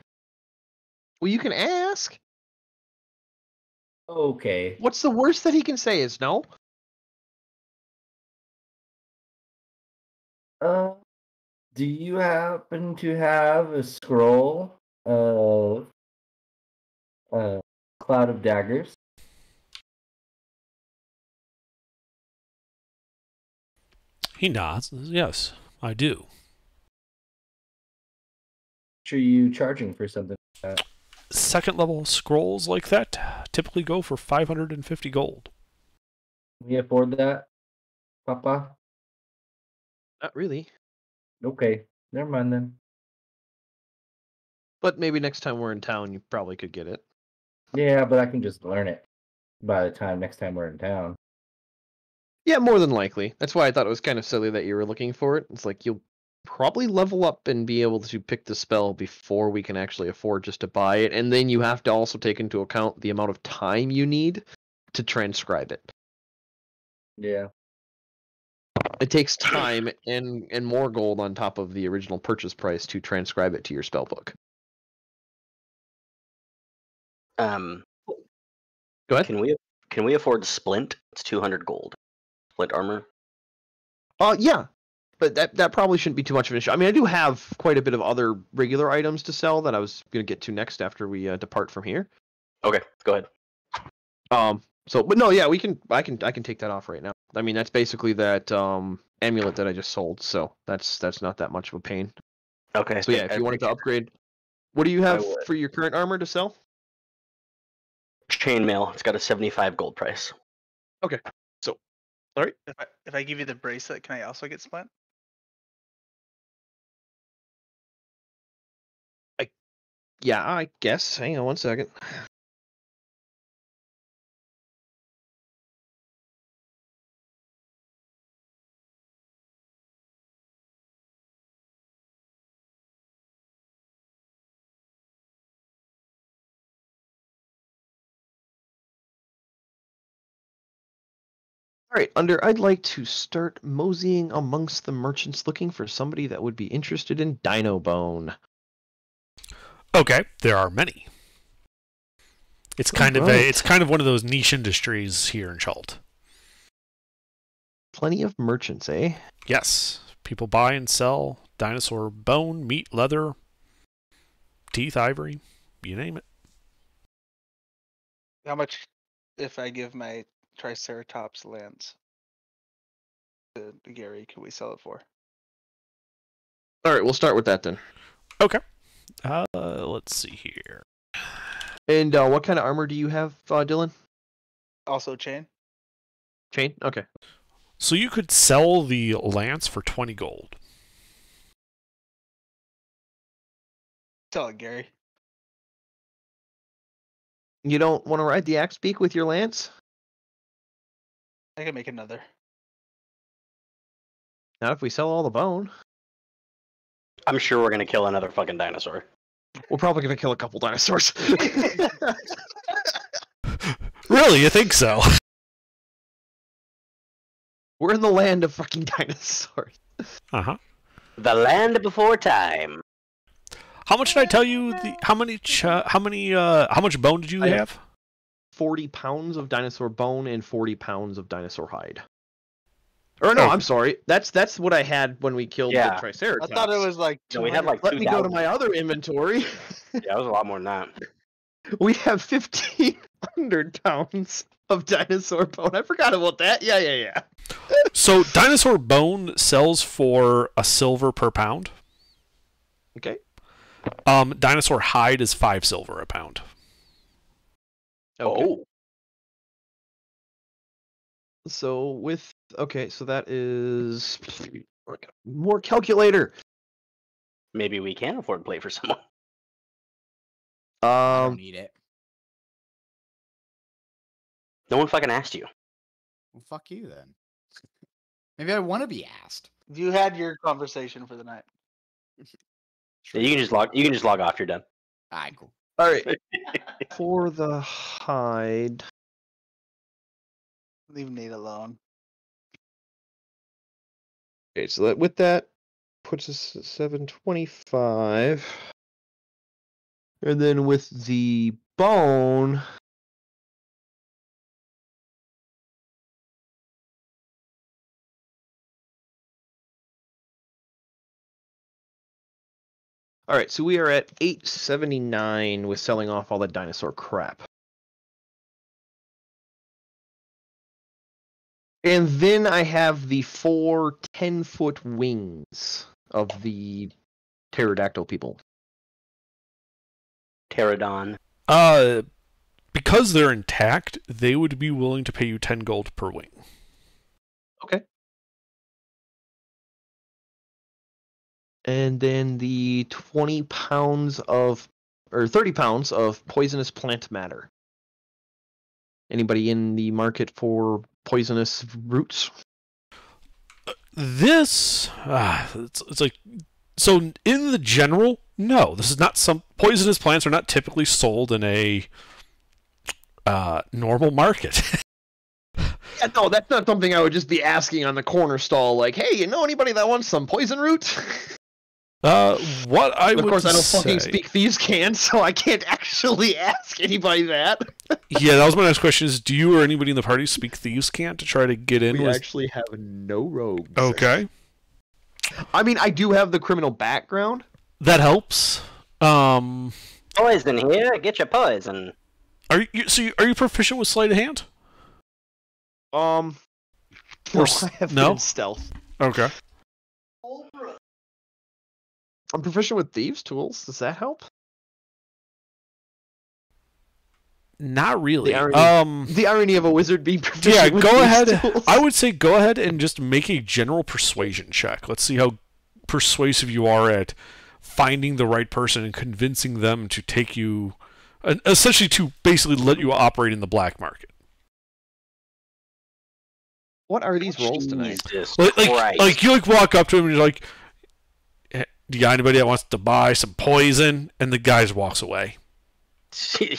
Well, you can ask. Okay. What's the worst that he can say is no? Do you happen to have a scroll of Cloud of Daggers? He nods. Yes, I do. Are you charging for something like that? Second level scrolls like that typically go for 550 gold. Can we afford that, Papa? Not really. Okay, never mind then. But maybe next time we're in town, you probably could get it. Yeah, but I can just learn it by the time next time we're in town. Yeah, more than likely. That's why I thought it was kind of silly that you were looking for it. It's like you'll probably level up and be able to pick the spell before we can actually afford just to buy it. And then you have to also take into account the amount of time you need to transcribe it. Yeah. It takes time and more gold on top of the original purchase price to transcribe it to your spellbook. Go ahead. Can we afford splint? It's 200 gold. Splint armor. Yeah. But that probably shouldn't be too much of an issue. I mean, I do have quite a bit of other regular items to sell that I was going to get to next after we depart from here. Okay, go ahead. But no, yeah, I can take that off right now. I mean, that's basically that amulet that I just sold, so that's not that much of a pain. Okay. So yeah, if you wanted to upgrade, what do you have would. for your current armor to sell? Chainmail. It's got a 75 gold price. Okay. So, all right. If I give you the bracelet, can I also get splint? Yeah, I guess. Hang on one second. All right, I'd like to start moseying amongst the merchants looking for somebody that would be interested in Dino Bone. Okay, there are many. It's kind of Alright. it's kind of one of those niche industries here in Chult. plenty of merchants, eh? Yes. People buy and sell dinosaur bone, meat, leather, teeth, ivory, you name it. How much if I give my Triceratops lance to Gary, can we sell it for? All right, we'll start with that then. Okay. Let's see here. And what kind of armor do you have, Dylan? Also chain? Chain? Okay. So you could sell the lance for 20 gold. Sell it, Gary. You don't want to ride the axe beak with your lance? I can make another. Not if we sell all the bone. I'm sure we're gonna kill another fucking dinosaur. We're probably gonna kill a couple dinosaurs. Really? You think so? We're in the land of fucking dinosaurs. Uh-huh. The land before time. How much did I tell you? How much bone did you have? 40 pounds of dinosaur bone and 40 pounds of dinosaur hide. Or no, I'm sorry. That's what I had when we killed the Triceratops. I thought it was like. No, we had like. Let me go to my other inventory. Yeah, it was a lot more than that. We have 1,500 pounds of dinosaur bone. I forgot about that. Yeah. So dinosaur bone sells for a silver per pound. Okay. Dinosaur hide is 5 silver a pound. Okay. Oh. So so that is more calculator. Maybe we can afford play for someone. I don't need it. No one fucking asked you. Well, fuck you then. Maybe I want to be asked. You had your conversation for the night. Yeah, you can just log off. You're done. Alright, cool. All right. For the hide, Leave Nate alone. okay, so that with that puts us at 725, and then with the bone. All right, so we are at 879 with selling off all the dinosaur crap. And then I have the 4 10-foot wings of the pterodactyl people. Pterodon. Because they're intact, they would be willing to pay you 10 gold per wing. Okay. And then the 20 pounds of, or 30 pounds of poisonous plant matter. Anybody in the market for poisonous roots? This, it's like, so in the general, no, this is not some, poisonous plants are not typically sold in a normal market. Yeah, no, that's not something I would just be asking on the corner stall, like, hey, you know anybody that wants some poison root? What I would Of course, I don't say, fucking speak Thieves' Cant, so I can't actually ask anybody that. Yeah, that was my next question, is do you or anybody in the party speak Thieves' Cant to try to get in? We actually have no rogues. Okay. I mean, I do have the criminal background. That helps. Poison here, get your poison. Are you proficient with sleight of hand? No, I have no? good stealth. Okay. I'm proficient with thieves' tools. Does that help? Not really. The irony of a wizard being proficient with go thieves' ahead. tools. I would say go ahead and just make a general persuasion check. Let's see how persuasive you are at finding the right person and convincing them to take you, essentially to basically let you operate in the black market. What are these rolls tonight? Like you walk up to him and you're like, do you got anybody that wants to buy some poison? And the guy just walks away.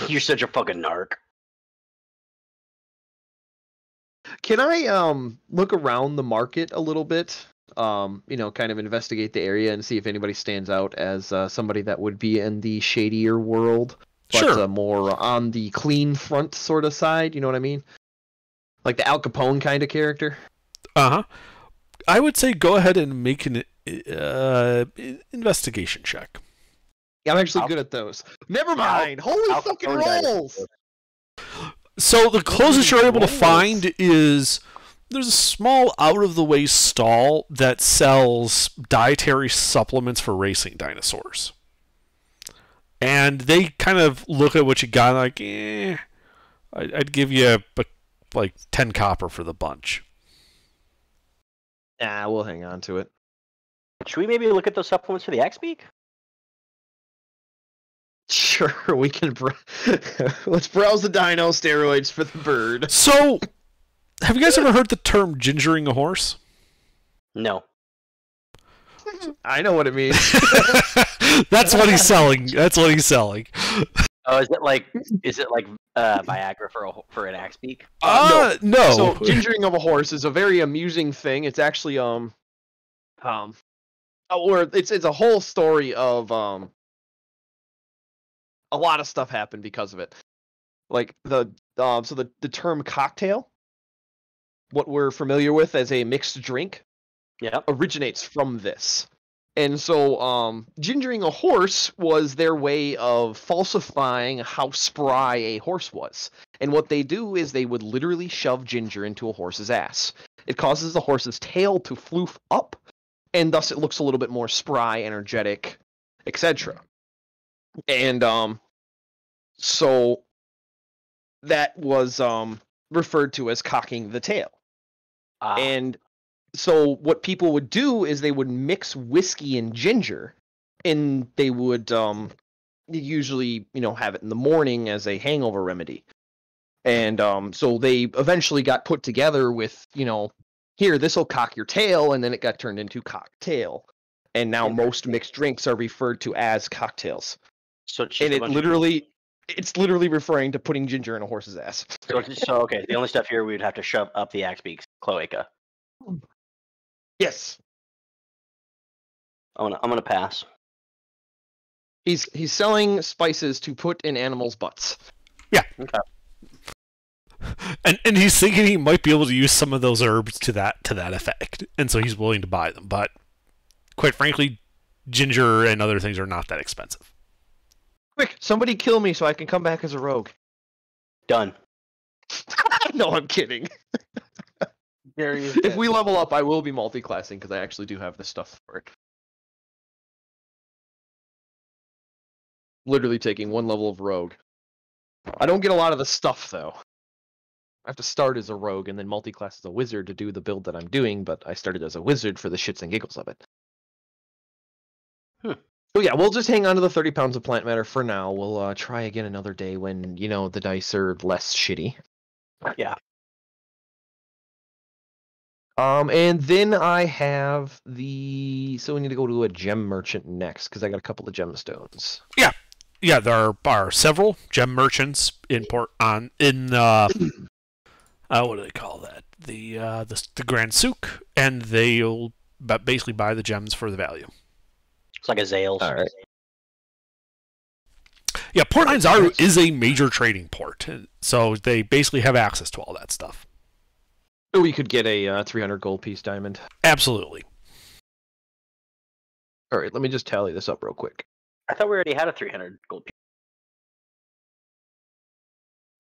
You're such a fucking narc. Can I look around the market a little bit? Kind of investigate the area and see if anybody stands out as somebody that would be in the shadier world, but Sure. More on the clean front sort of side. You know what I mean? Like the Al Capone kind of character. Uh-huh. I would say go ahead and make an investigation check. Yeah, I'm actually good at those. Never mind. Holy fucking rolls! So the closest you're able to find is there's a small out-of-the-way stall that sells dietary supplements for racing dinosaurs. And they kind of look at what you got like, I'd give you like 10 copper for the bunch. Nah, we'll hang on to it. Should we maybe look at those supplements for the Axebeak? Sure, we can. Let's browse the dino steroids for the bird. So, have you guys ever heard the term gingering a horse? No. I know what it means. That's what he's selling. That's what he's selling. Oh, is it like Viagra for an Axebeak? No. So gingering of a horse is a very amusing thing. It's actually or it's a whole story of a lot of stuff happened because of it. Like the term cocktail, what we're familiar with as a mixed drink, originates from this. And so gingering a horse was their way of falsifying how spry a horse was. And what they do is they would literally shove ginger into a horse's ass. It causes the horse's tail to floof up, and thus it looks a little bit more spry, energetic, etc. And so that was referred to as cocking the tail. And so what people would do is they would mix whiskey and ginger, and they would usually, have it in the morning as a hangover remedy. And so they eventually got put together with, here, this will cock your tail, and then it got turned into cocktail. And now most mixed drinks are referred to as cocktails. So it's it's literally referring to putting ginger in a horse's ass. So okay, the only stuff here we would have to shove up the Axebeak's cloaca. Yes. I'm gonna pass. He's selling spices to put in animals' butts. Yeah. Okay. And he's thinking he might be able to use some of those herbs to that effect, and so he's willing to buy them. But quite frankly, ginger and other things are not that expensive. Quick, somebody kill me so I can come back as a rogue. Done. No, I'm kidding. If we level up, I will be multi-classing because I actually do have the stuff for it. Literally taking one level of rogue. I don't get a lot of the stuff though. I have to start as a rogue and then multi-class as a wizard to do the build that I'm doing, but I started as a wizard for the shits and giggles of it. So yeah, we'll just hang on to the 30 pounds of plant matter for now. We'll try again another day when, the dice are less shitty. Yeah. And then I have so we need to go to a gem merchant next, because I got a couple of gemstones. Yeah, there are several gem merchants what do they call that? The Grand Souk, and they'll basically buy the gems for the value. It's like a Zales. All right. Yeah, Port Heinz-Aru is a major trading port, so they basically have access to all that stuff. We could get a 300 gold piece diamond. Absolutely. All right, let me just tally this up real quick. I thought we already had a 300 gold piece.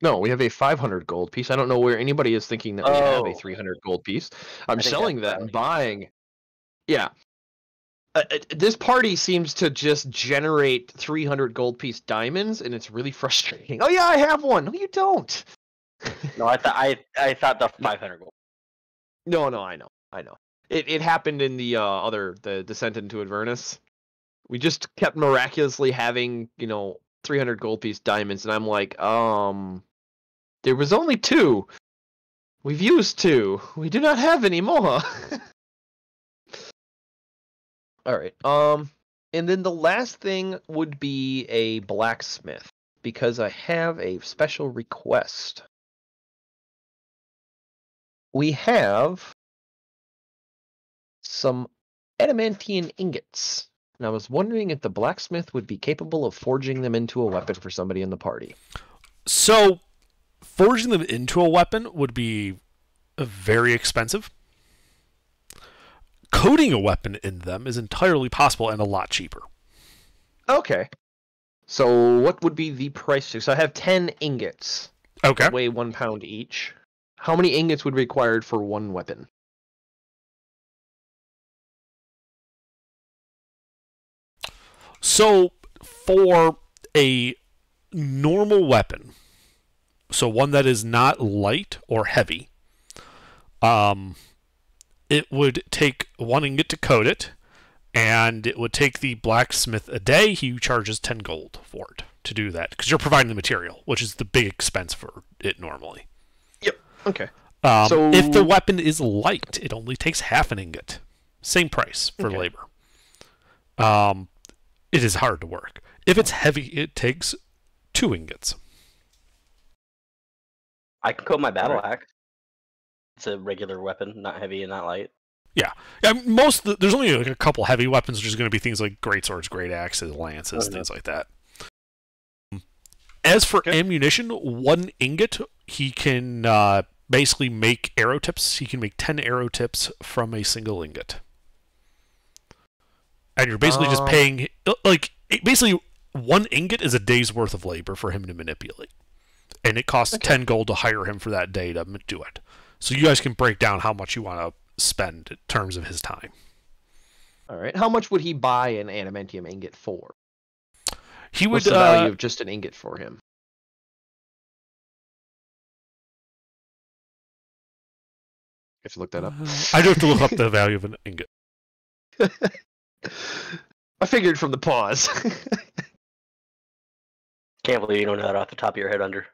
No, we have a 500 gold piece. I don't know where anybody is thinking that we have a 300 gold piece. I'm selling that and buying. Yeah. This party seems to just generate 300 gold piece diamonds, and it's really frustrating. Oh yeah, I have one. No, you don't. No, I thought the 500 gold. No, I know. It happened in the Descent into Avernus. We just kept miraculously having 300 gold piece diamonds, and I'm like, there was only 2. We've used 2. We do not have any more. All right. And then the last thing would be a blacksmith, because I have a special request. We have some adamantine ingots, and I was wondering if the blacksmith would be capable of forging them into a weapon for somebody in the party. So, forging them into a weapon would be very expensive. coating a weapon in them is entirely possible and a lot cheaper. Okay. So what would be the price? So I have 10 ingots. Okay. That weigh 1 pound each. How many ingots would be required for one weapon? So for a normal weapon, so one that is not light or heavy, it would take 1 ingot to coat it, and it would take the blacksmith a day. He charges 10 gold for it to do that, because you're providing the material, which is the big expense for it normally. Yep. Okay. So if the weapon is light, it only takes half an ingot. Same price for labor. It is hard to work. If it's heavy, it takes 2 ingots. I can coat my battle axe. It's a regular weapon, not heavy and not light. Yeah. There's only like a couple heavy weapons, which is going to be things like great swords, great axes, lances, things like that. As for ammunition, 1 ingot, he can basically make arrow tips. He can make 10 arrow tips from a single ingot. And you're basically just paying, basically 1 ingot is a day's worth of labor for him to manipulate. And it costs 10 gold to hire him for that day to do it. So you guys can break down how much you want to spend in terms of his time. All right. How much would he buy an adamantium ingot for? What's the value of just an ingot for him? I have to look that up. I do have to look up the value of an ingot. I figured from the pause. Can't believe you don't know that off the top of your head, Under.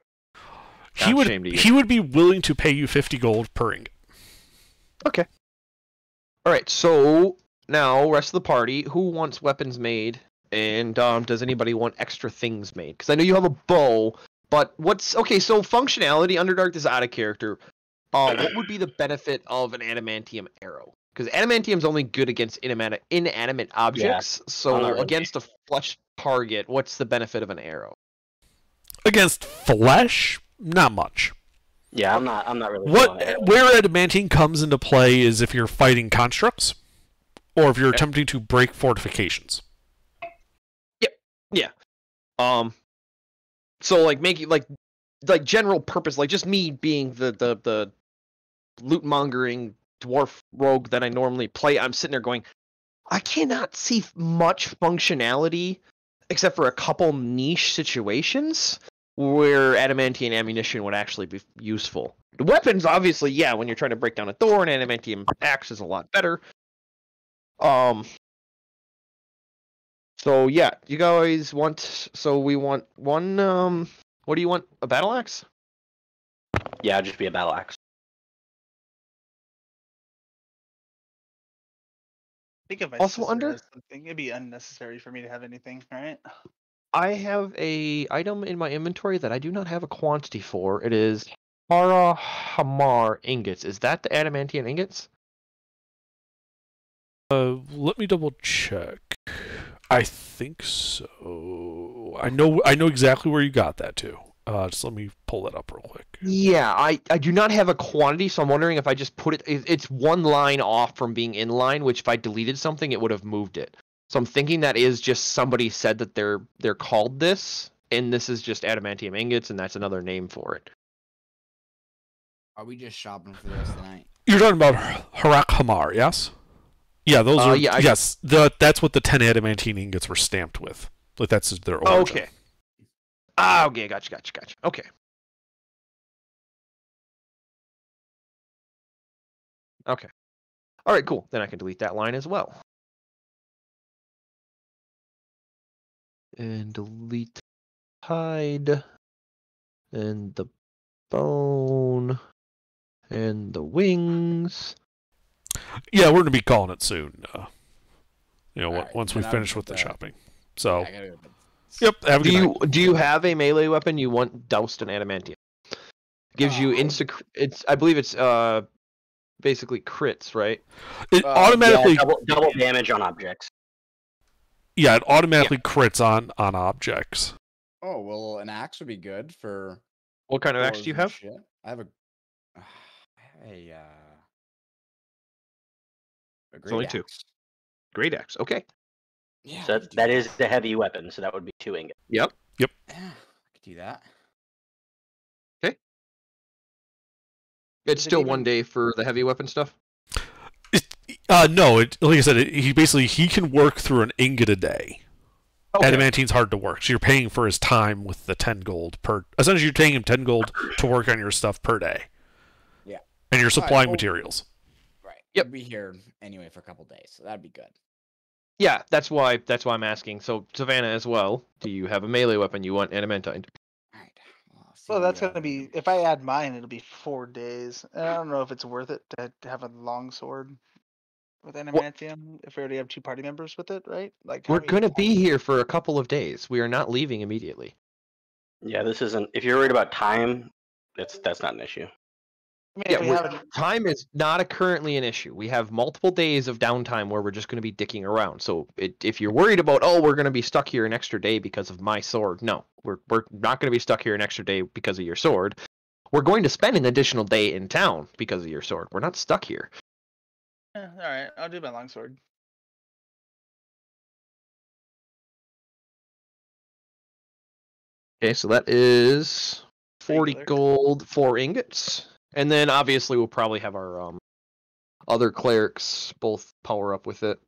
He would be willing to pay you 50 gold per ingot. Okay. All right. So now, rest of the party, who wants weapons made, and does anybody want extra things made? Because I know you have a bow, but okay? So functionality, Underdark is out of character. What would be the benefit of an adamantium arrow? Because adamantium's only good against inanimate objects. Yeah, so against a flesh target, what's the benefit of an arrow? Against flesh, not much. Yeah, I'm not really. Where adamantium comes into play is if you're fighting constructs, or if you're attempting to break fortifications. Yep. Yeah. So like making like general purpose, like just me being the loot mongering dwarf rogue that I normally play, I'm sitting there going, I cannot see much functionality except for a couple niche situations where adamantium ammunition would actually be useful. The weapons, obviously, yeah, when you're trying to break down a door, an adamantium axe is a lot better. So yeah, you guys want? So we want one. What do you want? A battle axe? Yeah, just be a battle axe. I think if I Also under something, it'd be unnecessary for me to have anything, right? I have a item in my inventory that I do not have a quantity for. It is Hara Hamar ingots. Is that the adamantium ingots? Let me double check. I think so. I know exactly where you got that to. Just let me pull that up real quick. Yeah, I do not have a quantity, so I'm wondering if I just put it. It's one line off from being in line, which if I deleted something, it would have moved it. So I'm thinking that is just somebody said that they're called this, and this is just adamantium ingots, and that's another name for it. Are we just shopping for the rest of the night? You're talking about Harak Hamar, yes? Yeah, those are. Yeah, yes, that's what the 10 adamantium ingots were stamped with. Like that's their origin. Okay. Ah, okay, gotcha. Okay. Okay. All right, cool. Then I can delete that line as well. And delete hide and the bone and the wings. Yeah, we're gonna be calling it soon. Once we then finish I'll with the put that. shopping. So, Yeah, I gotta go to bed. yep. Have a good night. Do you have a melee weapon you want doused in adamantium? Gives you I believe it's basically crits, right? It automatically Yeah, double damage on objects. Yeah, it automatically crits on objects. Oh well, an axe would be good for. What kind of axe do you have? Shit. I have a. I have a. Where is it? It's only 2. axe. Great axe. Okay. Yeah. So that is the heavy weapon, so that would be 2 ingots. Yep. Yeah, I could do that. Okay. It's still 1 day for the heavy weapon stuff. No, like I said, he can work through an ingot a day. Okay. Adamantine's hard to work, so you're paying for his time with the 10 gold per. Essentially, you're paying him 10 gold to work on your stuff per day. Yeah. And you're supplying well, materials. Right. Yep. We'll be here anyway for a couple days, so that'd be good. Yeah, that's why I'm asking. So Savannah as well. Do you have a melee weapon you want adamantine? All right. Well, that's gonna be if I add mine, it'll be 4 days. And I don't know if it's worth it to have a long sword with adamantium if we already have 2 party members with it, right? Like We're gonna be here for a couple of days. We are not leaving immediately. Yeah, this isn't. If you're worried about time, that's not an issue. I mean, Yeah, time is not currently an issue. We have multiple days of downtime where we're just going to be dicking around. So if you're worried about, we're going to be stuck here an extra day because of my sword, no, we're not going to be stuck here an extra day because of your sword. We're going to spend an additional day in town because of your sword. We're not stuck here. all right, I'll do my longsword. Okay, so that is 40 Regular. gold, 4 ingots. And then obviously we'll probably have our other clerics both power up with it.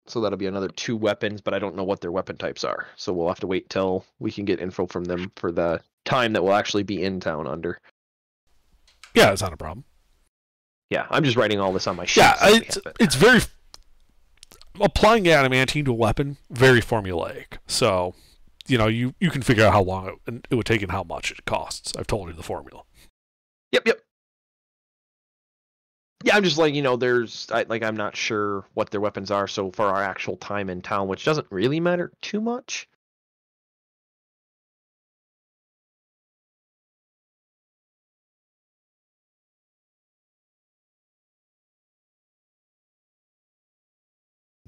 So that'll be another 2 weapons, but I don't know what their weapon types are. So we'll have to wait till we can get info from them for the time that we'll actually be in town under. Yeah, it's not a problem. Yeah, I'm just writing all this on my sheet. Yeah, it's very... Applying adamantine to a weapon, very formulaic. So, you can figure out how long it would take and how much it costs. I've told you the formula. Yep. Yeah, I'm just letting I'm not sure what their weapons are, so for our actual time in town, which doesn't really matter too much.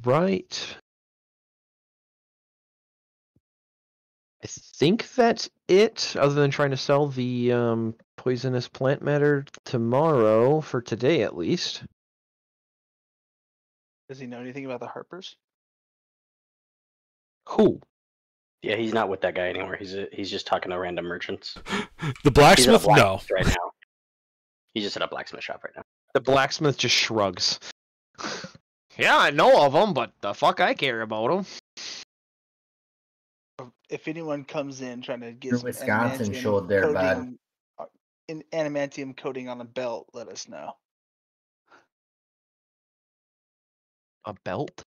Right. I think that's it, other than trying to sell the poisonous plant matter tomorrow, for today at least. Does he know anything about the Harpers? Who? Yeah, he's not with that guy anymore. He's just talking to random merchants. The blacksmith? He's at a No. blacksmith right now. He's just at a blacksmith shop right now. The blacksmith just shrugs. Yeah, I know of them, but the fuck I care about them. If anyone comes in trying to get Your some Wisconsin adamantium showed there, bud. coating, in adamantium coating on a belt, let us know. A belt?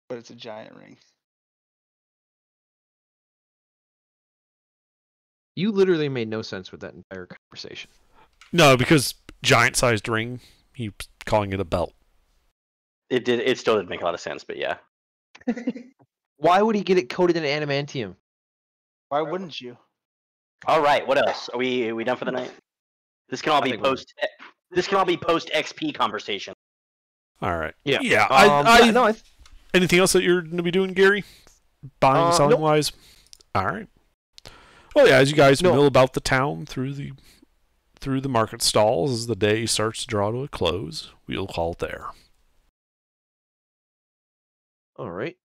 But it's a giant ring. You literally made no sense with that entire conversation. No, because giant-sized ring, he's calling it a belt. It still didn't make a lot of sense, but yeah. Why would he get it coated in adamantium? Why wouldn't you? All right, what else? Are we done for the night? This can all be post XP conversation. All right. Yeah. Yeah. Anything else that you're going to be doing, Gary? Buying, selling nope. wise? All right. Well, yeah, as you guys mill about the town through the market stalls as the day starts to draw to a close, we'll call it there. All right.